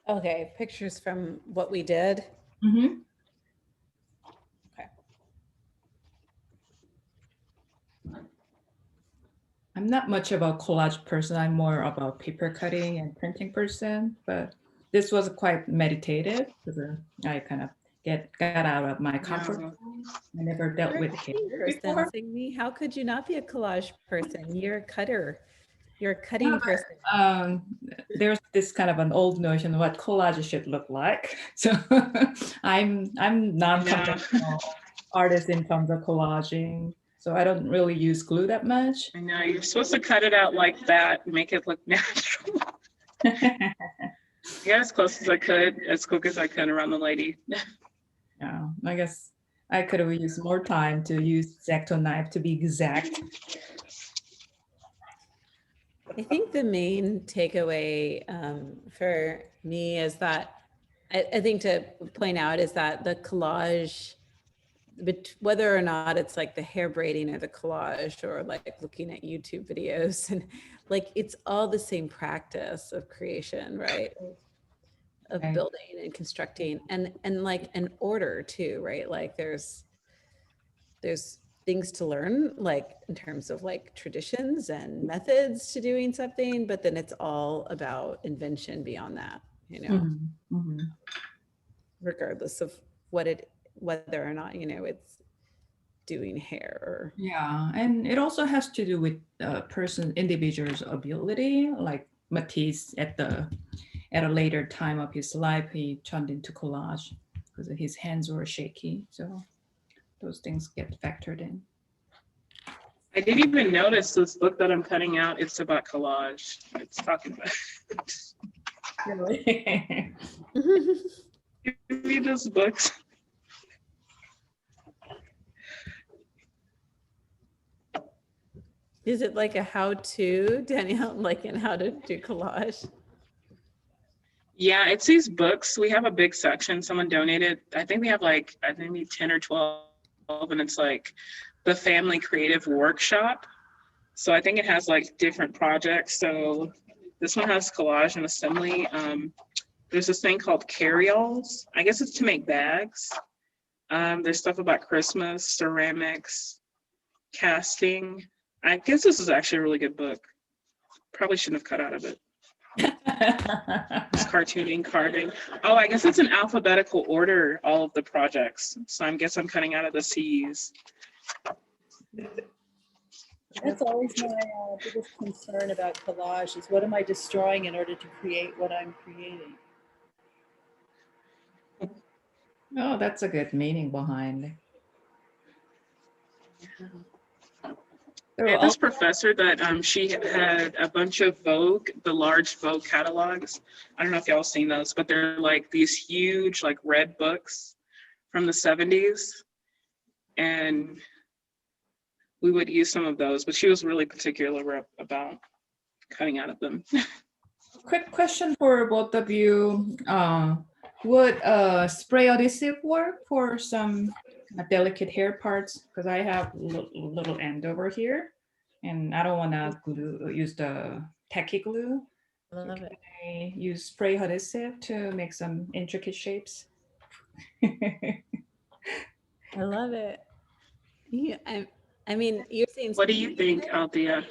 Okay, pictures from what we did. Mm-hmm. Okay. I'm not much of a collage person. I'm more about paper cutting and printing person, but this was quite meditative because I kind of got out of my comfort zone. I never dealt with hair before. How could you not be a collage person? You're a cutter. You're a cutting person. There's this kind of an old notion of what collage should look like. So I'm non-conventional artist in terms of collaging. So I don't really use glue that much. I know, you're supposed to cut it out like that, make it look natural. Yeah, as close as I could, as quick as I could around the lady. Yeah, I guess I could have used more time to use X-Acto knife to be exact. I think the main takeaway for me is that I think to point out is that the collage, but whether or not it's like the hair braiding or the collage or like looking at YouTube videos, and like it's all the same practice of creation, right? Of building and constructing and like an order too, right? Like there's things to learn, like in terms of like traditions and methods to doing something, but then it's all about invention beyond that, you know. Mm-hmm. Mm-hmm. Regardless of whether or not, you know, doing hair. Yeah, and it also has to do with individual's ability. Like Matisse at a later time of his life, he turned into collage because his hands were shaky. So those things get factored in. I didn't even notice this book that I'm cutting out. It's about collage. It's talking about. Really? Read those books. Is it like a how-to, Danielle, like in how to do collage? Yeah, it's these books. We have a big section. Someone donated. I think we have like, 10 or 12, and it's like the family creative workshop. So I think it has like different projects. So this one has collage and assembly. There's this thing called carry-alls. I guess it's to make bags. There's stuff about Christmas, ceramics, casting. I guess this is actually a really good book. Probably shouldn't have cut out of it. It's cartooning, carving. Oh, I guess it's in alphabetical order, all of the projects. So I guess I'm cutting out of the C's. That's always my biggest concern about collage is what am I destroying in order to create what I'm creating? Oh, that's a good meaning behind it. I had this professor that she had a bunch of Vogue, the large Vogue catalogs. I don't know if y'all seen those, but they're like these huge like red books from the 70s. And we would use some of those, but she was really particular about cutting out of them. Quick question for both of you. Would spray adhesive work for some delicate hair parts? Because I have little end over here, and I don't want to use the tacky glue. I love it. I use spray adhesive to make some intricate shapes. I love it. Yeah, I mean, you're saying. What do you think, Althea?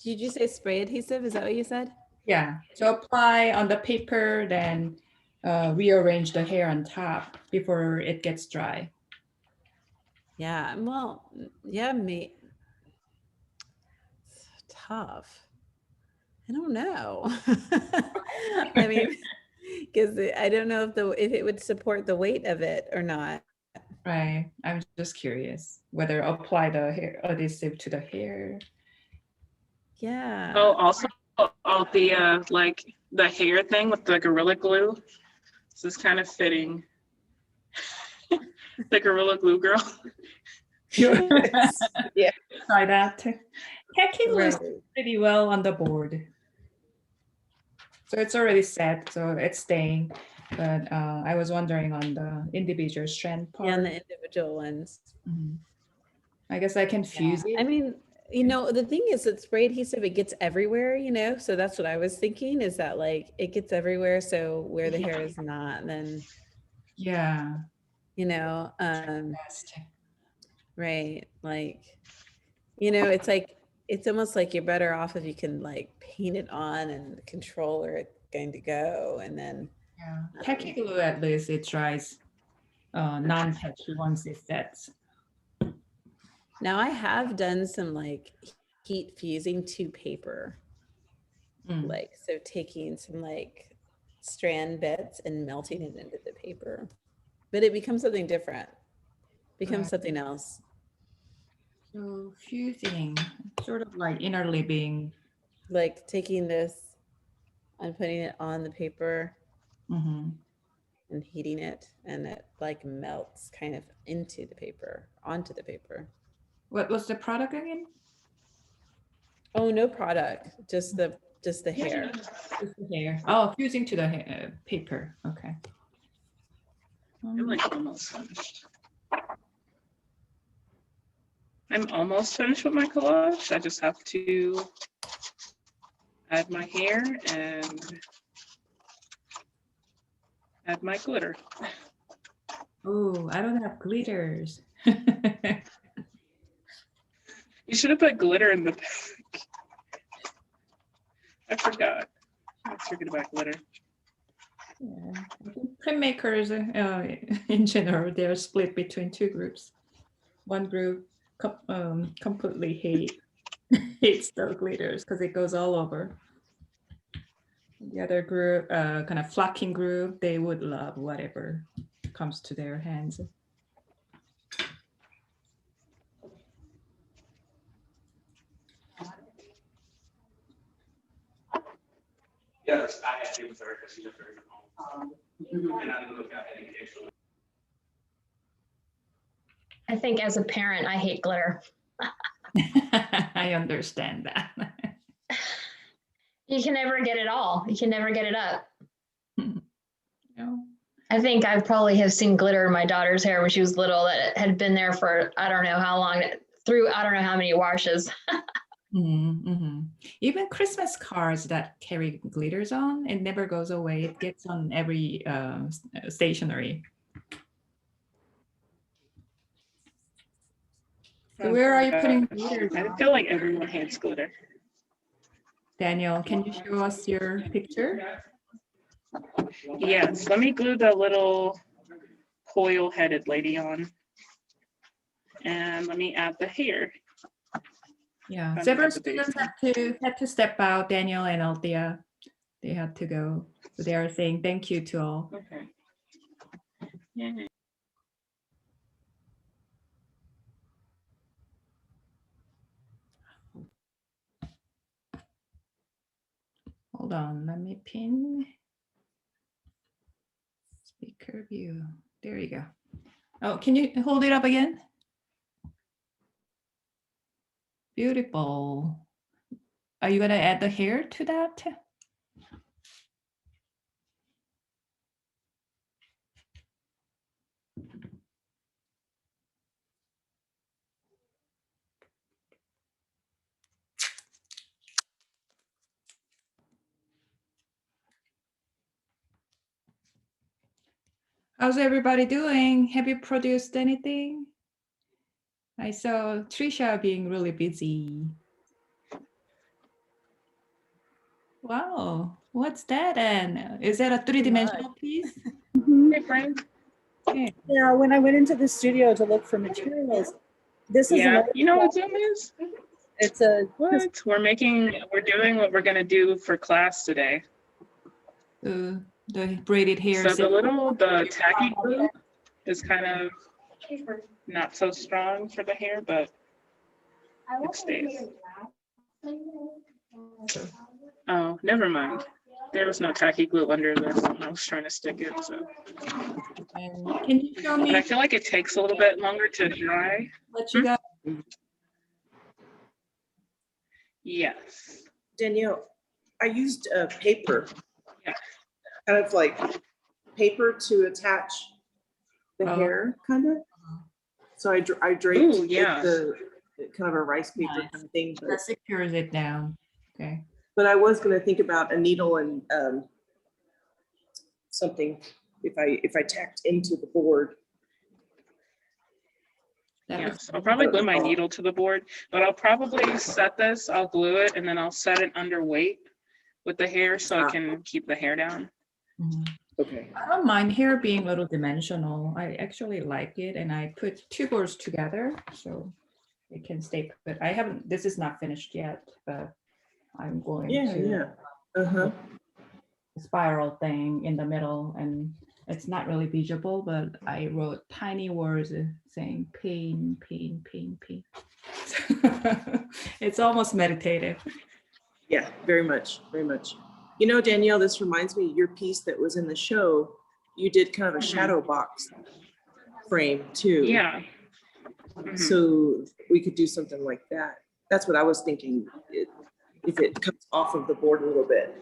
Did you say spray adhesive? Is that what you said? Yeah. So apply on the paper, then rearrange the hair on top before it gets dry. Yeah. Well, yeah, it's tough. I don't know. I mean, because I don't know if it would support the weight of it or not. Right. I'm just curious whether apply the hair adhesive to the hair. Yeah. Oh, also, Althea, like the hair thing with the Gorilla Glue. This is kind of fitting. The Gorilla Glue girl. Yeah. Try that. Tacky glue is Right. pretty well on the board. So it's already set, so it's staying. But I was wondering on the individual strand part. Yeah, on the individual ones. Mhm. I guess I can fuse it. I mean, the thing is that spray adhesive, it gets everywhere, so that's what I was thinking is that like it gets everywhere. So where the hair is not, then, Yeah. Best. Right. Like, it's like, it's almost like you're better off if you can like paint it on and control where it's going to go. And then. Yeah. Tacky glue, at least it dries non-tacky once it sets. Now I have done some like heat fusing to paper. Like, so taking some like strand bits and melting it into the paper, but it becomes something different, becomes something else. So fusing, sort of like interleaving. Like taking this and putting it on the paper and heating it, and it like melts kind of into the paper, onto the paper. What was the product again? Oh, no product, just the hair. Just the hair. Oh, fusing to the paper. Okay. I'm like almost finished. I'm almost finished with my collage. I just have to add my hair and add my glitter. Oh, I don't have glitters. You should have put glitter in the bag. I forgot. Let's forget about glitter. Yeah, I think printmakers in general, they're split between two groups. one group completely hates the glitters because it goes all over. The other group, kind of flocking group, they would love whatever comes to their hands. Yes, I had to with her because she's a very and I didn't look at any occasionally. I think as a parent, I hate glitter. I understand that. You can never get it all. You can never get it up. No. I think I probably have seen glitter in my daughter's hair when she was little that had been there for I don't know how long, through I don't know how many washes. Even Christmas cards that carry glitters on, it never goes away. It gets on every stationery. So where are you putting glitters I on? feel like everyone hates glitter. Daniel, can you show us your picture? Yes, let me glue the little coil-headed lady on. And let me add the hair. Yeah, That's several at the base students had to step out, Daniel and Althea. They had to go. So they are saying thank you to all. Okay. Yeah. Hold on, let me pin. Speaker view. There you go. Oh, can you hold it up again? Beautiful. Are you gonna add the hair to that? How's everybody doing? Have you produced anything? I saw Trisha being really busy. Wow, what's that? And is that a three-dimensional piece? Hey, Frank. Okay. Yeah, when I went into the studio to look for materials, this is Yeah, another. you know what Zoom is? It's a. What? We're doing what we're gonna do for class today. The braided hair. So the tacky glue is kind of not so strong for the hair, but it stays. Oh, never mind. There was no tacky glue under this when I was trying to stick it. So. And can you show me? And I feel like it takes a little bit longer to dry. What you got? Yes. Danielle, I used paper, Yeah. kind of like paper to attach the Oh. hair, kind of. So I draped Ooh, yeah. the kind of a rice paper Nice. kind of thing. That secures it down. Okay. But I was going to think about a needle and something if I tacked into the board. Yes, I'll probably glue my needle to the board, but I'll probably set this, I'll glue it, and then I'll set it under weight with the hair so I can keep the hair down. Okay. I don't mind hair being a little dimensional. I actually like it, and I put two boards together so it can stay put. I haven't, this is not finished yet, but I'm going to spiral thing in the middle, and it's not really visible, but I wrote tiny words saying pain, pain, pain, pain. It's almost meditative. Yeah, very much, very much. You know, Danielle, this reminds me, your piece that was in the show, you did kind of a shadow box frame too. Yeah. So we could do something like that. That's what I was thinking, if it comes off of the board a little bit.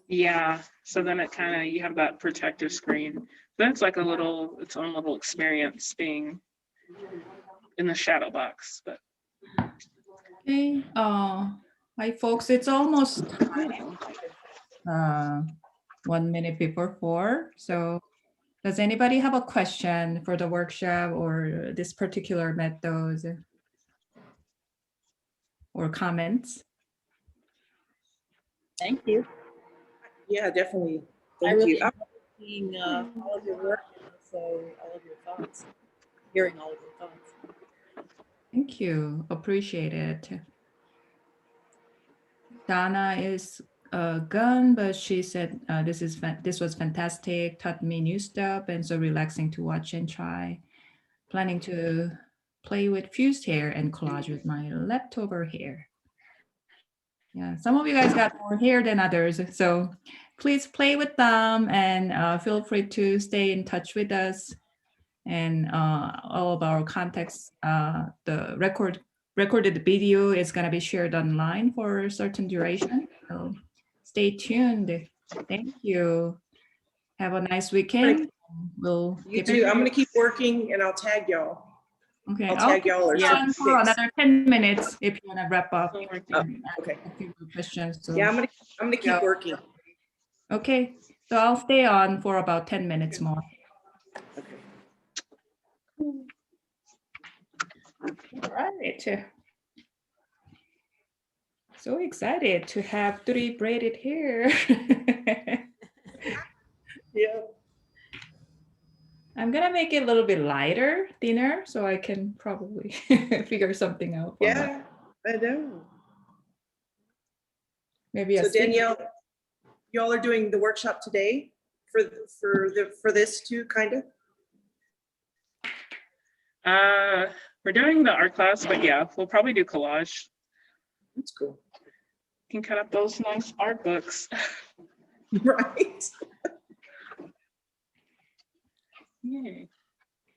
Yeah, so then it kind of, you have that protective screen. Then it's like its own little experience being in the shadow box. But Okay. Hi folks, it's almost time. 1 minute before 4. So does anybody have a question for the workshop or this particular method or comments? Thank you. Yeah, definitely. I Thank really you. enjoyed seeing all of your work, and also all of your thoughts. hearing all of your thoughts. Thank you. Appreciate it. Donna is gone, but she said this was fantastic, taught me new stuff, and so relaxing to watch and try. Planning to play with fused hair and collage with my leftover hair. Yeah, some of you guys got more hair than others, so please play with them and feel free to stay in touch with us. And all of our contacts, the recorded video is going to be shared online for a certain duration. So stay tuned. Thank you. Have a nice weekend. You too. I'm going to keep working and I'll tag y'all. Okay, I'll tag y'all or on send for pics. another 10 minutes if you want to wrap up. Okay. Questions. So. Yeah, I'm gonna keep working. Okay, so I'll stay on for about 10 minutes more. All right. So excited to have 3 braided hair. Yeah. I'm gonna make it a little bit lighter, thinner, so I can probably figure something out. Yeah, I know. Maybe so Danielle, y'all are doing the workshop today for this too, kind of. We're doing the art class, but yeah, we'll probably do collage. That's cool. You can cut up those nice art books. Right. Yay.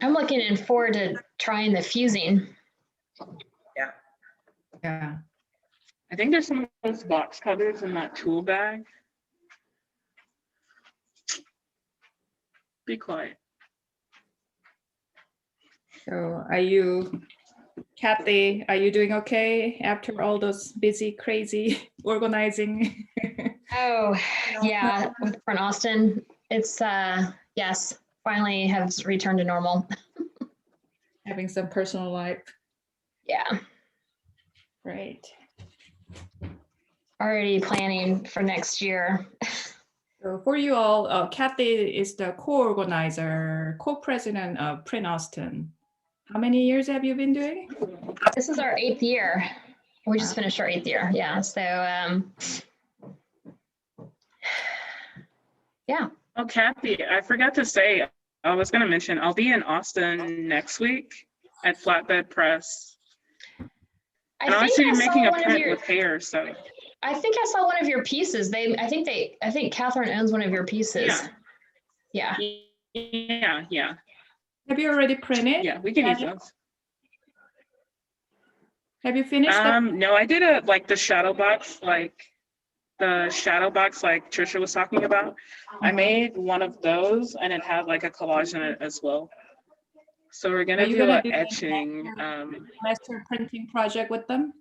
I'm looking forward to trying the fusing. Yeah. Yeah. I think there's some of those box cutters in that tool bag. Be quiet. So are you, Kathy, are you doing okay after all those busy, crazy organizing? Oh, yeah, for Austin, it's, yes, finally has returned to normal. Having some personal life. Yeah. Great. Already planning for next year. So for you all, Kathy is the co-organizer, co-president of Print Austin. How many years have you been doing? This is our 8th year. We just finished our 8th year. Yeah. So, yeah. Oh, Kathy, I forgot to say, I was going to mention, I'll be in Austin next week at Flatbed Press. And I'll actually be making a print with hair, so. I think I saw one of your pieces. I think Catherine owns one of your pieces. Yeah. Yeah. Yeah. Have you already printed? Yeah, we can use those. Have you finished? No, I did the shadow box, like Trisha was talking about. I made one of those and it had like a collage in it as well. So we're gonna do an etching. Master printing project with them?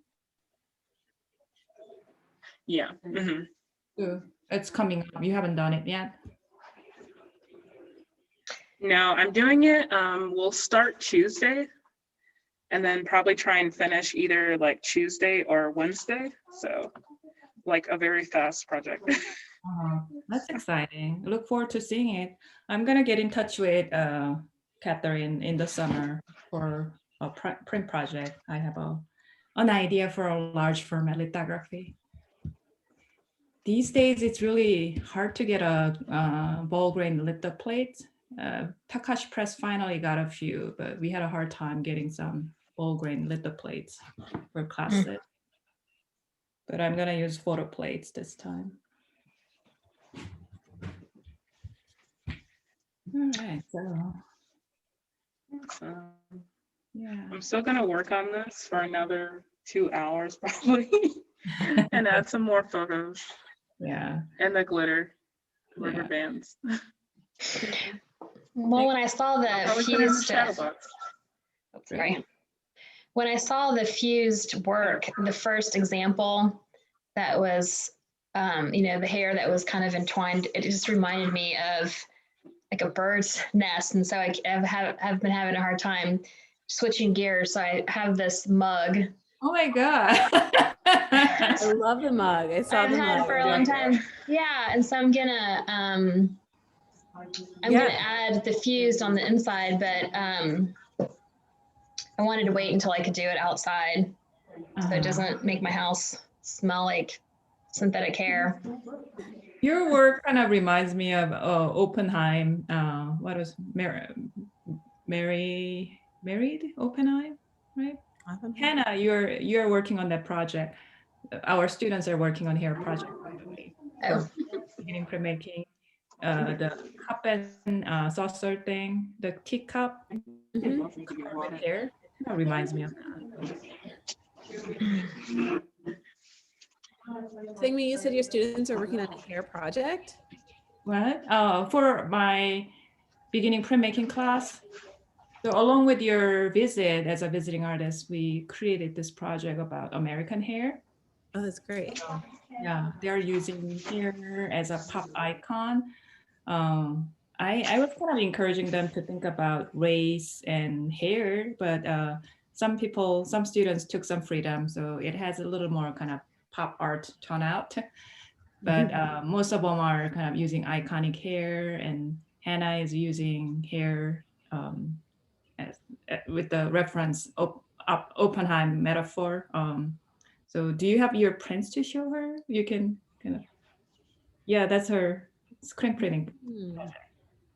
Yeah. Mm-hmm. So it's coming up. You haven't done it yet? No, I'm doing it. We'll start Tuesday and then probably try and finish either like Tuesday or Wednesday. So like a very fast project. That's exciting. I look forward to seeing it. I'm gonna get in touch with Catherine in the summer for a print project. I have an idea for a large format lithography. These days, it's really hard to get a ball grain litho plate. Takashi Press finally got a few, but we had a hard time getting some ball grain litho plates for classes. But I'm gonna use photo plates this time. All right, so yeah, I'm still gonna work on this for another 2 hours probably and add some more photos. Yeah. And the glitter rubber bands. Well, when I saw the fused, sorry. When I saw the fused work, the first example that was, the hair that was kind of entwined, it just reminded me of like a bird's nest. And so I've been having a hard time switching gears. So I have this mug. Oh my God. I love the mug. I saw I've the had mug for a long time. Yeah, and so I'm gonna gonna add the fused on the inside, but I wanted to wait until I could do it outside so it doesn't make my house smell like synthetic hair. Your work kind of reminds me of Oppenheim. What was married Oppenheim, right? Hannah, you're working on that project. Our students are working on her project, by the way. Oh. Beginning printmaking, the cup and saucer thing, the teacup. Right there, that reminds me of that. Thing you said your students are working on a hair project? What? For my beginning printmaking class. So along with your visit as a visiting artist, we created this project about American hair. Oh, that's great. Yeah, they're using hair as a pop icon. I was kind of encouraging them to think about race and hair, but some students took some freedom, so it has a little more kind of pop art turnout. But most of them are kind of using iconic hair, and Hannah is using hair with the reference Oppenheim metaphor. So do you have your prints to show her? You can kind of, yeah, that's her screen printing,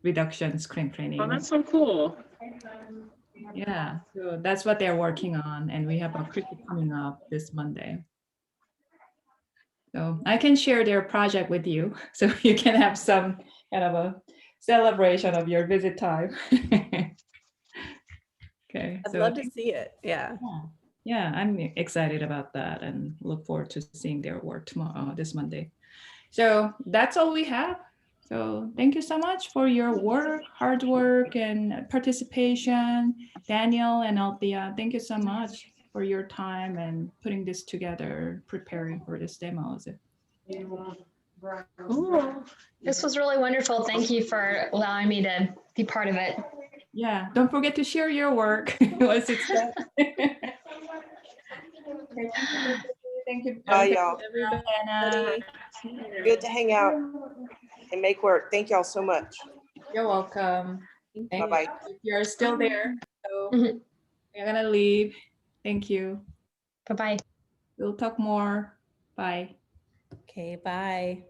reduction screen printing. Oh, that's so cool. Yeah, so that's what they're working on, and we have a critique coming up this Monday. So I can share their project with you, so you can have some kind of a celebration of your visit time. Okay. I'd love to see it. Yeah. Yeah, I'm excited about that and look forward to seeing their work tomorrow, this Monday. So that's all we have. So thank you so much for your work, hard work, and participation. Danielle and Althea, thank you so much for your time and putting this together, preparing for this demos. Cool. This was really wonderful. Thank you for allowing me to be part of it. Yeah, don't forget to share your work once it's done. Thank you. Bye, y'all. Everybody. Good to hang out and make work. Thank y'all so much. You're welcome. Bye-bye. You're still there. So we're gonna leave. Thank you. Bye-bye. We'll talk more. Bye. Okay, bye.